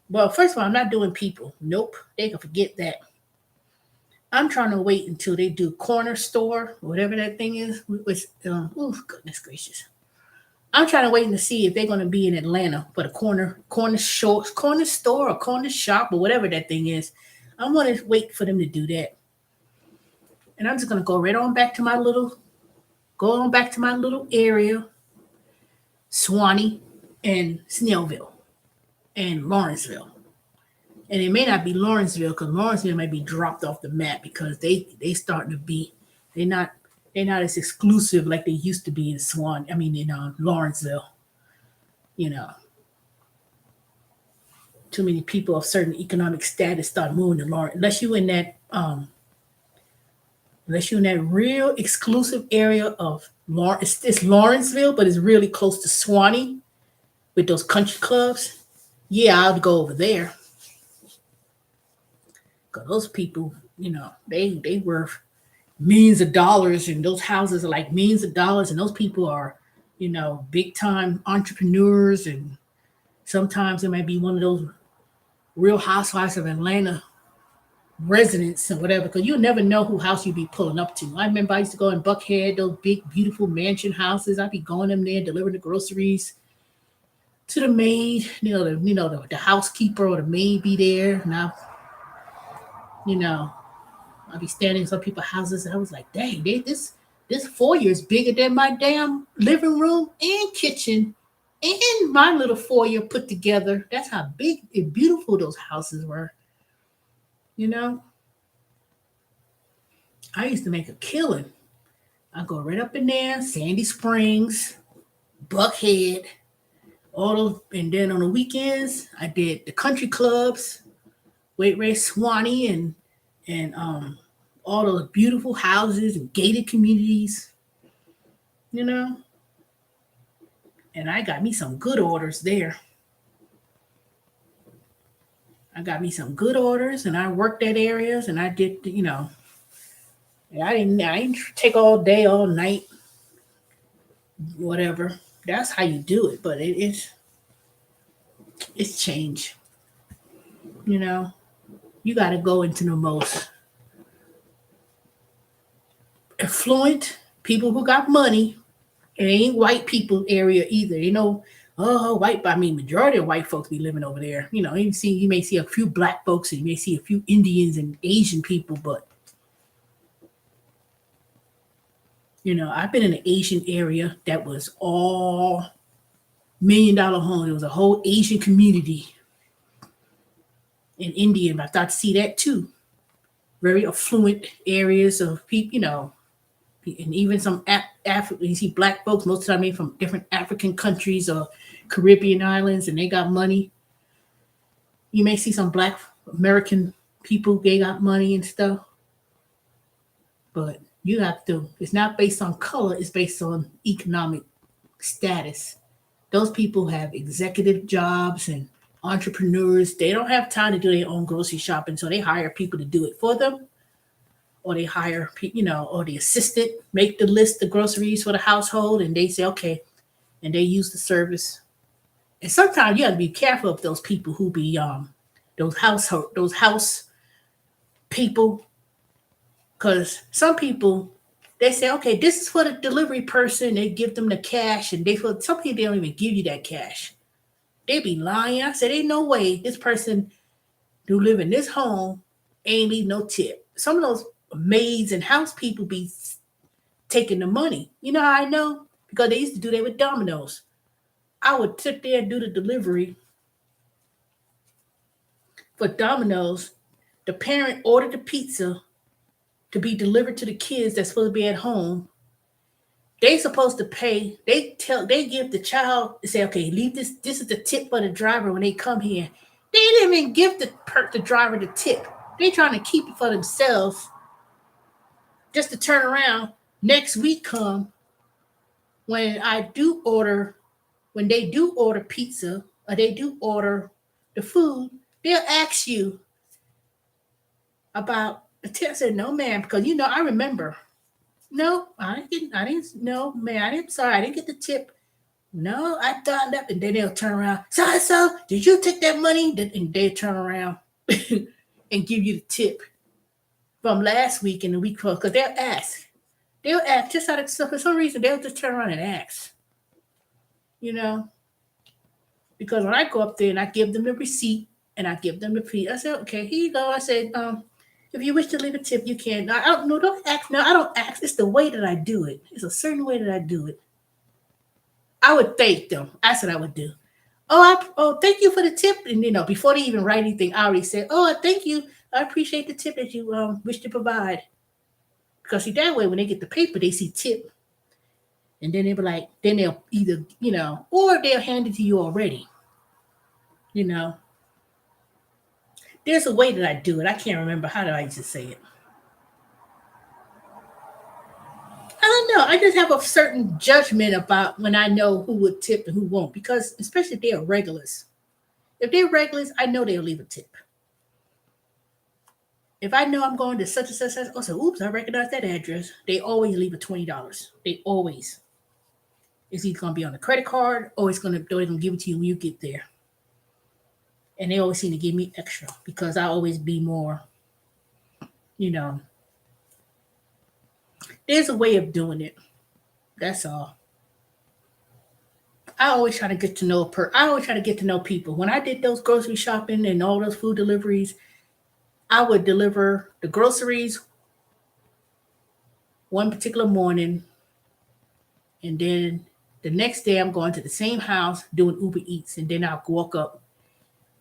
Well, first of all, I'm not doing people. Nope, they can forget that. I'm trying to wait until they do corner store, whatever that thing is. Which, oh goodness gracious! I'm trying to wait to see if they're going to be in Atlanta for the corner store or corner shop or whatever that thing is. I'm going to wait for them to do that, and I'm just going to go on back to my little area, Swanee and Snellville and Lawrenceville. And it may not be Lawrenceville because Lawrenceville might be dropped off the map because they starting to be they're not they're not as exclusive like they used to be in Lawrenceville. You know, too many people of certain economic status start moving to Lawrence unless you're in that real exclusive area of Lawrence. It's Lawrenceville, but it's really close to Swanee with those country clubs. Yeah, I would go over there because those people, they worth millions of dollars, and those houses are like millions of dollars, and those people are, big time entrepreneurs, and sometimes it might be one of those Real Housewives of Atlanta residents or whatever, because you'll never know who house you'd be pulling up to. I remember I used to go in Buckhead, those big, beautiful mansion houses. I'd be going in there, delivering the groceries to the maid. The housekeeper or the maid be there. Now, you know, I'll be standing in some people's houses, and I was like, dang, this foyer is bigger than my damn living room and kitchen and my little foyer put together. That's how big and beautiful those houses were. You know, I used to make a killing. I go right up in there, Sandy Springs, Buckhead, all those, and then on the weekends I did the country clubs, Weight Race Swanee, and all those beautiful houses and gated communities. You know, and I got me some good orders there. I got me some good orders, and I worked that areas, and I did, I didn't take all day, all night, whatever. That's how you do it, but it's change. You know, you got to go into the most affluent people who got money. It ain't white people area either. White. I mean, majority of white folks be living over there. You may see a few black folks, and you may see a few Indians and Asian people, but I've been in an Asian area that was all $1 million homes. It was a whole Asian community in India. I thought to see that too. Very affluent areas of people, and even some African. You see black folks most of the time they from different African countries or Caribbean islands, and they got money. You may see some black American people, they got money and stuff, but you have to. It's not based on color; it's based on economic status. Those people have executive jobs and entrepreneurs. They don't have time to do their own grocery shopping, so they hire people to do it for them, or they hire, or the assistant make the list of groceries for the household, and they say okay, and they use the service. And sometimes you have to be careful of those people who be those house people, because some people they say okay, this is for the delivery person. They give them the cash, and some people they don't even give you that cash. They be lying. I said, ain't no way this person who live in this home ain't leave no tip. Some of those maids and house people be taking the money. You know how I know? Because they used to do that with Domino's. I would sit there and do the delivery for Domino's. The parent ordered the pizza to be delivered to the kids that's supposed to be at home. They supposed to pay. They give the child, say, okay, leave this. This is the tip for the driver when they come here. They didn't even give the driver the tip. They trying to keep it for themselves, just to turn around next week come when when they do order pizza or they do order the food, they'll ask you about the tip. I said, no, ma'am, because I remember. No, I didn't. No, man, I didn't. Sorry, I didn't get the tip. No, I thought that, and then they'll turn around. So, did you take that money? And they turn around and give you the tip from last week and the week before, because they'll ask. They'll ask just out of for some reason. They'll just turn around and ask. You know, because when I go up there and I give them the receipt and I give them the fee, I said, okay, here you go. I said, if you wish to leave a tip, you can. I don't know. Don't ask. No, I don't ask. It's the way that I do it. It's a certain way that I do it. I would thank them. That's what I would do. Thank you for the tip. And before they even write anything, I already said, oh, thank you. I appreciate the tip that you wish to provide. Because see, that way when they get the paper, they see tip, and then they be like, then they'll either or they'll hand it to you already. You know, there's a way that I do it. I can't remember how do I used to say it. I don't know. I just have a certain judgment about when I know who would tip and who won't, because especially if they're regulars. If they're regulars, I know they'll leave a tip. If I know I'm going to such and such, I'll say, oops, I recognize that address. They always leave a $20. They always. It's either going to be on a credit card or they're going to give it to you when you get there. And they always seem to give me extra because I always be more, you know, there's a way of doing it. That's all. I always try to get to know I always try to get to know people. When I did those grocery shopping and all those food deliveries, I would deliver the groceries one particular morning, and then the next day I'm going to the same house doing Uber Eats, and then I'll walk up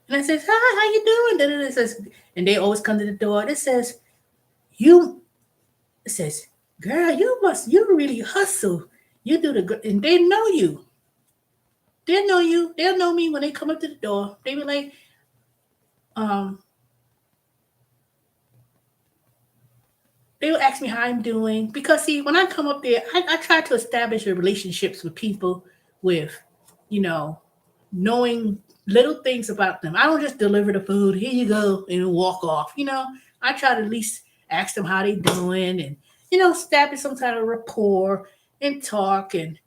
and I says, "Hi, how you doing?" Then it says, and they always come to the door. It says, "You," it says, "Girl, you really hustle. You do and they know you. They know you. They'll know me when they come up to the door. They be like, um, they will ask me how I'm doing because see, when I come up there, I try to establish relationships with people with, you know, knowing little things about them. I don't just deliver the food, here you go, and walk off. I try to at least ask them how they doing and establish some kind of rapport and talk and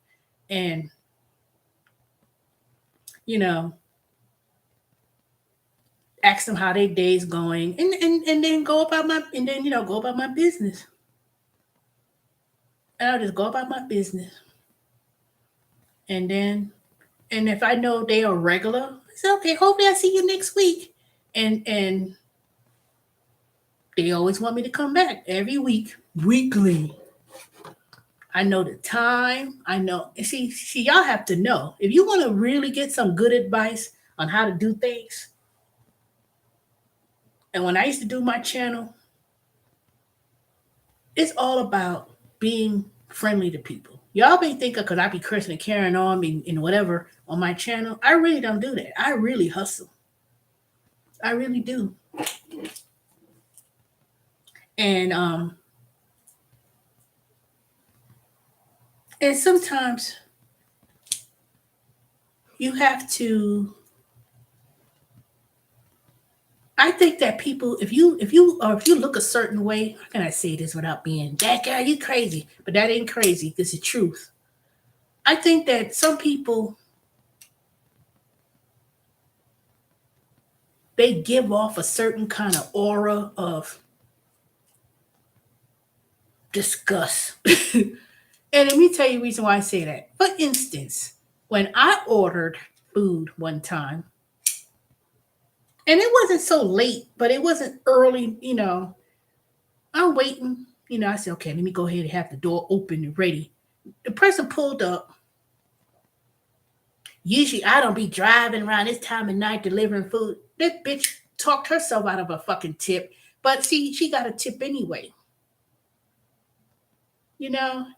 you know ask them how their day's going and then go about my and then go about my business. And I'll just go about my business. And then and if I know they are regular, I say, okay, hopefully I see you next week. And they always want me to come back every week, weekly. I know the time. I know. And see, y'all have to know if you want to really get some good advice on how to do things. And when I used to do my channel, it's all about being friendly to people. Y'all may think because I be cursing and carrying on and whatever on my channel. I really don't do that. I really hustle. I really do. And and sometimes you have to. I think that people, if you look a certain way, how can I say this without being that guy? You crazy, but that ain't crazy. This is truth. I think that some people they give off a certain kind of aura of disgust. And let me tell you the reason why I say that. For instance, when I ordered food one time, and it wasn't so late, but it wasn't early. I'm waiting. I said, okay, let me go ahead and have the door open and ready. The person pulled up. Usually I don't be driving around this time of night delivering food. That bitch talked herself out of a fucking tip. But see, she got a tip anyway.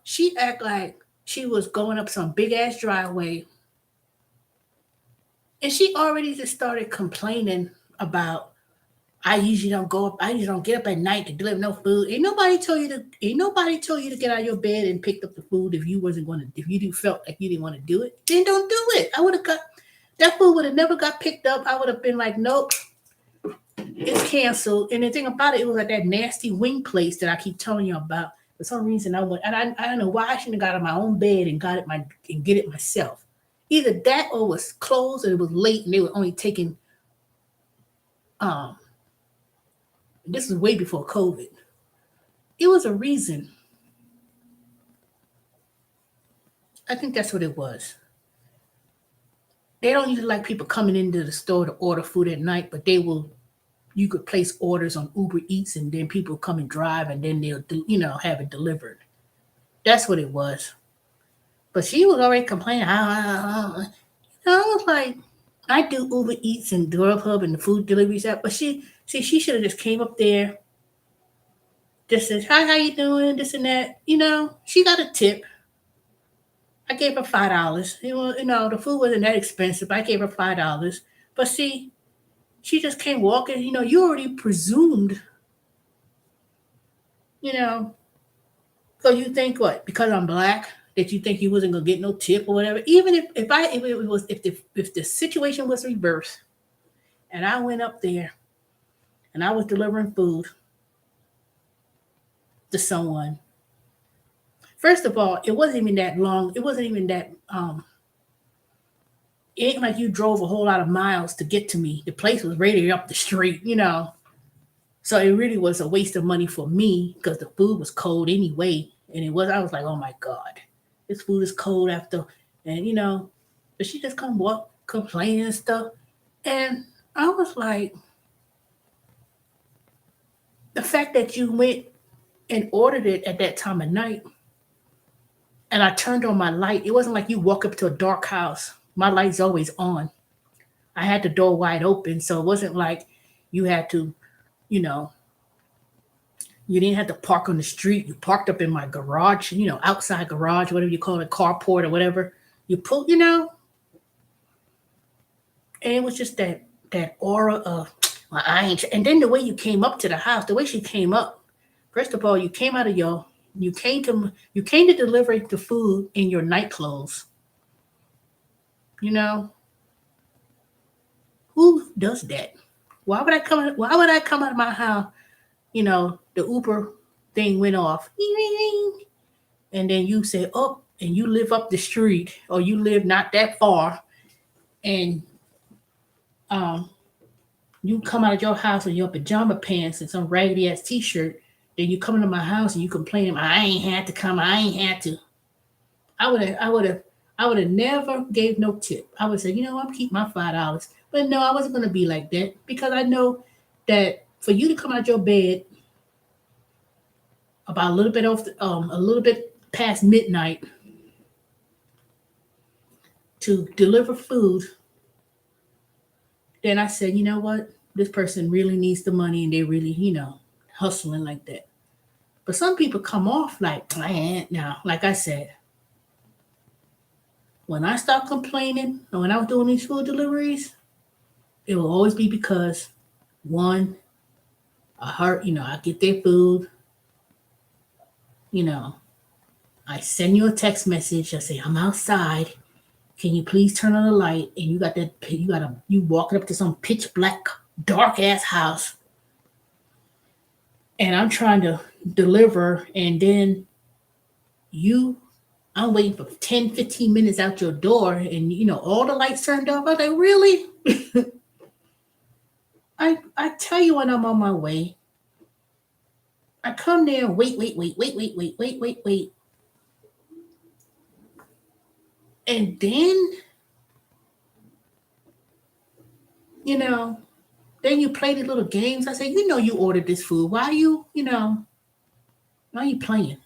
She act like she was going up some big ass driveway. And she already just started complaining about I usually don't get up at night to deliver no food. Ain't nobody told you to get out of your bed and pick up the food if you felt like you didn't want to do it, then don't do it. I would have got that food would have never got picked up. I would have been like, nope, it's canceled. And the thing about it was at that nasty wing place that I keep telling you about. For some reason I went and I don't know why I shouldn't have got out of my own bed and get it myself. Either that or it was closed or it was late and they were only taking um this was way before COVID. It was a reason. I think that's what it was. They don't usually like people coming into the store to order food at night, but you could place orders on Uber Eats and then people come and drive and then have it delivered. That's what it was. But she was already complaining. I was like, I do Uber Eats and Grubhub and the food deliveries app, but she should have just came up there, just said, hi, how you doing? This and that. She got a tip. I gave her $5. The food wasn't that expensive. I gave her $5. But see, she just came walking. You already presumed, you know, so you think what? Because I'm black, that you think you wasn't gonna get no tip or whatever. Even if the situation was reversed, and I went up there, and I was delivering food to someone. First of all, it wasn't even that long. It wasn't even that. It ain't like you drove a whole lot of miles to get to me. The place was right up the street. So it really was a waste of money for me because the food was cold anyway. And I was like, oh my God, this food is cold after, and but she just come walk complaining and stuff. And I was like, the fact that you went and ordered it at that time of night. And I turned on my light. It wasn't like you walk up to a dark house. My light's always on. I had the door wide open, so it wasn't like you had to, you know, you didn't have to park on the street. You parked up in my garage, outside garage, whatever you call it, carport or whatever. You pull, and it was just that aura of, well, I ain't. And then the way you came up to the house, the way she came up. First of all, you came out of you came to deliver the food in your night clothes. You know who does that? Why would I come out of my house? The Uber thing went off, and then you say, "Oh," and you live up the street, or you live not that far, and um, you come out of your house in your pajama pants and some raggedy ass t-shirt. Then you come into my house and you complain, "I ain't had to come. I ain't had to." I would have never gave no tip. I would say, I'm keep my $5. But no, I wasn't gonna be like that because I know that for you to come out your bed about a little bit past midnight to deliver food, then I said, you know what? This person really needs the money and they really, hustling like that. But some people come off like, man, now, like I said, when I start complaining and when I was doing these food deliveries, it will always be because one, I hurt, I get their food, you know, I send you a text message. I say, I'm outside. Can you please turn on the light? And you walking up to some pitch black, dark ass house. And I'm trying to deliver. And then you, I'm waiting for 10, 15 minutes out your door. And, all the lights turned off. I was like, really? I tell you when I'm on my way. I come there and wait. And then, you know, then you play the little games. I say, you ordered this food. Why are you playing?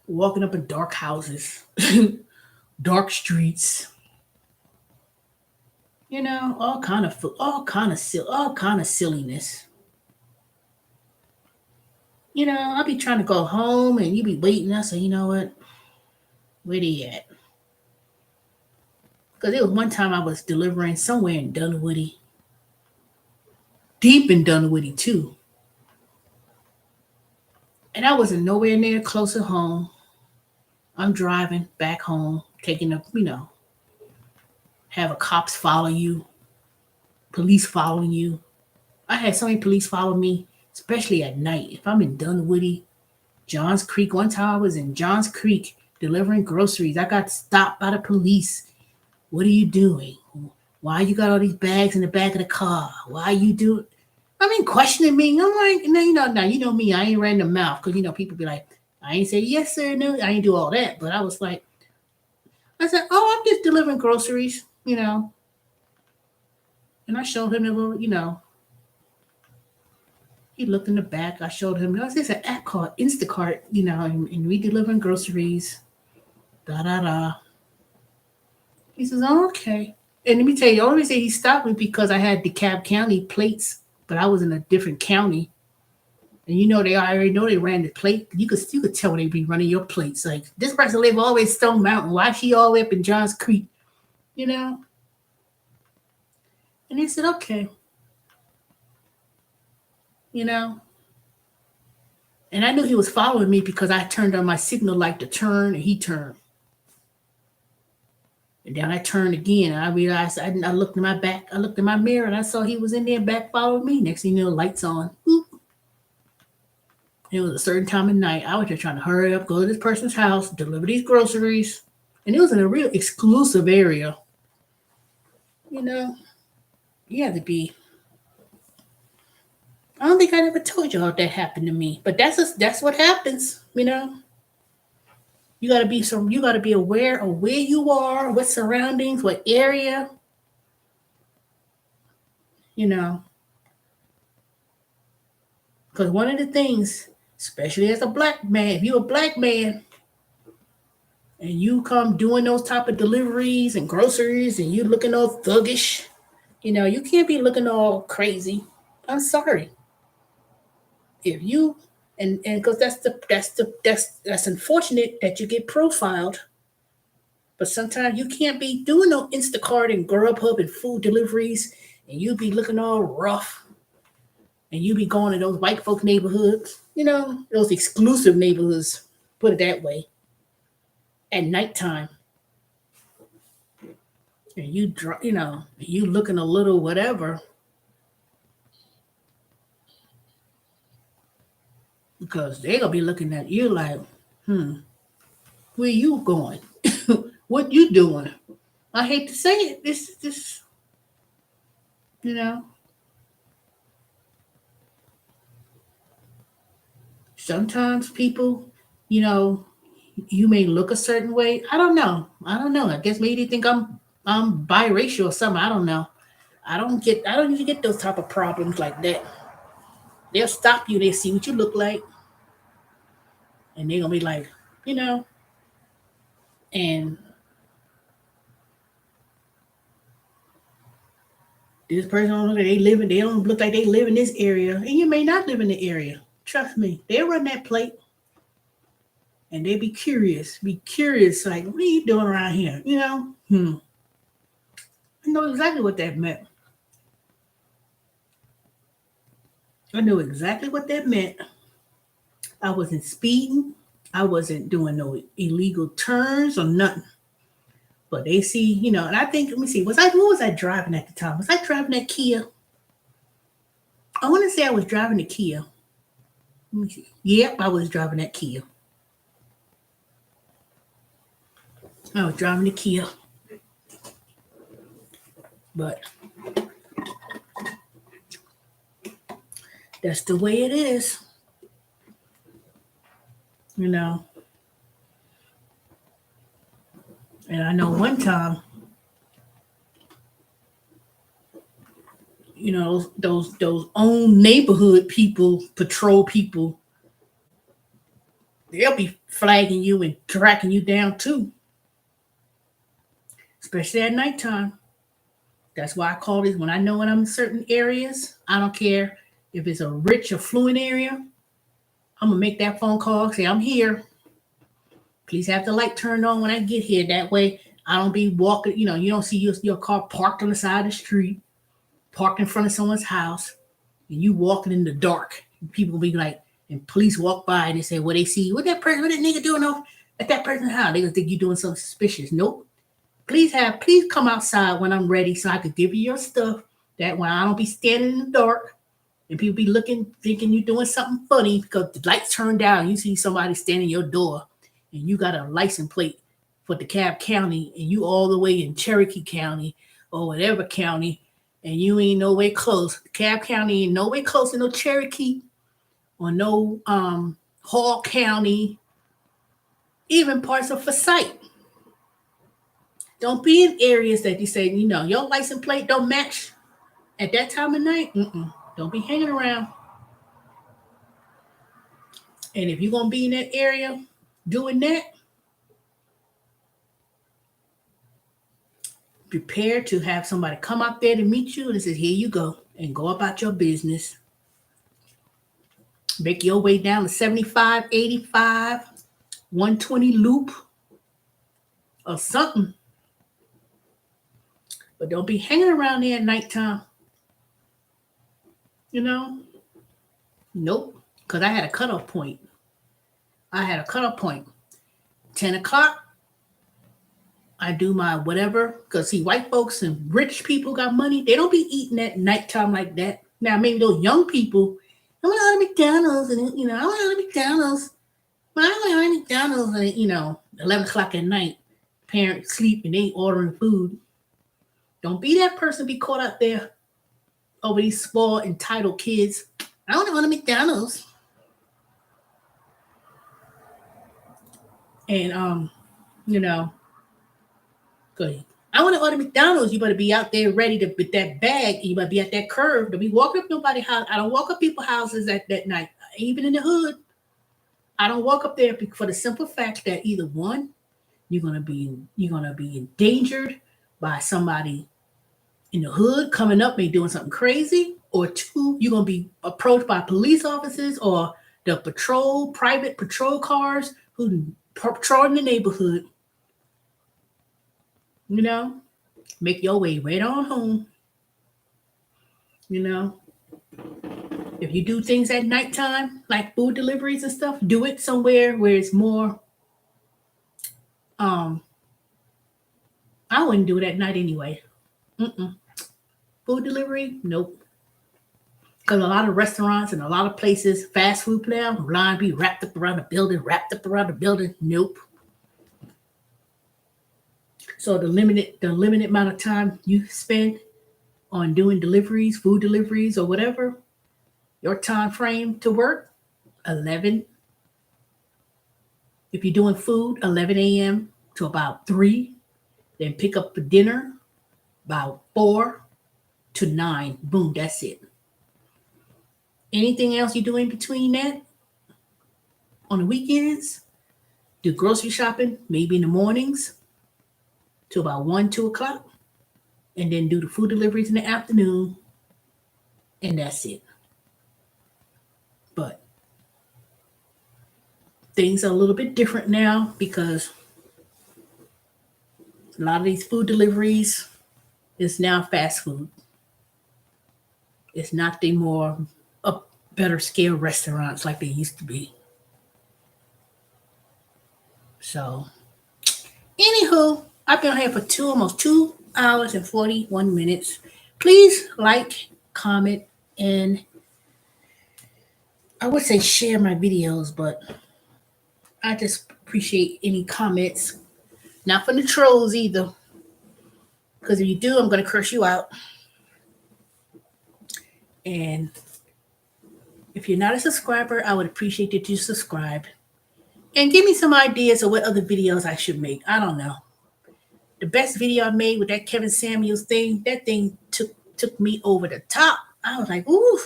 Walking up in dark houses, dark streets, all kind of silliness. I'll be trying to go home and you be waiting. I say, you know what? Where they at? Because there was one time I was delivering somewhere in Dunwoody, deep in Dunwoody too. And I wasn't nowhere near close to home. I'm driving back home, taking have a cops follow you, police following you. I had so many police follow me, especially at night. If I'm in Dunwoody, Johns Creek, one time I was in Johns Creek delivering groceries. I got stopped by the police. What are you doing? Why you got all these bags in the back of the car? Why you do? I mean, questioning me. I'm like, no, now you know me. I ain't ran the mouth because people be like, I ain't say yes sir, no. I ain't do all that. But I was like, I said, oh, I'm just delivering groceries. And I showed him the little. He looked in the back. I showed him. There's an app called Instacart. And we delivering groceries. Da da da. He says, oh, okay. And let me tell you, the only reason he stopped me because I had DeKalb County plates, but I was in a different county. And they already know they ran the plate. You could tell when they be running your plates. Like, this person live all the way in Stone Mountain. Why is she all the way up in Johns Creek? You know? And he said, okay. You know? And I knew he was following me because I turned on my signal light to turn and he turned. And then I turned again and I realized I looked in my back, I looked in my mirror and I saw he was in there back following me. Next thing you know, lights on. Boop. It was a certain time of night. I was just trying to hurry up, go to this person's house, deliver these groceries. And it was in a real exclusive area. You know, you have to be. I don't think I ever told y'all that happened to me, but that's what happens. You gotta be aware of where you are, what surroundings, what area. You know, Because one of the things, especially as a black man, if you're a black man and you come doing those type of deliveries and groceries and you looking all thuggish, you can't be looking all crazy. I'm sorry. If you and because that's unfortunate that you get profiled, but sometimes you can't be doing no Instacart and Grubhub and food deliveries and you be looking all rough and you be going to those white folk neighborhoods, those exclusive neighborhoods, put it that way, at nighttime. And you looking a little whatever because they gonna be looking at you like, hmm, where you going? What you doing? I hate to say it. This, you know, sometimes people, you know, you may look a certain way. I don't know. I don't know. I guess maybe they think I'm biracial or something. I don't know. I don't usually get those type of problems like that. They'll stop you, they see what you look like, and they're gonna be like, you know, and this person don't look like they don't look like they live in this area. And you may not live in the area. Trust me. They'll run that plate and they be curious. Be curious, like, what are you doing around here? I know exactly what that meant. I knew exactly what that meant. I wasn't speeding. I wasn't doing no illegal turns or nothing. But they see, and I think, let me see, what was I driving at the time? Was I driving that Kia? I want to say I was driving the Kia. Let me see. Yep, I was driving that Kia. I was driving the Kia. But that's the way it is. you know. And I know one time, those own neighborhood people, patrol people, they'll be flagging you and tracking you down too, especially at nighttime. That's why I call it when I know when I'm in certain areas. I don't care if it's a rich, affluent area. I'm gonna make that phone call. Say I'm here. Please have the light turned on when I get here. That way I don't be walking. You don't see your car parked on the side of the street, parked in front of someone's house, and you walking in the dark. People be like, and police walk by and they say, "What they see? What that nigga doing off at that person's house?" They gonna think you doing something suspicious. Nope. Please come outside when I'm ready so I could give you your stuff. That when I don't be standing in the dark and people be looking, thinking you're doing something funny because the lights turned down. You see somebody standing your door and you got a license plate for DeKalb County and you all the way in Cherokee County or whatever county and you ain't nowhere close. DeKalb County ain't nowhere close to no Cherokee or no Hall County, even parts of Forsyth. Don't be in areas that you say, your license plate don't match at that time of night. Don't be hanging around. And if you're going to be in that area doing that, prepare to have somebody come out there to meet you and say, here you go, and go about your business. Make your way down to 75, 85, 120 loop or something. But don't be hanging around there at nighttime. Nope. Because I had a cutoff point. 10 o'clock, I do my whatever. Because see, white folks and rich people got money. They don't be eating at nighttime like that. Now, maybe those young people, I want to go to McDonald's and, I want to go to McDonald's. But I want to go to McDonald's and, 11 o'clock at night. Parents sleep and they ordering food. Don't be that person be caught out there over these spoiled, entitled kids. I want to go to McDonald's. And, you know, go ahead. I want to order McDonald's. You better be out there ready to with that bag. You better be at that curve. Don't be walking up nobody's house. I don't walk up people's houses at that night, even in the hood. I don't walk up there for the simple fact that either one, you're gonna be endangered by somebody in the hood coming up, maybe doing something crazy, or two, you're gonna be approached by police officers or the private patrol cars who patrolling the neighborhood. You know, make your way right on home. You know, if you do things at nighttime, like food deliveries and stuff, do it somewhere where it's more. Um, I wouldn't do it at night anyway. Mm-mm. Food delivery, nope. Because a lot of restaurants and a lot of places, fast food now, line be wrapped up around the building, wrapped up around the building. Nope. So the limited amount of time you spend on doing deliveries, food deliveries, or whatever, your time frame to work, 11. If you're doing food, 11 a.m. to about 3. Then pick up for dinner about 4 to 9. Boom, that's it. Anything else you do in between that on the weekends? Do grocery shopping maybe in the mornings to about 1, 2 o'clock. And then do the food deliveries in the afternoon. And that's it. But things are a little bit different now because a lot of these food deliveries is now fast food. It's not the more up better scale restaurants like they used to be. So, anywho, I've been here for almost 2 hours and 41 minutes. Please like, comment, and I would say share my videos, but I just appreciate any comments. Not from the trolls either. Because if you do, I'm going to curse you out. And if you're not a subscriber, I would appreciate that you subscribe. And give me some ideas of what other videos I should make. I don't know. The best video I made with that Kevin Samuels thing, that thing took me over the top. I was like, ooh.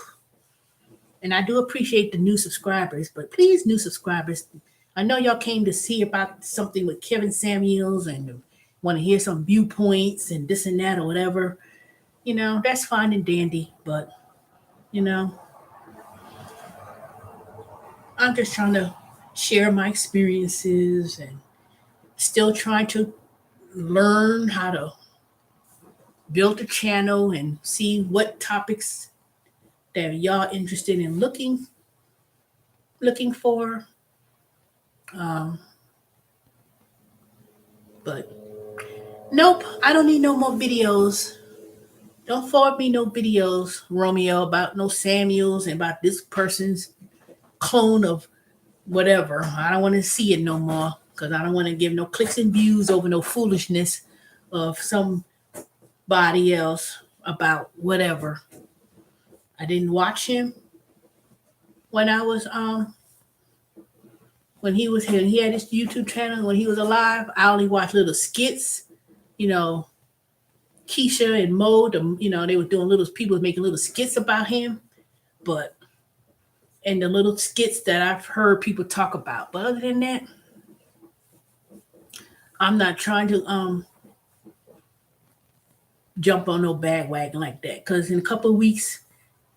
And I do appreciate the new subscribers, but please, new subscribers, I know y'all came to see about something with Kevin Samuels and want to hear some viewpoints and this and that or whatever. That's fine and dandy, but you know, I'm just trying to share my experiences and still trying to learn how to build a channel and see what topics that y'all interested in looking for. Um, but nope, I don't need no more videos. Don't forward me no videos, Romeo, about no Samuels and about this person's clone of whatever. I don't want to see it no more because I don't want to give no clicks and views over no foolishness of somebody else about whatever. I didn't watch him when I was when he was here. He had his YouTube channel when he was alive. I only watched little skits, you know, Keisha and Mo, they were doing people making little skits about him, but and the little skits that I've heard people talk about. But other than that, I'm not trying to jump on no bandwagon like that. Because in a couple of weeks,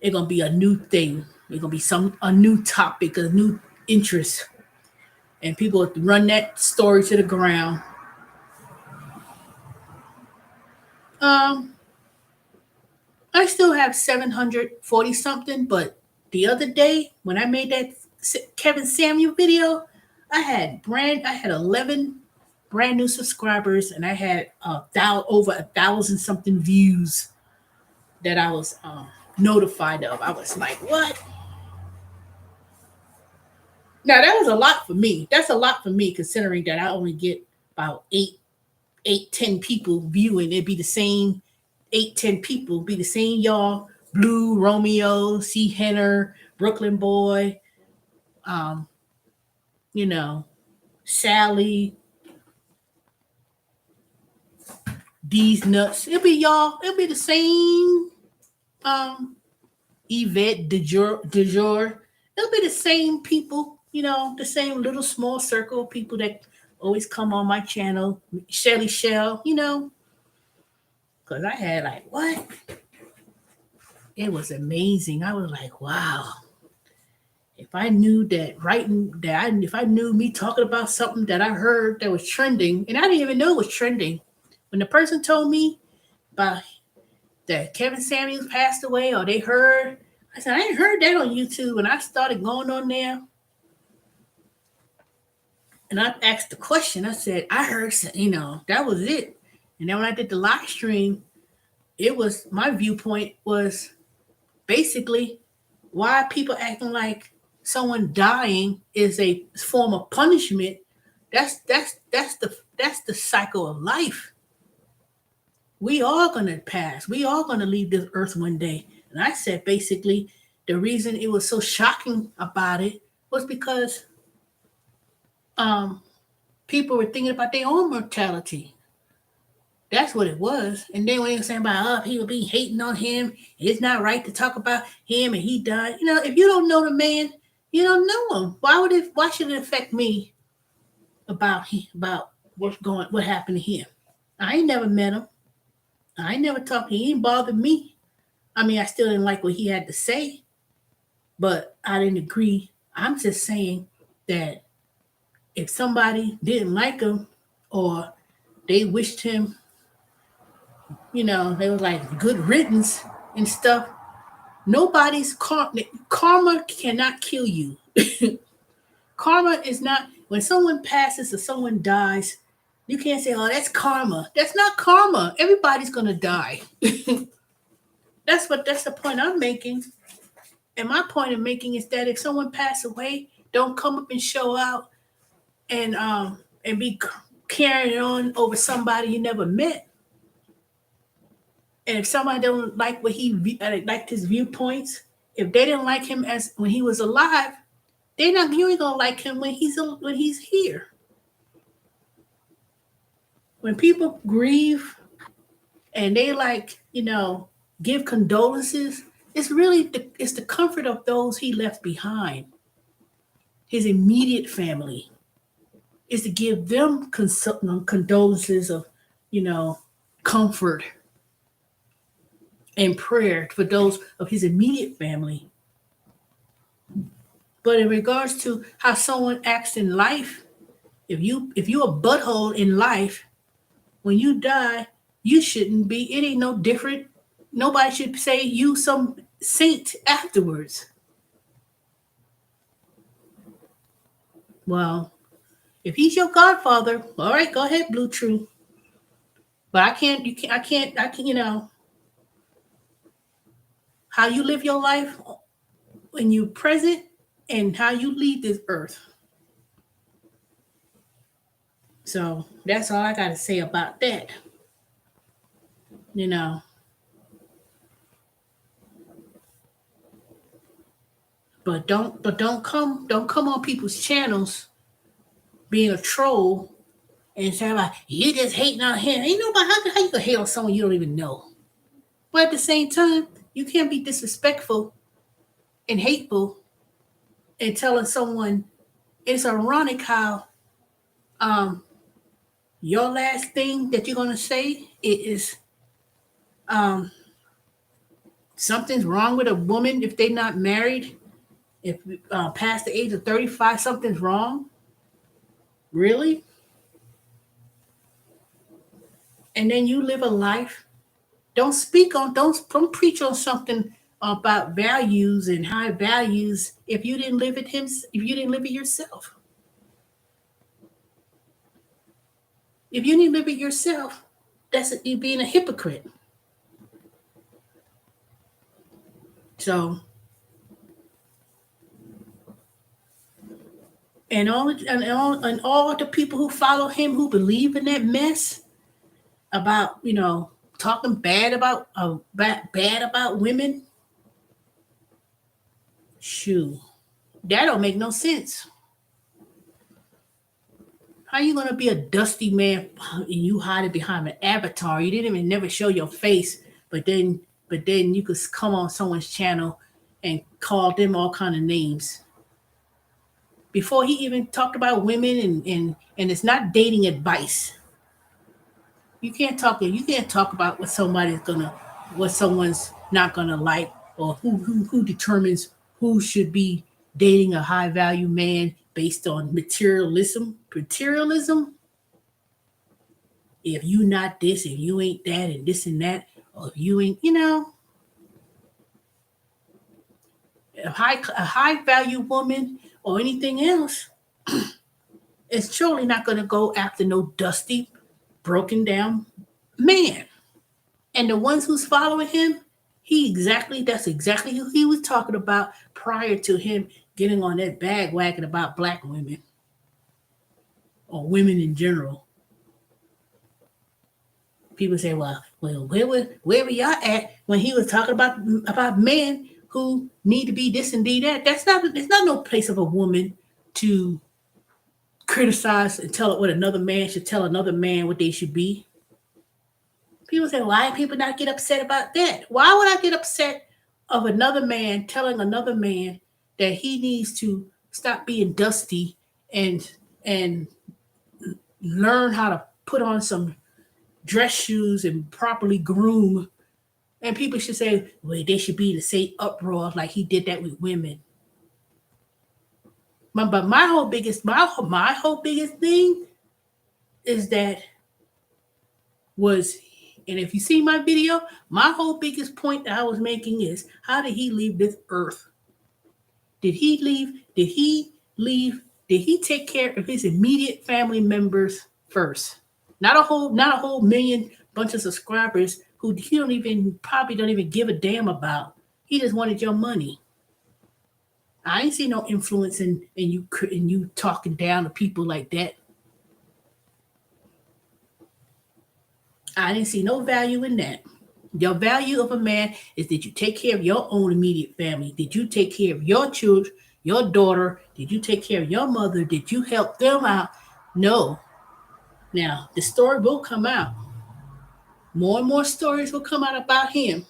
it's gonna be a new thing. It's gonna be a new topic, a new interest, and people run that story to the ground. Um, I still have 740 something, but the other day when I made that Kevin Samuel video, I had 11 brand new subscribers and I had over 1,000 something views that I was notified of. I was like, what? Now that was a lot for me. That's a lot for me considering that I only get about 10 people viewing. It'd be the same 8, 10 people, be the same y'all. Blue, Romeo, C. Henner, Brooklyn Boy, um, you know, Sally, these nuts. It'll be y'all. It'll be the same Yvette de jour. It'll be the same people, the same little small circle of people that always come on my channel. Shelly Shell, because I had like, what? It was amazing. I was like, wow. If I knew that writing that, if I knew me talking about something that I heard that was trending, and I didn't even know it was trending, when the person told me about that Kevin Samuels passed away, or they heard, I said, I ain't heard that on YouTube, and I started going on there, and I asked the question. I said, I heard, that was it. And then when I did the live stream, it was my viewpoint was basically why people acting like someone dying is a form of punishment. That's the cycle of life. We are gonna pass. We are gonna leave this earth one day. And I said basically the reason it was so shocking about it was because people were thinking about their own mortality. That's what it was. And then when they were saying about people be hating on him, it's not right to talk about him and he died. If you don't know the man, you don't know him. Why should it affect me about what happened to him? I ain't never met him. I ain't never talked. He ain't bothered me. I mean, I still didn't like what he had to say, but I didn't agree. I'm just saying that if somebody didn't like him or they wished him, they was like good riddance and stuff. Nobody's karma cannot kill you. Karma is not when someone passes or someone dies. You can't say, "Oh, that's karma." That's not karma. Everybody's gonna die. That's the point I'm making. And my point of making is that if someone passed away, don't come up and show out and be carrying on over somebody you never met. And if somebody don't like what he liked his viewpoints, if they didn't like him as when he was alive, you ain't gonna like him when he's here. When people grieve and they give condolences, it's really it's the comfort of those he left behind. His immediate family is to give them condolences of comfort and prayer for those of his immediate family. But in regards to how someone acts in life, if you're a butthole in life, when you die, you shouldn't be. It ain't no different. Nobody should say you some saint afterwards. Well, if he's your godfather, all right, go ahead, Blue True. But I can't. You can't. I can't. I can. How you live your life when you present and how you leave this earth. So that's all I got to say about that. You know. But don't come on people's channels being a troll and saying like you just hating on him. Ain't nobody how you can hate on someone you don't even know. But at the same time, you can't be disrespectful and hateful and telling someone it's ironic how your last thing that you're gonna say is something's wrong with a woman if they're not married. If past the age of 35, something's wrong. Really? And then you live a life. Don't preach on something about values and high values if you didn't live it yourself. If you didn't live it yourself, that's you being a hypocrite. So and all the people who follow him who believe in that mess about talking bad about women, shoo, that don't make no sense. How you gonna be a dusty man and you hide it behind an avatar? You didn't even never show your face, but then you could come on someone's channel and call them all kind of names. Before he even talked about women and it's not dating advice. You can't talk about what someone's not gonna like, or who determines who should be dating a high value man based on materialism. If you not this, if you ain't that, and this and that, or if you ain't, a high value woman or anything else, is surely not going to go after no dusty, broken down man. And the ones who's following him, that's exactly who he was talking about prior to him getting on that bandwagon about black women or women in general. People say, well, where were y'all at when he was talking about men who need to be this and be that? It's not no place of a woman to criticize and tell what another man should tell another man what they should be. People say, why people not get upset about that? Why would I get upset of another man telling another man that he needs to stop being dusty and and learn how to put on some dress shoes and properly groom? And people should say, well, they should be in the same uproar like he did that with women. But my whole biggest thing is that was, and if you see my video, my whole biggest point that I was making is, how did he leave this earth? Did he leave? Did he leave? Did he take care of his immediate family members first? Not a whole million bunch of subscribers who he probably don't even give a damn about. He just wanted your money. I ain't see no influence in you talking down to people like that. I didn't see no value in that. Your value of a man is that you take care of your own immediate family. Did you take care of your children, your daughter? Did you take care of your mother? Did you help them out? No. Now, the story will come out. More and more stories will come out about him,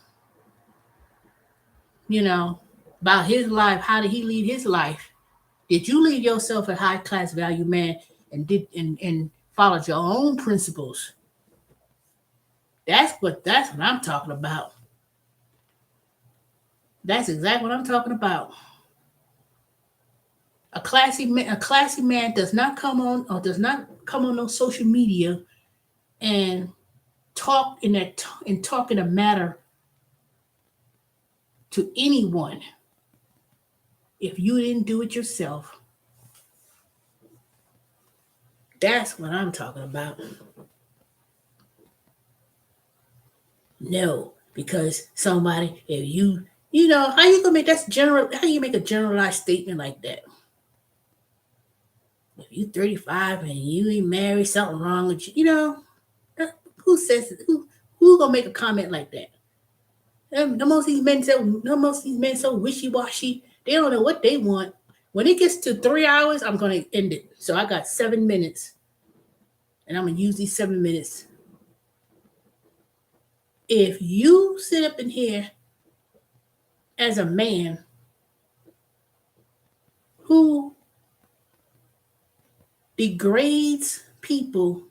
you know, about his life. How did he lead his life? Did you leave yourself a high class value man and followed your own principles? That's what I'm talking about. That's exactly what I'm talking about. A classy man does not come on no social media and talk in a matter to anyone if you didn't do it yourself. That's what I'm talking about. No, because somebody, if how you gonna make that's general? How you make a generalized statement like that? If you 35 and you ain't married, something wrong with you. Who says who gonna make a comment like that? The most of these men so wishy washy. They don't know what they want. When it gets to 3 hours, I'm gonna end it. So I got 7 minutes, and I'm gonna use these 7 minutes. If you sit up in here as a man who degrades people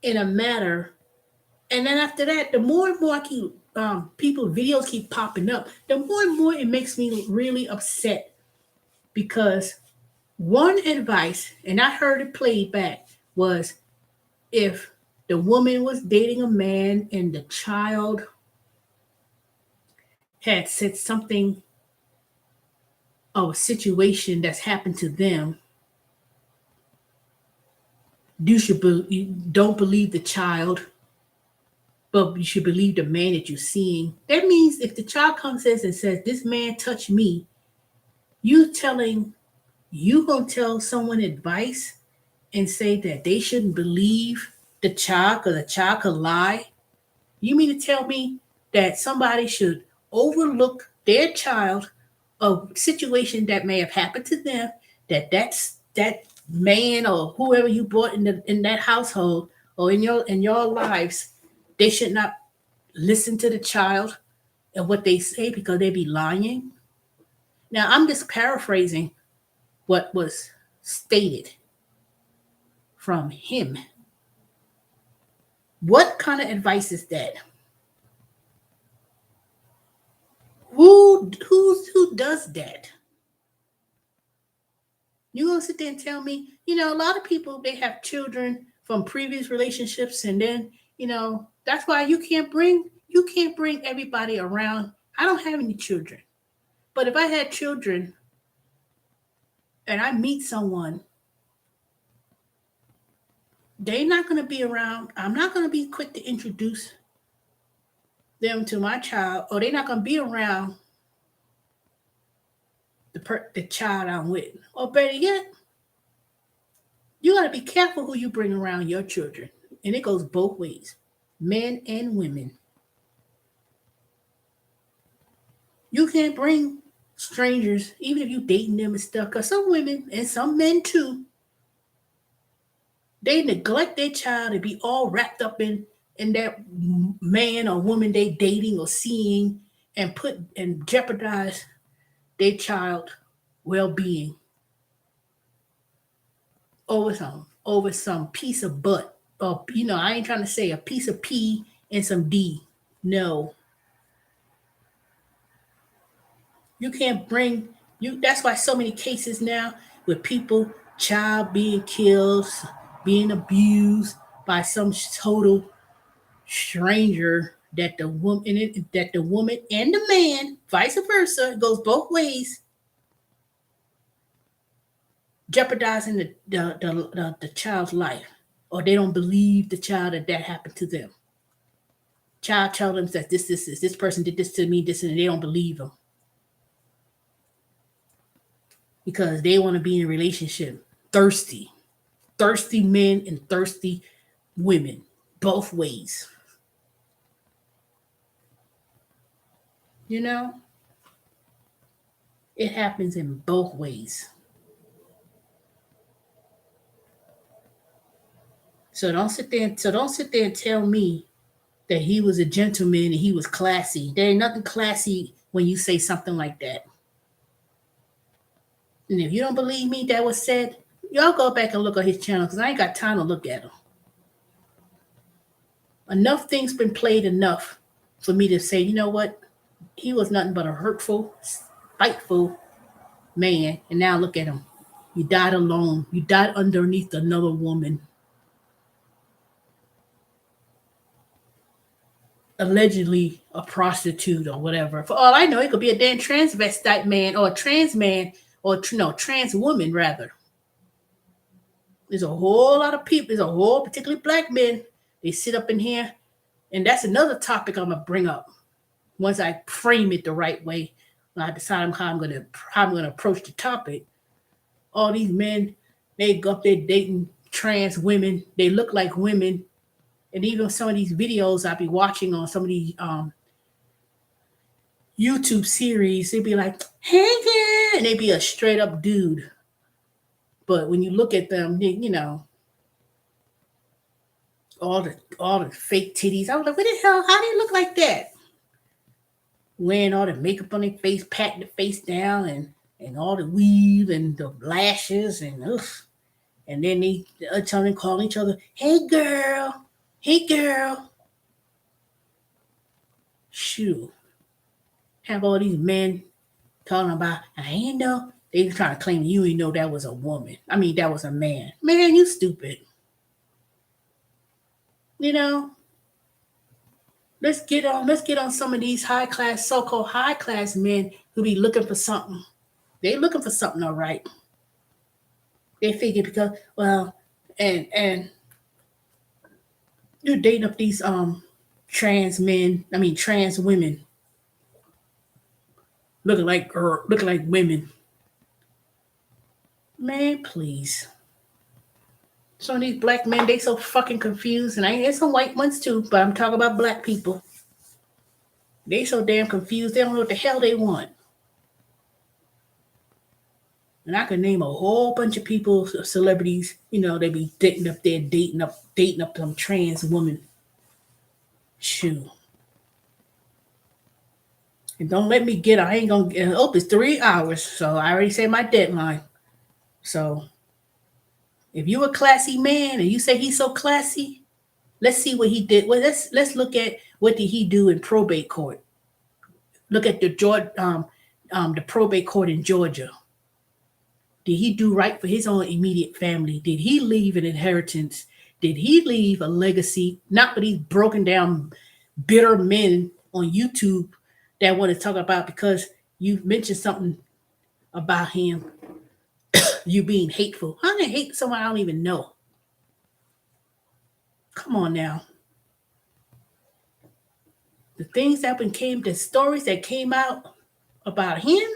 in a matter, and then after that, the more and more I keep people videos keep popping up, the more and more it makes me really upset, because one advice, and I heard it played back, was if the woman was dating a man and the child had said something of a situation that's happened to them, you don't believe the child, but you should believe the man that you're seeing. That means if the child comes in and says, "This man touched me," you gonna tell someone advice and say that they shouldn't believe the child because the child could lie? You mean to tell me that somebody should overlook their child, a situation that may have happened to them, that man or whoever you brought in that household or in your lives, they should not listen to the child and what they say because they be lying. Now I'm just paraphrasing what was stated from him. What kind of advice is that? Who does that? You gonna sit there and tell me, a lot of people they have children from previous relationships, and then that's why you can't bring everybody around. I don't have any children, but if I had children and I meet someone, they're not gonna be around. I'm not gonna be quick to introduce them to my child, or they're not gonna be around the child I'm with. Or better yet, you gotta be careful who you bring around your children, and it goes both ways, men and women. You can't bring strangers, even if you dating them and stuff. Cause some women and some men too, they neglect their child and be all wrapped up in that man or woman they dating or seeing, and put and jeopardize their child well-being over some piece of butt. Or I ain't trying to say a piece of P and some D. No, you can't bring you. That's why so many cases now with people, child being killed, being abused by some total stranger, that the woman and the man, vice versa, it goes both ways, jeopardizing the child's life, or they don't believe the child that happened to them. Child tell them that this person did this to me, this, and they don't believe them because they want to be in a relationship. Thirsty men and thirsty women, both ways. You know, it happens in both ways. So don't sit there and tell me that he was a gentleman and he was classy. There ain't nothing classy when you say something like that. And if you don't believe me, that was said, y'all go back and look at his channel because I ain't got time to look at him. Enough things been played enough for me to say, you know what? He was nothing but a hurtful, spiteful man. And now look at him. You died alone. You died underneath another woman. Allegedly a prostitute or whatever. For all I know, it could be a damn transvestite man or a trans man or no, trans woman rather. There's a whole lot of people, there's a whole particularly black men. They sit up in here, and that's another topic I'm gonna bring up once I frame it the right way. When I decide how I'm gonna approach the topic. All these men, they go up there dating trans women. They look like women, and even some of these videos I be watching on some of these YouTube series, they'd be like, "Hey, yeah," and they be a straight up dude. But when you look at them, all the fake titties. I was like, what the hell? How do they look like that? Wearing all the makeup on their face, patting the face down, and all the weave and the lashes and ugh. And then they telling calling each other, hey girl. Shoot. Have all these men talking about, I ain't know. They trying to claim you ain't know that was a woman. I mean, that was a man. Man, you stupid. You know, let's get on some of these high class, so-called high class men who be looking for something. They looking for something, all right. They figure because, well, and you're dating up these trans men, I mean trans women, looking like women. Man, please. Some of these black men, they so fucking confused, and I there's some white ones too, but I'm talking about black people. They so damn confused, they don't know what the hell they want. And I could name a whole bunch of people, celebrities, they be dating up there, dating up some trans woman. Shoot. And don't let me get, I ain't gonna get, oh, it's 3 hours. So I already said my deadline. So if you a classy man and you say he's so classy, let's see what he did. Well, let's look at what did he do in probate court. Look at the probate court in Georgia. Did he do right for his own immediate family? Did he leave an inheritance? Did he leave a legacy? Not for these broken down, bitter men on YouTube that want to talk about because you mentioned something about him, you being hateful. How can I hate someone I don't even know? Come on now. The things that became, the stories that came out about him,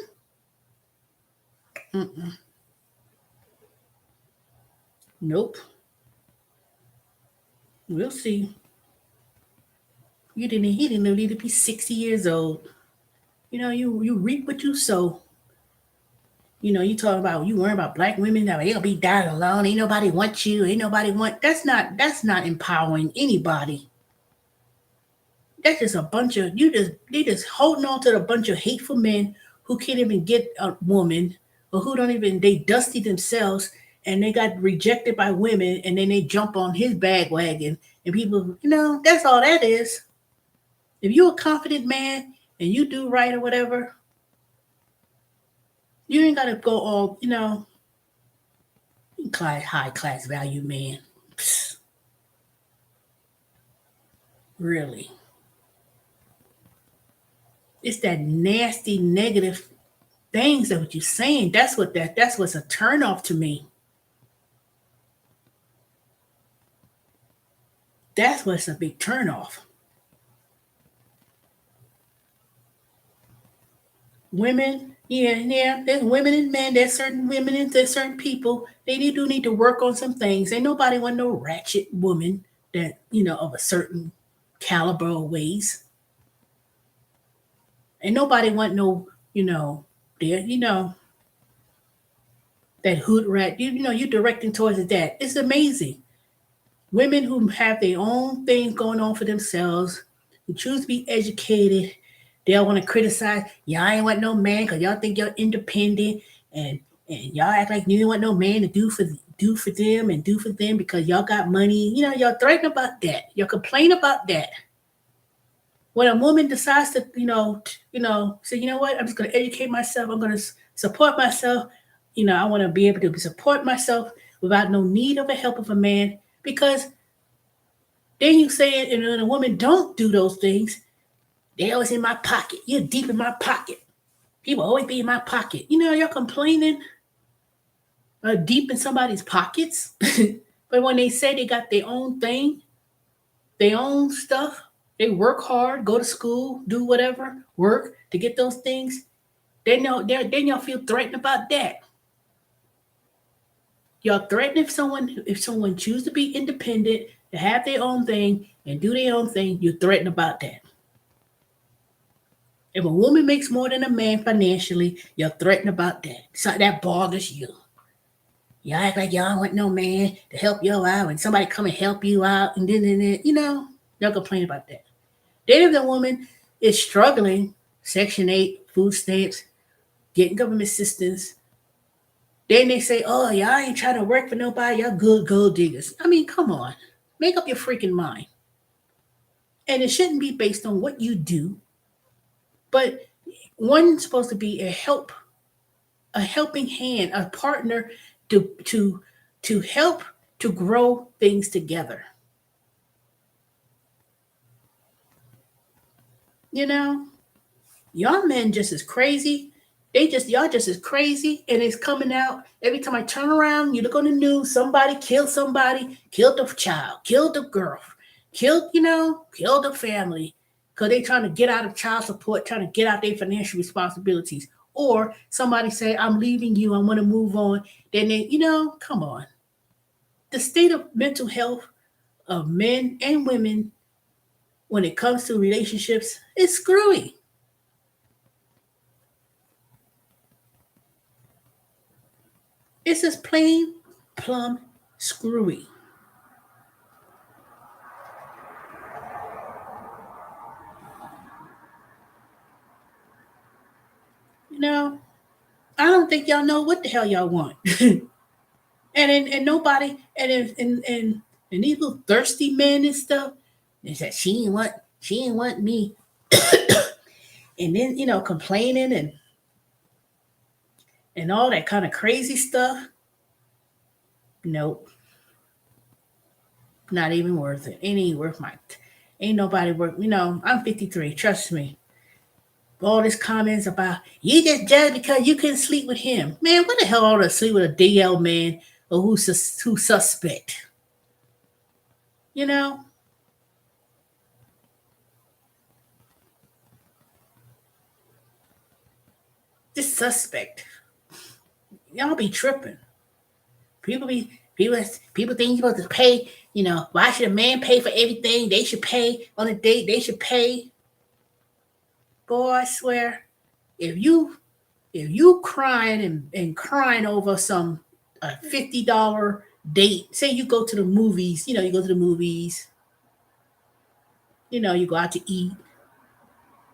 mm-mm, nope. We'll see. He didn't need to be 60 years old. You reap what you sow. You talk about you worry about black women that they'll be dying alone. Ain't nobody want you. Ain't nobody want. That's not empowering anybody. That's just a bunch of they just holding on to a bunch of hateful men who can't even get a woman or who don't even they dusty themselves and they got rejected by women and then they jump on his bandwagon and people that's all that is. If you're a confident man and you do right or whatever, you ain't gotta go all high class value man. Psst, really. It's that nasty negative things that what you're saying. That's what's a turn off to me. That's what's a big turn off. Women, yeah, yeah, there's women and men, there's certain women and there's certain people. They do need to work on some things. Ain't nobody want no ratchet woman that, of a certain caliber or ways. Ain't nobody want no, there, that hood rat. You're directing towards that. It's amazing. Women who have their own things going on for themselves, who choose to be educated, they'll want to criticize. Y'all ain't want no man because y'all think you're independent, and y'all act like you don't want no man to do for them and do for them because y'all got money. Y'all threaten about that. Y'all complain about that. When a woman decides to, say, what, I'm just going to educate myself. I'm going to support myself. I want to be able to support myself without no need of a help of a man because then you say it, and when a woman don't do those things, they always in my pocket. You're deep in my pocket. People always be in my pocket. You're complaining deep in somebody's pockets. But when they say they got their own thing, their own stuff, they work hard, go to school, do whatever, work to get those things. Then y'all feel threatened about that. Y'all threaten if someone choose to be independent, to have their own thing and do their own thing, you're threatened about that. If a woman makes more than a man financially, you're threatened about that. So that bothers you. Y'all act like y'all don't want no man to help you out, and somebody come and help you out, and then y'all complain about that. Then if the woman is struggling, Section 8, food stamps, getting government assistance, then they say, oh, y'all ain't trying to work for nobody, y'all good gold diggers. I mean, come on. Make up your freaking mind. And it shouldn't be based on what you do, but one's supposed to be a helping hand, a partner to help to grow things together. You know, y'all men just as crazy. Y'all just as crazy, and it's coming out every time I turn around. You look on the news, somebody, killed the child, killed the girl, killed the family, because they trying to get out of child support, trying to get out their financial responsibilities. Or somebody say, I'm leaving you, I want to move on. Then come on. The state of mental health of men and women when it comes to relationships is screwy. It's just plain plum screwy. You know, I don't think y'all know what the hell y'all want. And nobody and these little thirsty men and stuff. They said she ain't want me, and then complaining and all that kind of crazy stuff. Nope, not even worth it. Ain't even worth my. Ain't nobody worth. I'm 53. Trust me. All these comments about you just judge because you couldn't sleep with him. Man, what the hell ought to sleep with a DL man or who suspect? You know, this suspect. Y'all be tripping. People be people think you're supposed to pay. Why should a man pay for everything? They should pay on a date. They should pay. Boy, I swear, if you crying and crying over some $50 date, say you go to the movies, you go to the movies, you go out to eat.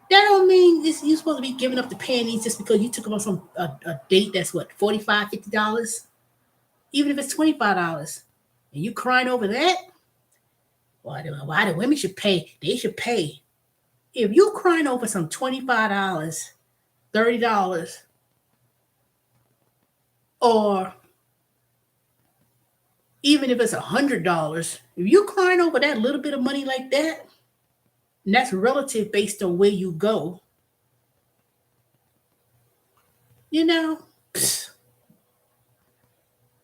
That don't mean you're supposed to be giving up the panties just because you took them on some a date that's what $45, $50, even if it's $25, and you crying over that. Why the women should pay? They should pay. If you crying over some $25, $30, or even if it's $100, if you crying over that little bit of money like that, and that's relative based on where you go, you know,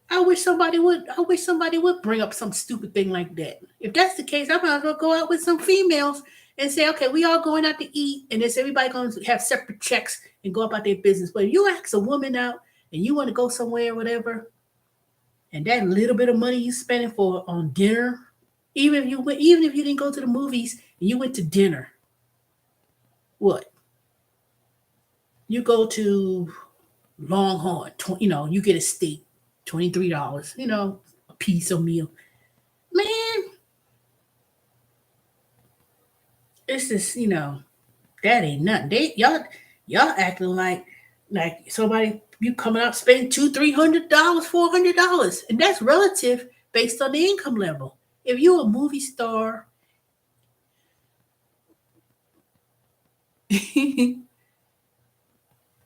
I wish somebody would bring up some stupid thing like that. If that's the case, I might as well go out with some females and say, okay, we all going out to eat, and it's everybody going to have separate checks and go about their business. But if you ask a woman out and you want to go somewhere or whatever, and that little bit of money you spending for on dinner, even if you didn't go to the movies and you went to dinner, what you go to Longhorn, you get a steak, $23, a piece of meal. Man, it's just that ain't nothing. Y'all acting like somebody you coming out spending $200, $300, $400, and that's relative based on the income level. If you're a movie star,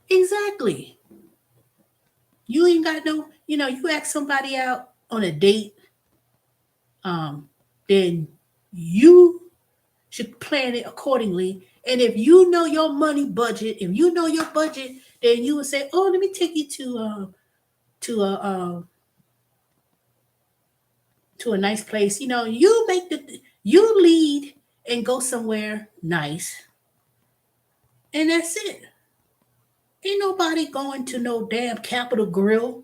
exactly. You ain't got no. You ask somebody out on a date, um, then you should plan it accordingly. And if you know your money budget, if you know your budget, then you would say, "Oh, let me take you to a nice place." You lead and go somewhere nice, and that's it. Ain't nobody going to no damn Capital Grill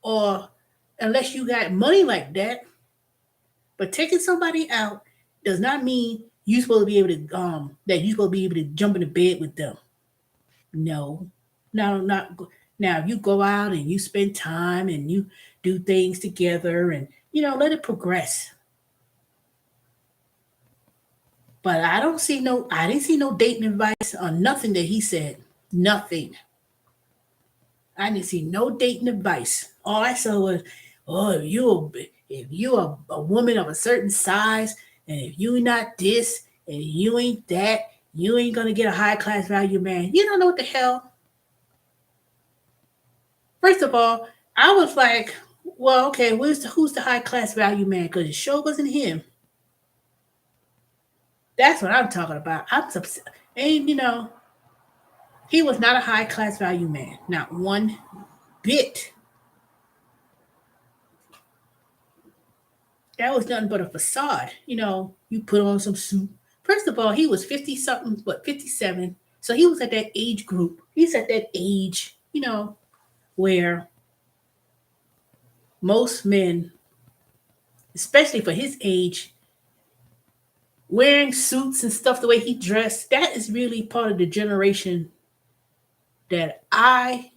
or unless you got money like that. But taking somebody out does not mean you supposed to be able to that you supposed to be able to jump into bed with them. No, no, not now. If you go out and you spend time and you do things together and let it progress. But I didn't see no dating advice on nothing that he said. Nothing. I didn't see no dating advice. All I saw was, oh, if you're a woman of a certain size, and if you not this and you ain't that, you ain't gonna get a high class value man. You don't know what the hell. First of all, I was like, well, okay, who's the high class value man? Because it sure wasn't him. That's what I'm talking about. And he was not a high class value man, not one bit. That was nothing but a facade. You put on some suit. First of all, he was 50 something, but 57. So he was at that age group. He's at that age, where most men, especially for his age, wearing suits and stuff the way he dressed, that is really part of the generation that I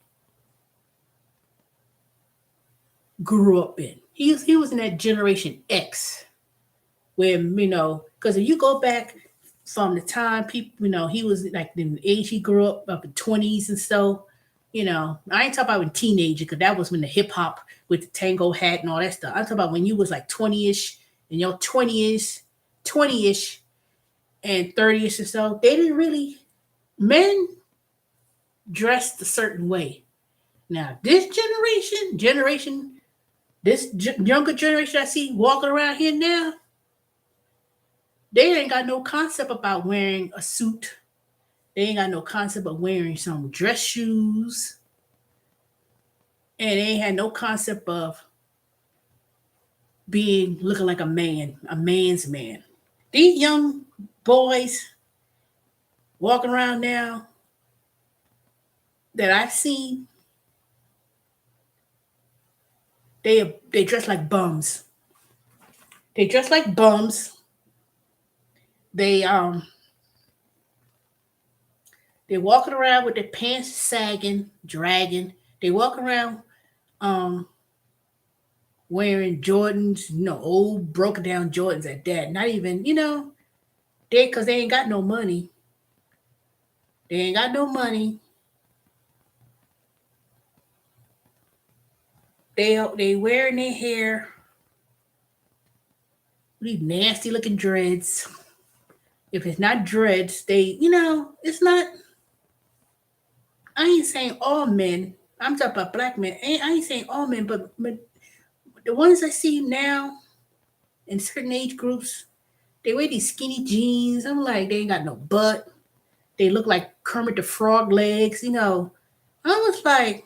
grew up in. He was in that generation X where, because if you go back from the time people, he was like the age he grew up in 20s and so, I ain't talking about when teenager because that was when the hip hop with the tango hat and all that stuff. I'm talking about when you was like 20ish and your 20ish and 30ish or so. They didn't really men dressed a certain way. Now this younger generation I see walking around here now, they ain't got no concept about wearing a suit. They ain't got no concept of wearing some dress shoes. And they ain't had no concept of being looking like a man's man. These young boys walking around now that I've seen, they dress like bums. They dress like bums. They they walking around with their pants sagging, dragging. They walk around um wearing Jordans, old broken down Jordans at that. Not even, they because they ain't got no money. They ain't got no money. They wearing their hair, these nasty looking dreads. If it's not dreads, it's not. I ain't saying all men. I'm talking about black men. I ain't saying all men, but the ones I see now in certain age groups, they wear these skinny jeans. I'm like, they ain't got no butt. They look like Kermit the Frog legs. I was like,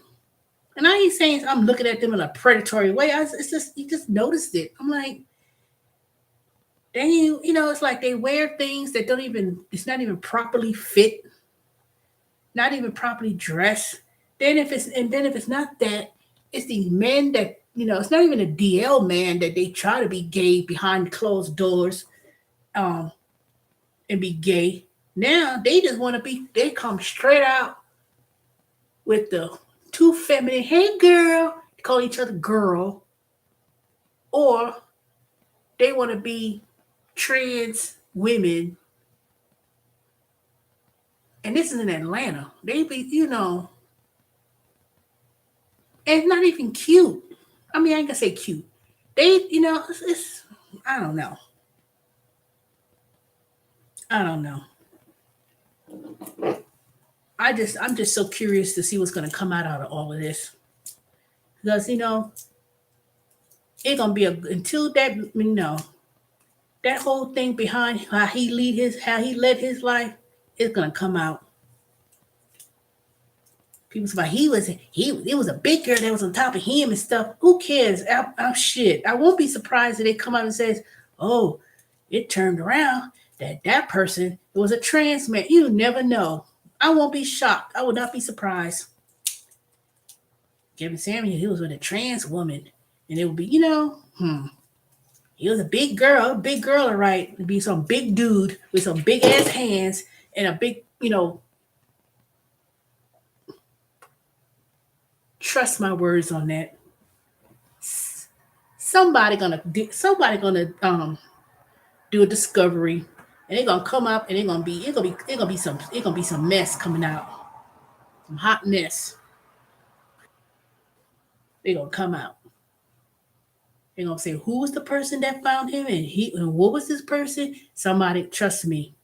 and I ain't saying I'm looking at them in a predatory way. It's just you just noticed it. I'm like, then it's like they wear things that don't even. It's not even properly fit, not even properly dressed. Then if it's not that, it's these men that it's not even a DL man that they try to be gay behind closed doors, um, and be gay. Now they just want to be. They come straight out with the too feminine. Hey girl, call each other girl, or they want to be trans women. And this is in Atlanta. They be, and it's not even cute. I mean, I ain't gonna say cute. They, it's I don't know. I don't know. I'm just so curious to see what's gonna come out of all of this because it's gonna be until that whole thing behind how he led his life is gonna come out. People say he it was a big girl that was on top of him and stuff. Who cares? Shit. I won't be surprised if they come out and says, "Oh, it turned around that person was a trans man." You never know. I won't be shocked. I would not be surprised. Kevin Samuel, he was with a trans woman, and it would be, he was a big girl, all right. It'd be some big dude with some big ass hands and a big, trust my words on that. Somebody gonna do a discovery, and they're gonna come up, and it's gonna be some mess coming out, some hot mess. They're gonna come out. They're gonna say who was the person that found him, and what was this person? Somebody, trust me.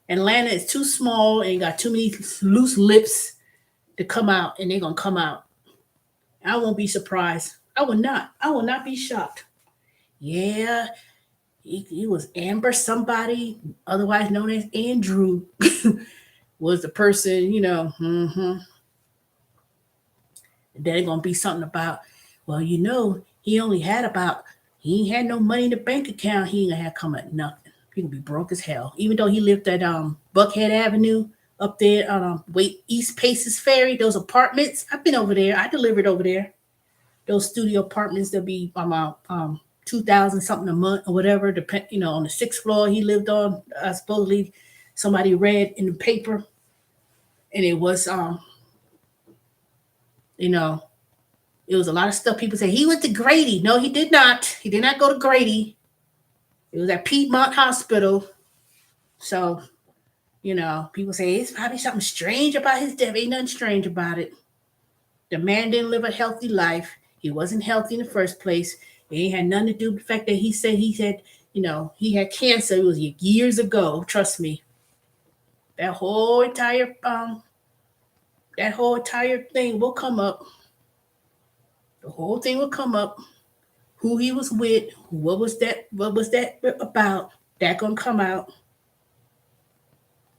Atlanta is too small and got too many loose lips to come out, and they're gonna come out. I won't be surprised. I will not. I will not be shocked. Yeah, he was Amber somebody, otherwise known as Andrew, was the person, Then gonna be something about, well, he ain't had no money in the bank account. He ain't gonna have come at nothing. He gonna be broke as hell. Even though he lived at Buckhead Avenue up there on wait East Paces Ferry, those apartments. I've been over there. I delivered over there. Those studio apartments that be about 2,000 something a month or whatever. Depend, on the sixth floor he lived on. Supposedly somebody read in the paper, and it was you know It was a lot of stuff people say he went to Grady. No, he did not. He did not go to Grady. It was at Piedmont Hospital. So, people say it's probably something strange about his death. Ain't nothing strange about it. The man didn't live a healthy life. He wasn't healthy in the first place. It ain't had nothing to do with the fact that he had cancer. It was years ago. Trust me. That whole entire thing will come up. The whole thing will come up. Who he was with, what was that about? That gonna come out.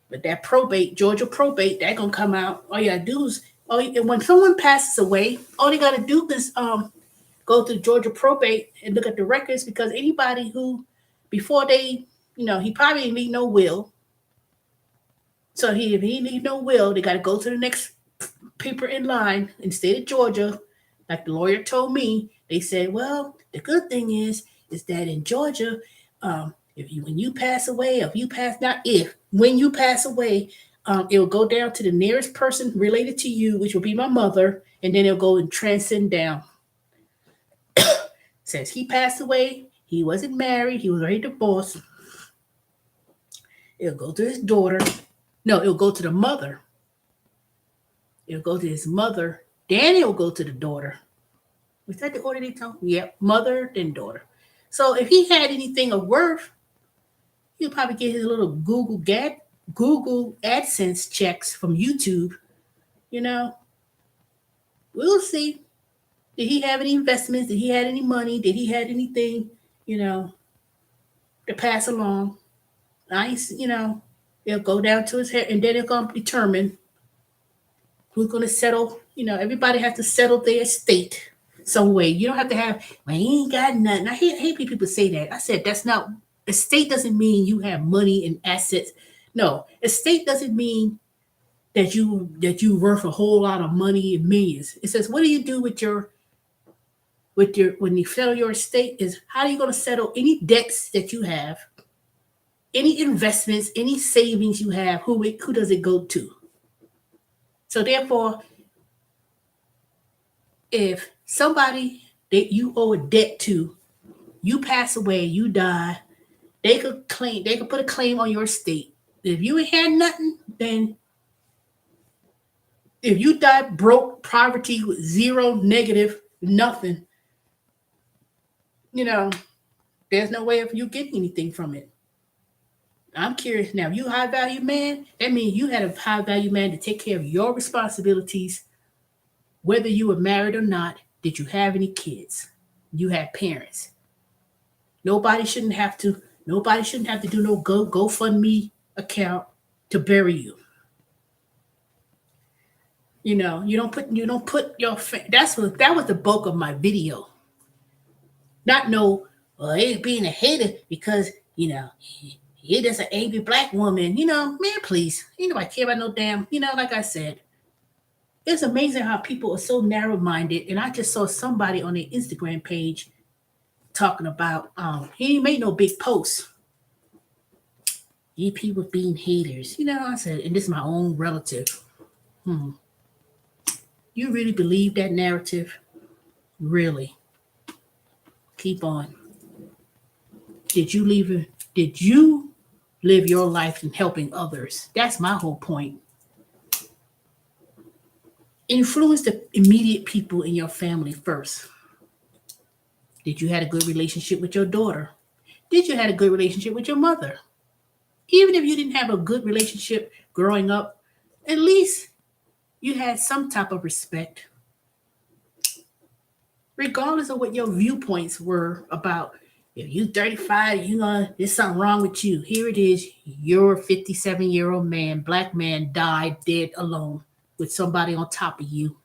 But that probate, Georgia probate, that gonna come out. All you gotta do is, when someone passes away, all they gotta do is go to Georgia probate and look at the records, because anybody who, before they, he probably didn't leave no will. So if he leave no will, they gotta go to the next paper in line in the state of Georgia. Like the lawyer told me, they said, well, the good thing is that in Georgia, when you pass away, when you pass away, it will go down to the nearest person related to you, which will be my mother, and then it'll go and transcend down. Says he passed away, he wasn't married, he was already divorced. It'll go to his daughter. No, it'll go to the mother. It'll go to his mother. Then it'll go to the daughter. Was that the order they told me? Yep, mother, then daughter. So if he had anything of worth, he'll probably get his little Google AdSense checks from YouTube. We'll see. Did he have any investments? Did he have any money? Did he have anything, to pass along? Nice, it'll go down to his head, and then it's going to determine who's going to settle. Everybody has to settle their estate some way. You don't have to have, well, he ain't got nothing. I hate people say that. I said, that's not, estate doesn't mean you have money and assets. No, estate doesn't mean that you worth a whole lot of money and millions. It says, what do you do with your when you settle your estate, is how are you going to settle any debts that you have, any investments, any savings you have, who does it go to? So therefore, if somebody that you owe a debt to, you pass away, you die, they could put a claim on your estate. If you ain't had nothing, then if you die broke, poverty with zero, negative, nothing, there's no way of you getting anything from it. I'm curious now, if you a high value man, that means you had a high value man to take care of your responsibilities, whether you were married or not. Did you have any kids? You had parents. Nobody shouldn't have to do no GoFundMe account to bury you. You don't put your that was the bulk of my video. Not it being a hater because he just an angry black woman. Man, please, ain't nobody care about no damn. Like I said, it's amazing how people are so narrow minded. And I just saw somebody on their Instagram page talking about he ain't made no big posts. You people being haters. I said, and this is my own relative. You really believe that narrative? Really? Keep on. Did you live your life in helping others? That's my whole point. Influence the immediate people in your family first. Did you have a good relationship with your daughter? Did you have a good relationship with your mother? Even if you didn't have a good relationship growing up, at least you had some type of respect. Regardless of what your viewpoints were about, if you 35, there's something wrong with you. Here it is, your 57-year-old man, black man, died dead alone with somebody on top of you.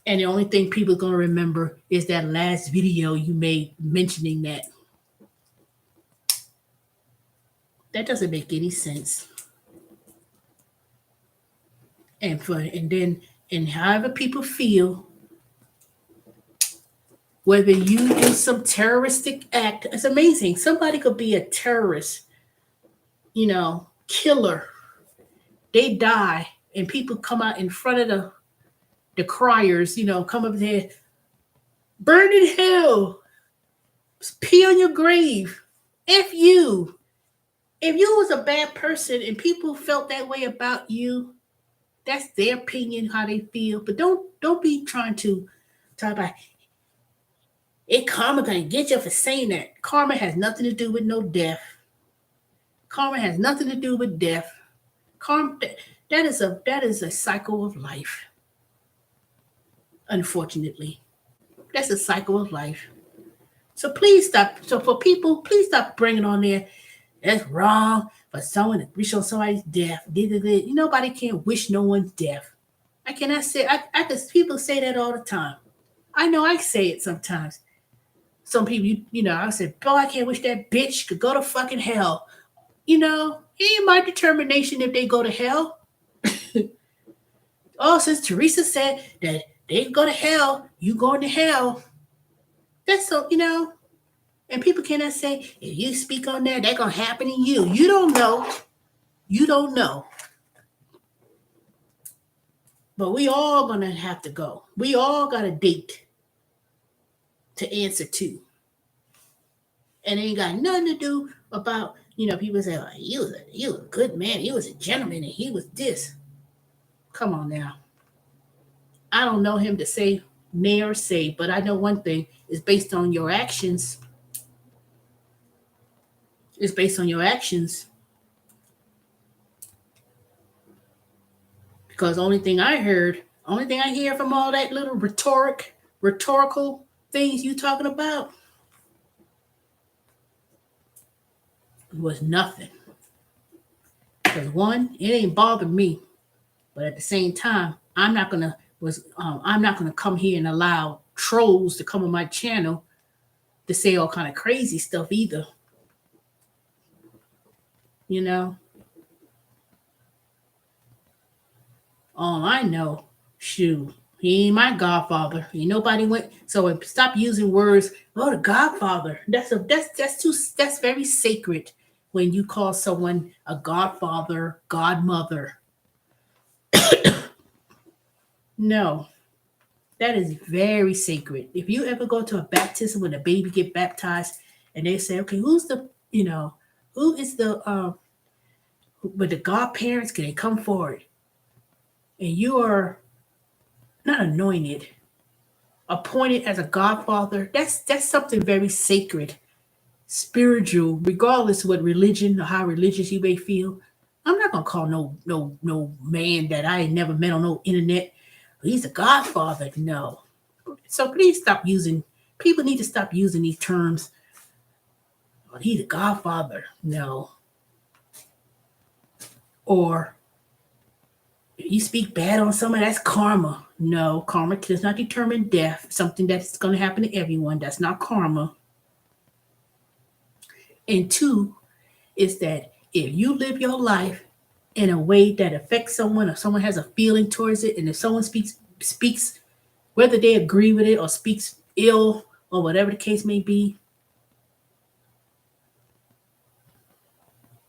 And the only thing people are going to remember is that last video you made mentioning that. That doesn't make any sense. And however people feel, whether you do some terroristic act, it's amazing. Somebody could be a terrorist, killer. They die, and people come out in front of the criers, come up there, burn in hell, pee on your grave. If you was a bad person and people felt that way about you, that's their opinion, how they feel. But don't be trying to talk about it. Karma gonna get you for saying that. Karma has nothing to do with no death. Karma has nothing to do with death. Karma that is a cycle of life. Unfortunately, that's a cycle of life. So please stop. So for people, please stop bringing on there. That's wrong for someone to wish on somebody's death. Nobody can wish no one's death. I cannot say. I cause people say that all the time. I know I say it sometimes. Some people, I said, "Boy, I can't wish that bitch could go to fucking hell." It ain't my determination if they go to hell. Oh, since Teresa said that they go to hell, you going to hell. That's so. And people cannot say, if you speak on that, that's gonna happen to you. You don't know. You don't know. But we all gonna have to go. We all got a date to answer to. And it ain't got nothing to do about, people say, oh, he was a good man, he was a gentleman, and he was this. Come on now. I don't know him to say nay or say, but I know one thing is based on your actions. It's based on your actions. Because only thing I hear from all that little rhetorical things you talking about was nothing. Because one, it ain't bothered me, but at the same time, I'm not gonna come here and allow trolls to come on my channel to say all kind of crazy stuff either. You know, all I know, shoot, he ain't my godfather. Ain't nobody went. So stop using words. Oh, the godfather. That's very sacred when you call someone a godfather, godmother. No, that is very sacred. If you ever go to a baptism when a baby get baptized, and they say, okay, who is but the godparents, can they come forward? And you are not anointed, appointed as a godfather. That's something very sacred, spiritual, regardless of what religion or how religious you may feel. I'm not gonna call no man that I ain't never met on no internet. He's a godfather. No. So please stop using. People need to stop using these terms. Oh, he's a godfather. No. Or if you speak bad on someone, that's karma. No, karma does not determine death. Something that's going to happen to everyone. That's not karma. And two is that if you live your life in a way that affects someone, or someone has a feeling towards it, and if someone speaks, whether they agree with it or speaks ill or whatever the case may be,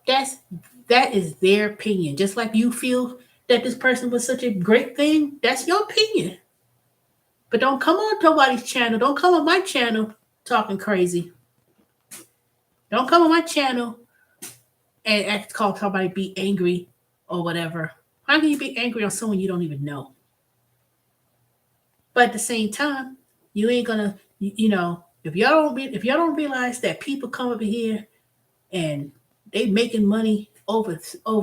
that is their opinion. Just like you feel that this person was such a great thing, that's your opinion. But don't come on nobody's channel. Don't come on my channel talking crazy. Don't come on my channel and call somebody be angry or whatever. How can you be angry on someone you don't even know? But at the same time, you ain't gonna, if y'all don't realize that people come over here and they making money over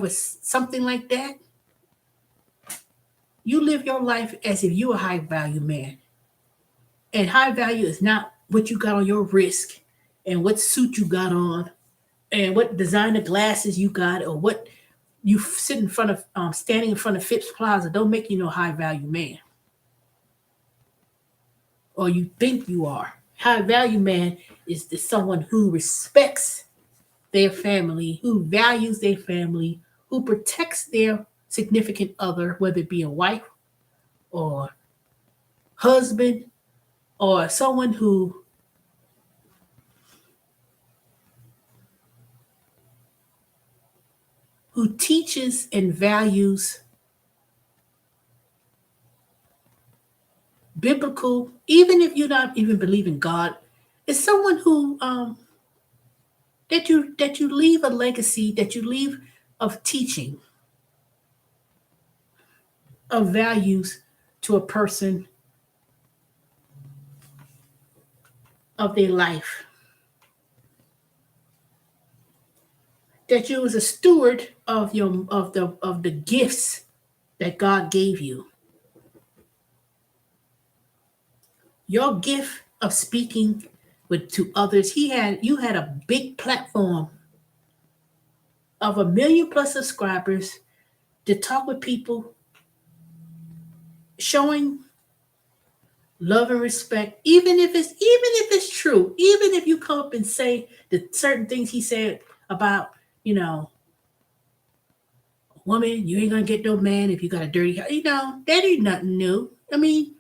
something like that, you live your life as if you a high value man. And high value is not what you got on your wrist and what suit you got on and what designer glasses you got or what you sit in front of, standing in front of Phipps Plaza. Don't make you no high value man. Or you think you are. High value man is someone who respects their family, who values their family, who protects their significant other, whether it be a wife or husband or someone who teaches and values biblical, even if you not even believe in God, is someone who that you leave a legacy, that you leave of teaching, of values to a person of their life. That you was a steward of the gifts that God gave you. Your gift of speaking with to others. You had a big platform of 1 million plus subscribers to talk with people, showing love and respect, even if it's true, even if you come up and say the certain things he said about, you know, woman, you ain't gonna get no man if you got a dirty house. That ain't nothing new. I mean,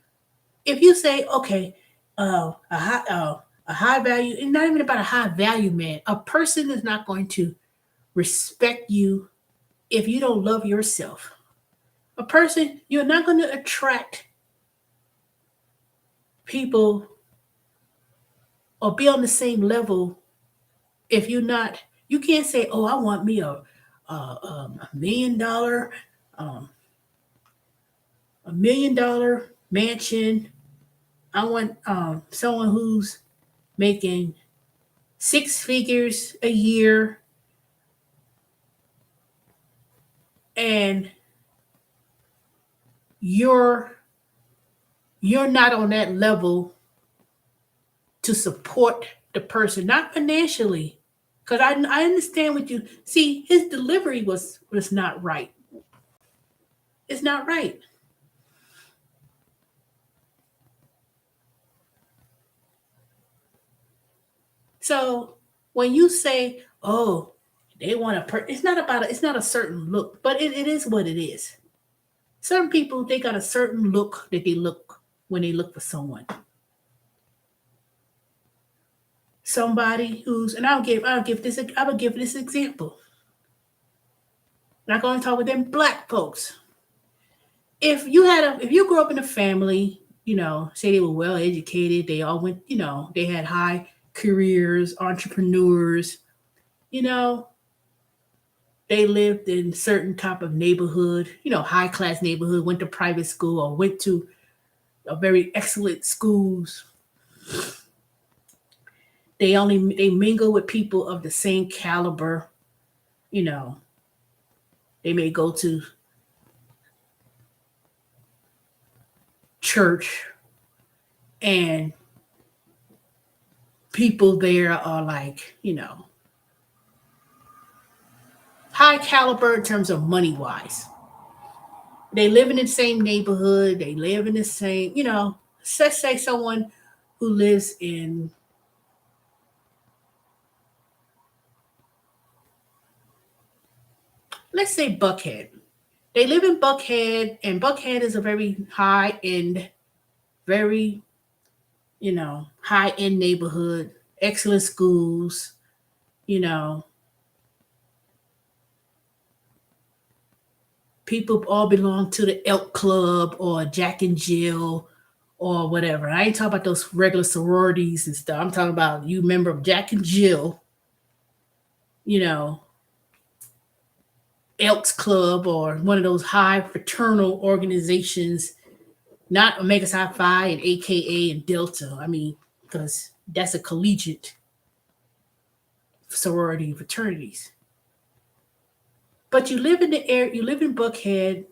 if you say, okay, a high value, and not even about a high value man, a person is not going to respect you if you don't love yourself. A person, you're not going to attract people or be on the same level if you're not. You can't say, "Oh, I want me $1 million, um, $1 million mansion. I want someone who's making 6 figures a year, and you're you're not on that level to support the person, not financially." Because I understand what you see. His delivery was not right. It's not right. So when you say, "Oh, they want it's not about it's not a certain look, but it is what it is. Certain people, they got a certain look that they look when they look for someone. Somebody who's, and I will give this example. Not going to talk with them black folks. If you grew up in a family, say they were well educated, they all went, they had high careers, entrepreneurs, you know, they lived in certain type of neighborhood, high class neighborhood, went to private school or went to a very excellent schools. They mingle with people of the same caliber, you know. They may go to church, and people there are like, high caliber in terms of money wise. They live in the same neighborhood, they live in the same, let's say someone who lives in, let's say Buckhead. They live in Buckhead, and Buckhead is a very high end, very, high end neighborhood, excellent schools, you know, people all belong to the Elk Club or Jack and Jill or whatever. I ain't talking about those regular sororities and stuff. I'm talking about you member of Jack and Jill, you know, Elks Club or one of those high fraternal organizations, not Omega Psi Phi and AKA and Delta. I mean, because that's a collegiate sorority and fraternities. But you live in the area, you live in Buckhead,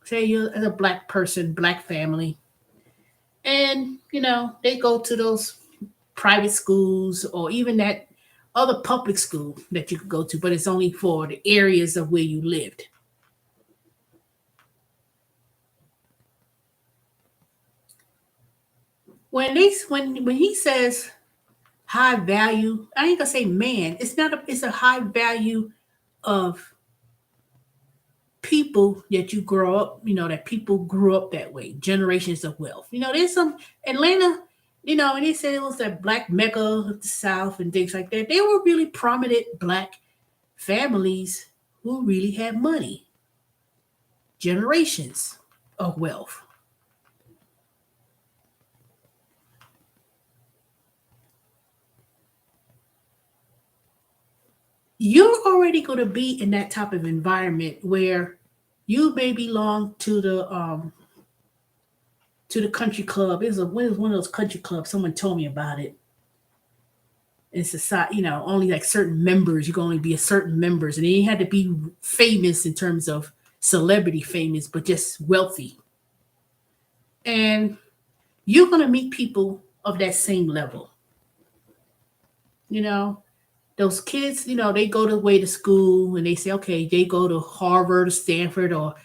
say you're as a black person, black family, and they go to those private schools or even that other public school that you could go to, but it's only for the areas of where you lived. When he says high value, I ain't gonna say man. It's not a it's a high value of people that you grow up, that people grew up that way, generations of wealth. There's some Atlanta, and they said it was that black mecca of the South and things like that. They were really prominent black families who really had money, generations of wealth. you're already going to be in that type of environment where you may belong to the country club. It was one of those country clubs. Someone told me about it. In society, only like certain members. You can only be a certain members, and you had to be famous in terms of celebrity famous, but just wealthy. And you're gonna meet people of that same level. You know, those kids. They go to way to school, and they say, okay, they go to Harvard or Stanford or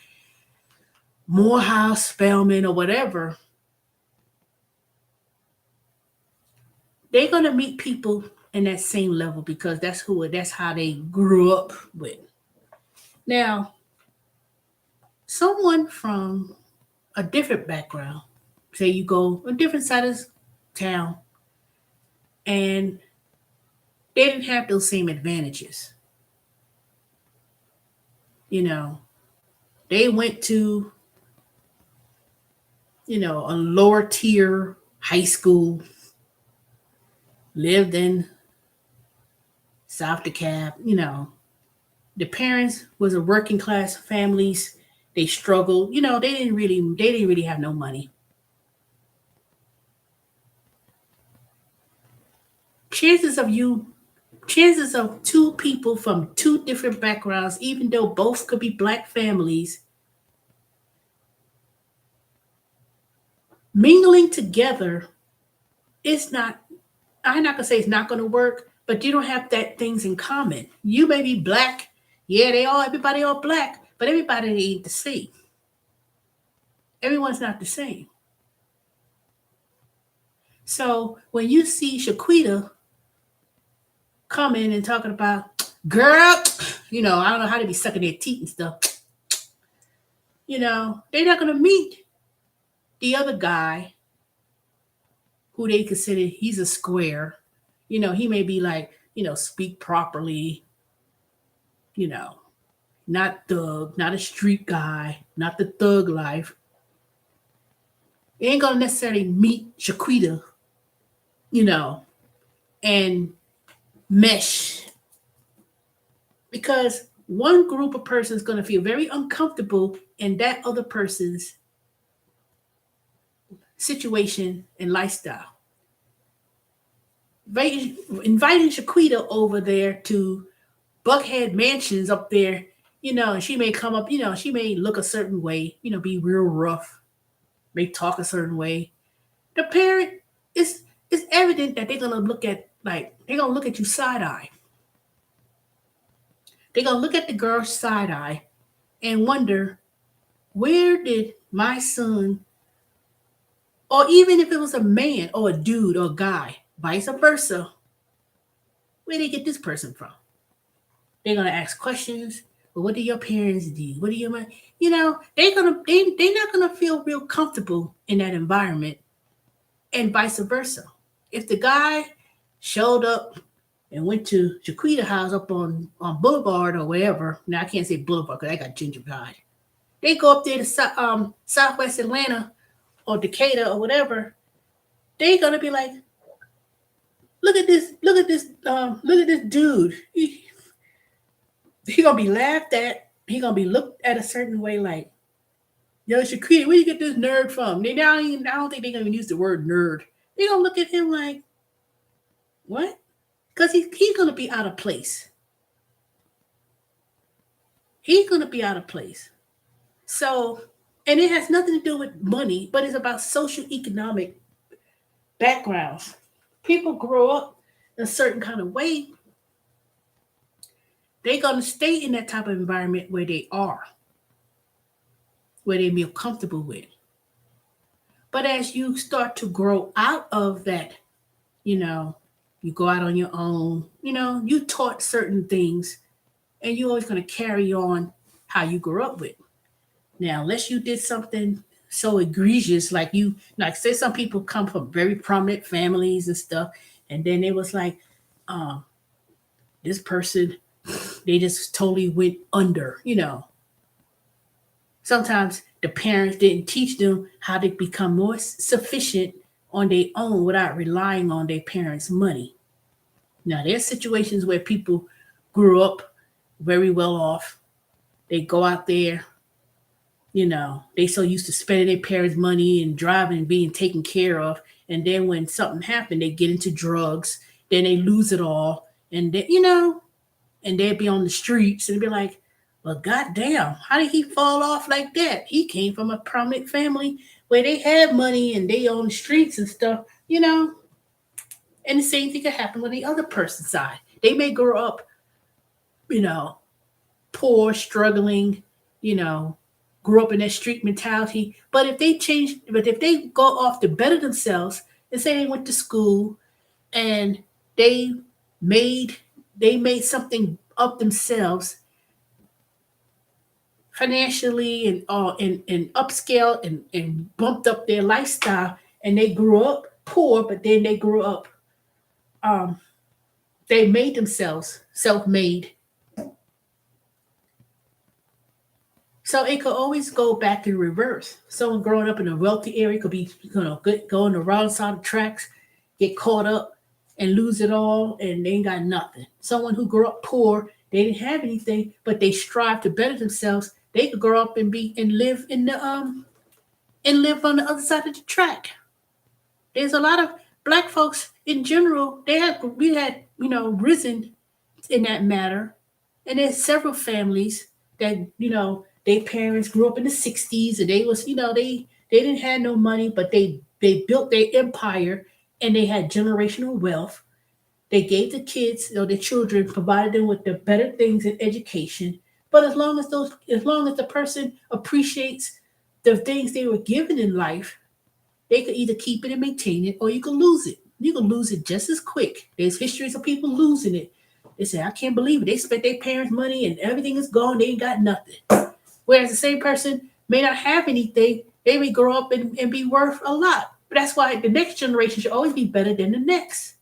Morehouse, Spelman, or whatever. They're gonna meet people in that same level because that's how they grew up with. Now, someone from a different background, say you go a different side of town, and they didn't have those same advantages. You know, they went to, a lower tier high school, lived in South DeKalb. The parents was a working class families. They struggled. They didn't really have no money. Chances of you, chances of two people from two different backgrounds, even though both could be black families, mingling together, it's not. I'm not gonna say it's not gonna work, but you don't have that things in common. You may be black. Yeah, everybody all black, but everybody ain't the same. Everyone's not the same. So when you see Shaquita coming and talking about, girl, I don't know how they be sucking their teeth and stuff. They're not gonna meet the other guy who they consider he's a square. He may be like, speak properly, you know, not thug, not a street guy, not the thug life. They ain't gonna necessarily meet Shaquita, you know, and mesh because one group of persons is gonna feel very uncomfortable in that other person's situation and lifestyle. Inviting Shaquita over there to Buckhead Mansions up there, and she may come up, she may look a certain way, be real rough, may talk a certain way. The parent is it's evident that they're gonna look at you side eye. They're gonna look at the girl side eye and wonder where did my son, or even if it was a man or a dude or a guy, vice versa, where did they get this person from? They're gonna ask questions. Well, what do your parents do? What do your mom? They're not gonna feel real comfortable in that environment, and vice versa. If the guy showed up and went to Jaquita house up on Boulevard or wherever, now I can't say Boulevard because I got gingerbread. They go up there to Southwest Atlanta or Decatur or whatever. They're gonna be like, look at this dude. He gonna be laughed at. He gonna be looked at a certain way, like, yo, Shaquita, where you get this nerd from? I don't think they gonna even use the word nerd. They gonna look at him like, what? Because he's gonna be out of place. He's gonna be out of place. So, and it has nothing to do with money, but it's about social economic backgrounds. People grow up a certain kind of way. They're gonna stay in that type of environment where they are, where they feel comfortable with. But as you start to grow out of that, you know, you go out on your own, you taught certain things and you're always going to carry on how you grew up with. Now, unless you did something so egregious, like say some people come from very prominent families and stuff, and then it was like, um, this person, they just totally went under. Sometimes the parents didn't teach them how to become more sufficient on their own without relying on their parents' money. Now, there's situations where people grew up very well off. They go out there, they so used to spending their parents' money and driving and being taken care of. And then when something happened, they get into drugs. Then they lose it all. And they, and they'd be on the streets and be like, well, goddamn, how did he fall off like that? He came from a prominent family where they had money and they on the streets and stuff. And the same thing could happen with the other person's side. They may grow up, you know, poor, struggling, you know, grew up in that street mentality. But if they go off to better themselves and say they went to school and they made they made something of themselves financially and upscale and bumped up their lifestyle and they grew up poor, but then they grew up um they made themselves self-made. So it could always go back in reverse. Someone growing up in a wealthy area could be, good, go on the wrong side of the tracks, get caught up and lose it all, and they ain't got nothing. Someone who grew up poor, they didn't have anything, but they strive to better themselves. They could grow up and be and live on the other side of the track. There's a lot of black folks in general. We had risen in that matter. And there's several families that, their parents grew up in the 60s and they was, they didn't have no money, but they built their empire and they had generational wealth. They gave the kids or the children, provided them with the better things in education. But as long as the person appreciates the things they were given in life, they could either keep it and maintain it, or you can lose it. You can lose it just as quick. There's histories of people losing it. They say, I can't believe it. They spent their parents' money and everything is gone. They ain't got nothing. Whereas the same person may not have anything. They may grow up and be worth a lot. But that's why the next generation should always be better than the next.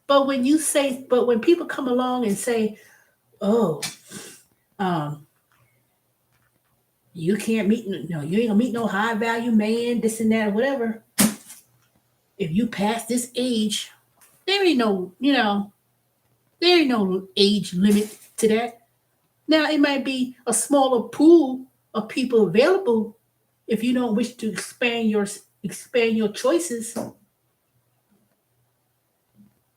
But when people come along and say, oh, um, you can't meet, no, you ain't gonna meet no high value man, this and that, or whatever. If you pass this age, there ain't no, there ain't no age limit to that. Now it might be a smaller pool of people available if you don't wish to expand your choices.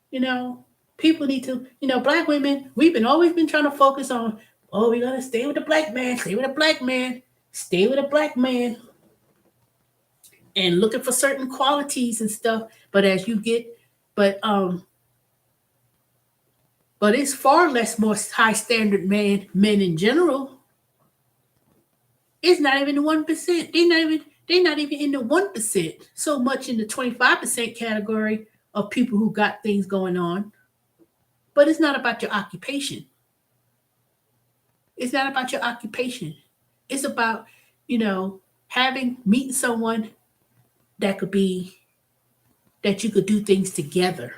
You know, people need to, black women, we've been always been trying to focus on, oh, we gotta stay with the black man, stay with a black man, stay with a black man, and looking for certain qualities and stuff. But as you get, but but it's far less more high standard men in general. It's not even the 1%. They're not even in the 1%. So much in the 25% category of people who got things going on. But it's not about your occupation. It's not about your occupation. It's about, having meeting someone that could be that you could do things together.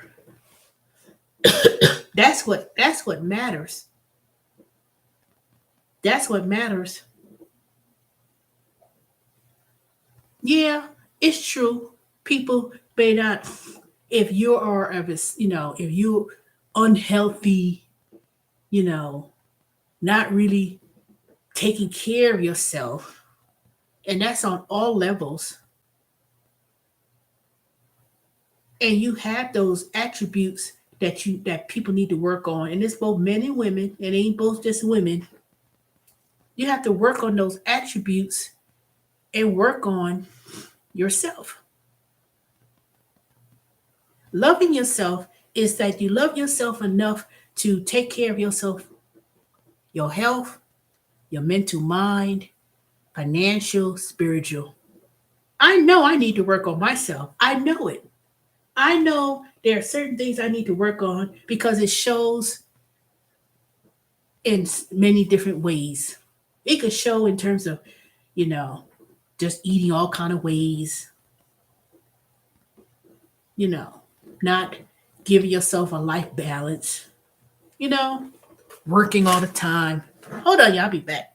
That's what matters. That's what matters. Yeah, it's true. People may not, if you are of this, if you unhealthy, you know, not really taking care of yourself, and that's on all levels, and you have those attributes that people need to work on, and it's both men and women, it ain't both just women. You have to work on those attributes and work on yourself. Loving yourself is that you love yourself enough to take care of yourself, your health, your mental mind, financial, spiritual. I know I need to work on myself. I know it. I know there are certain things I need to work on because it shows in many different ways. It could show in terms of, you know, just eating all kind of ways, you know, not giving yourself a life balance, you know, working all the time. Hold on, y'all, I'll be back.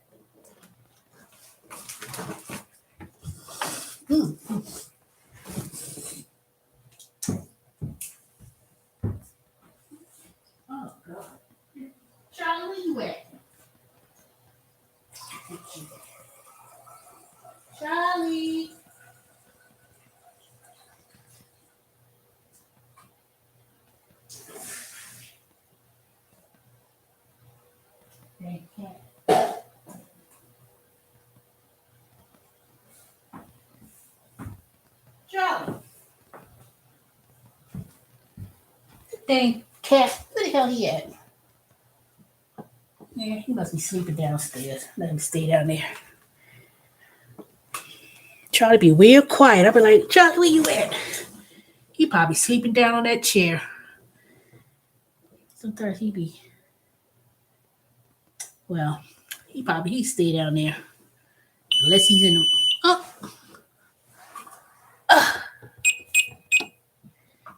Mm. Oh, God. Dang cat. Charlie. Dang cat. Where the hell he at? Yeah, he must be sleeping downstairs. Let him stay down there. Charlie be real quiet. I'll be like, Charlie, where you at? He probably sleeping down on that chair. Sometimes he be, well, he stay down there. Unless he's in the, oh,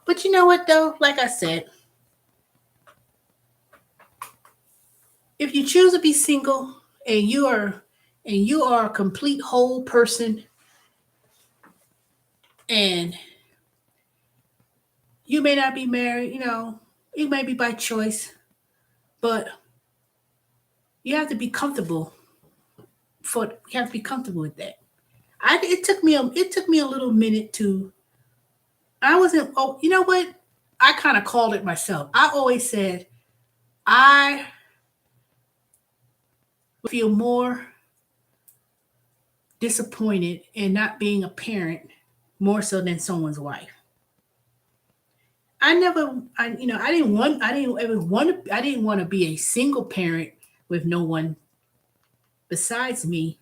but you know what though? Like I said, if you choose to be single and you are a complete whole person and you may not be married, it may be by choice, but you have to be comfortable you have to be comfortable with that. It took me a little minute to I wasn't oh you know what? I kind of called it myself. I always said I feel more disappointed in not being a parent more so than someone's wife. I never, I didn't want to be a single parent with no one besides me.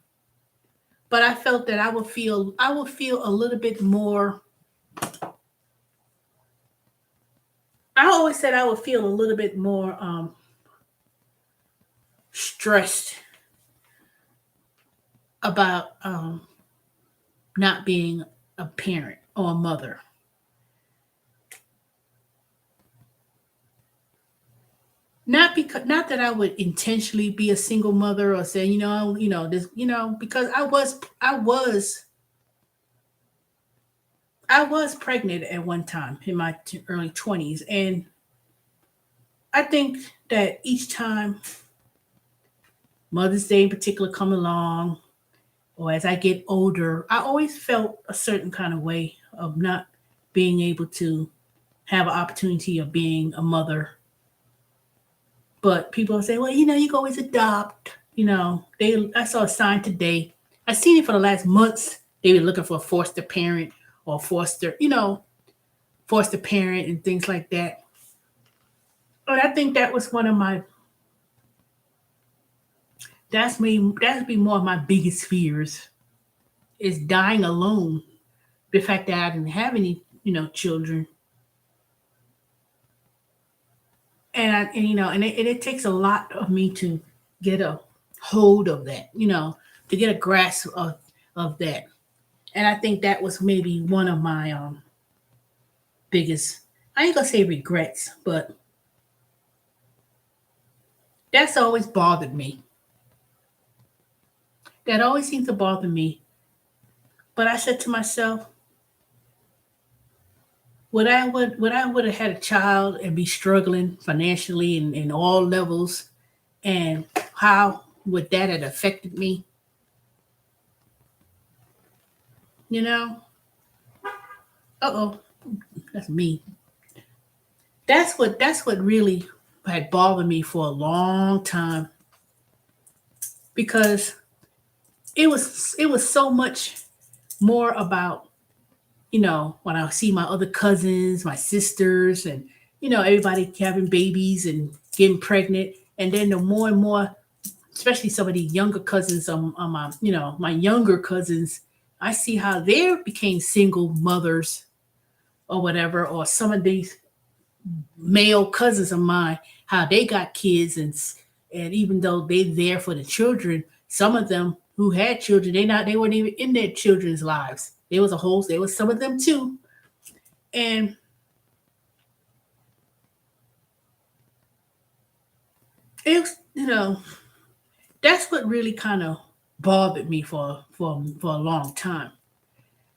But I felt that I would feel a little bit more. I always said I would feel a little bit more stressed about not being a parent or a mother. Not that I would intentionally be a single mother or say, this, because I was pregnant at one time in my early 20s. And I think that each time Mother's Day in particular come along, or as I get older, I always felt a certain kind of way of not being able to have an opportunity of being a mother. But people say, well, you can always adopt. I saw a sign today. I've seen it for the last months. They were looking for a foster parent or foster parent and things like that. But I think that was one of my that'd be more of my biggest fears is dying alone. The fact that I didn't have any, children. And it takes a lot of me to get a hold of that, to get a grasp of that. And I think that was maybe one of my biggest, I ain't gonna say regrets, but that's always bothered me. That always seemed to bother me. But I said to myself, would I would have had a child and be struggling financially in all levels, and how would that have affected me? You know? Uh oh, that's me. That's what really had bothered me for a long time because it was so much more about when I see my other cousins, my sisters, and everybody having babies and getting pregnant, and then the more and more, especially some of the younger cousins, my my younger cousins, I see how they became single mothers or whatever, or some of these male cousins of mine, how they got kids, and even though they there for the children, some of them who had children, they weren't even in their children's lives. There was some of them too. And it's that's what really kind of bothered me for a long time.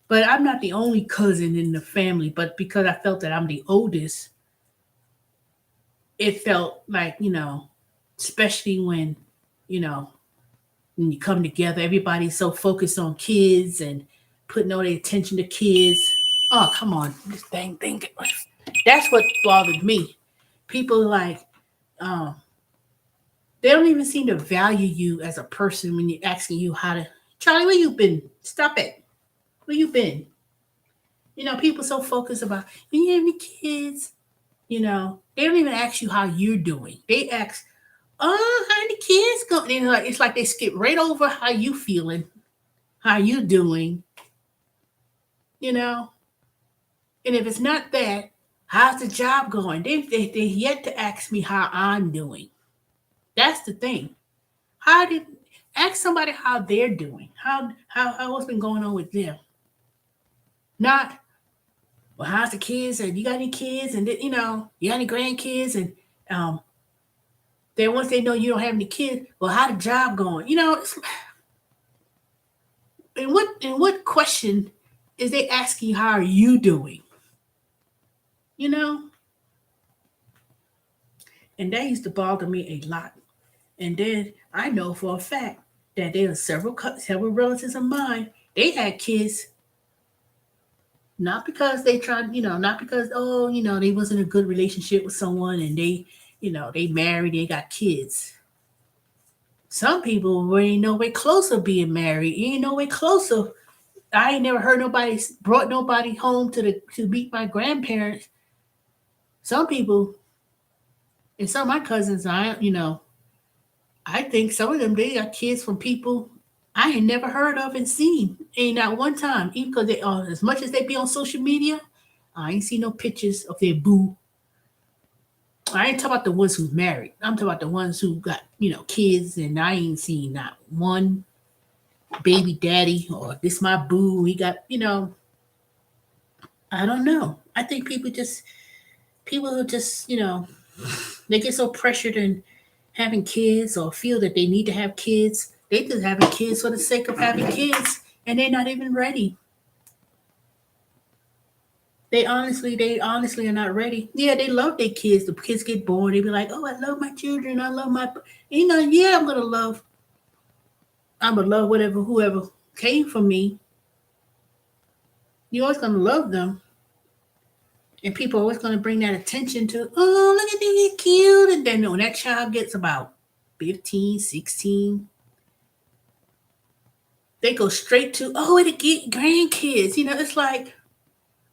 But I'm not the only cousin in the family, but because I felt that I'm the oldest, it felt like, especially you know, when you come together, everybody's so focused on kids and putting all their attention to kids. Oh, come on, this dang thing. That's what bothered me. People like, um, They don't even seem to value you as a person when you're asking you how to. Charlie, where you been? Stop it. Where you been? People so focused about, do you have any kids? They don't even ask you how you're doing. They ask, oh, how the kids going? It's like they skip right over how you feeling, how you doing, you know. And if it's not that, how's the job going? They yet to ask me how I'm doing. That's the thing. How did Ask somebody how they're doing? How what's been going on with them? Not, well, how's the kids? And you got any kids? And you got any grandkids? And um, then once they know you don't have any kids, well, how the job going? And what question is they asking? How are you doing? You know, and that used to bother me a lot. And then I know for a fact that there are several relatives of mine. They had kids not because they tried, not because they wasn't a good relationship with someone and they married, they got kids. Some people were ain't no way closer being married, ain't no way closer. I ain't never heard nobody brought nobody home to meet my grandparents. Some people and some of my cousins, I think some of them they got kids from people I ain't never heard of and seen. Ain't not one time. Even because they are as much as they be on social media, I ain't seen no pictures of their boo. I ain't talking about the ones who's married. I'm talking about the ones who got, kids, and I ain't seen not one baby daddy or this my boo. He got, I don't know. I think people who just, they get so pressured in having kids or feel that they need to have kids. They just having kids for the sake of having kids, and they're not even ready. They honestly are not ready. Yeah, they love their kids. The kids get born. They be like, "Oh, I love my children. I love my," Yeah, I'm gonna love whatever whoever came from me. You're always gonna love them, and people are always gonna bring that attention to. Oh, look at they cute, and then when that child gets about 15, 16, they go straight to, oh, it get grandkids. It's like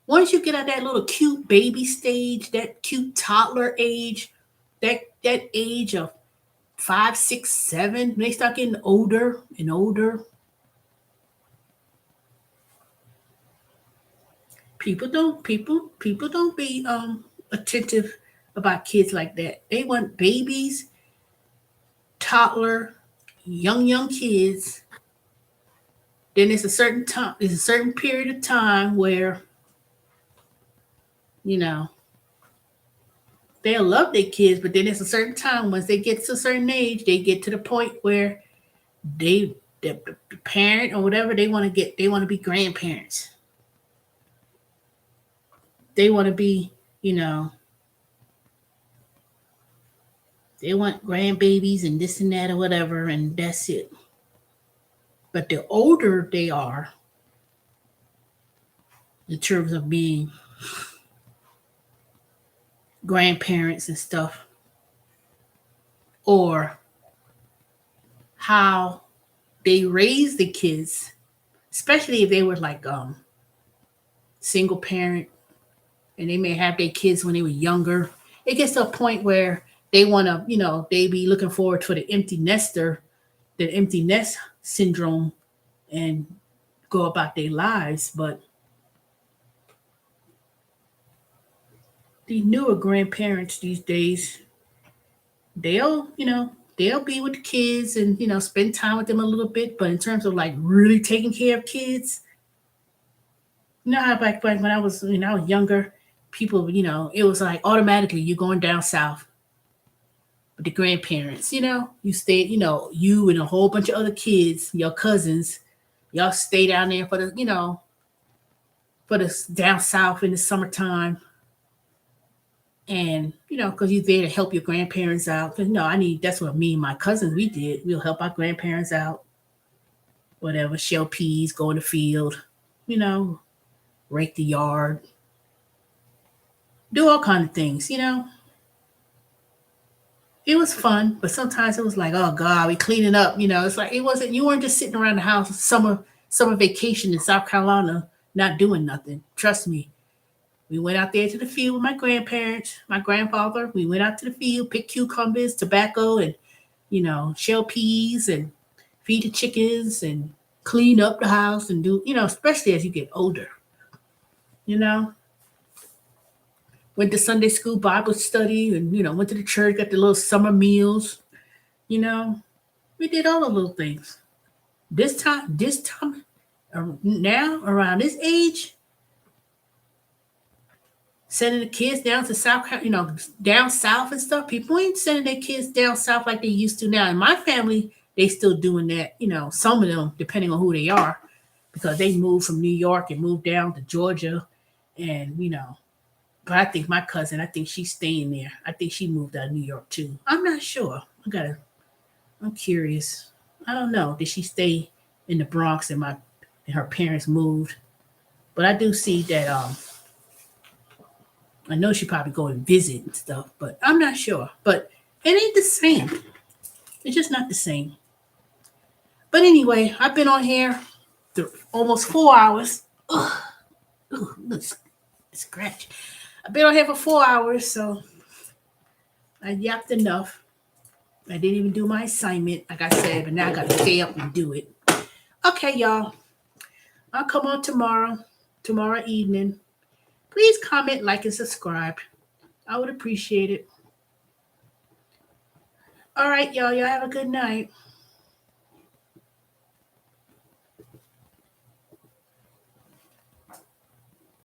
once you get out that little cute baby stage, that cute toddler age, that age of 5, 6, 7, when they start getting older and older, people don't be attentive about kids like that. They want babies, toddler, young kids. Then it's a certain time, there's a certain period of time where, you know, they'll love their kids, but then there's a certain time once they get to a certain age, they get to the point where the parent or whatever they want to be grandparents. They want to be, you know, they want grandbabies and this and that or whatever, and that's it. But the older they are, in terms of being grandparents and stuff, or how they raise the kids, especially if they were like single parent and they may have their kids when they were younger, it gets to a point where they want to, they be looking forward to the empty nest syndrome, and go about their lives. But the newer grandparents these days, they'll be with the kids and spend time with them a little bit. But in terms of like really taking care of kids, how back when I was younger, people, it was like automatically you're going down south with the grandparents. You stay, you and a whole bunch of other kids, your cousins, y'all stay down there for the down south in the summertime. And because you're there to help your grandparents out. Because that's what me and my cousins we did. We'll help our grandparents out, whatever, shell peas, go in the field, you know, rake the yard, do all kind of things. It was fun, but sometimes it was like, oh God, we cleaning up. It's like it wasn't. You weren't just sitting around the house summer vacation in South Carolina, not doing nothing. Trust me. We went out there to the field with my grandparents, my grandfather. We went out to the field, picked cucumbers, tobacco, and shell peas, and feed the chickens, and clean up the house, and do especially as you get older. You know, went to Sunday school Bible study, and went to the church, got the little summer meals. You know, we did all the little things. This time, now around this age, sending the kids down to down south and stuff. People ain't sending their kids down south like they used to now. In my family, they still doing that. Some of them, depending on who they are, because they moved from New York and moved down to Georgia, and But I think my cousin, I think she's staying there. I think she moved out of New York too. I'm not sure. I'm curious. I don't know. Did she stay in the Bronx and her parents moved? But I do see that I know she probably go and visit and stuff, but I'm not sure. But it ain't the same. It's just not the same. But anyway, I've been on here almost 4 hours. Ugh, look, scratch. I've been on here for 4 hours, so I yapped enough. I didn't even do my assignment, like I said, but now I got to stay up and do it. Okay, y'all. I'll come on tomorrow evening. Please comment, like, and subscribe. I would appreciate it. All right, y'all. Y'all have a good night.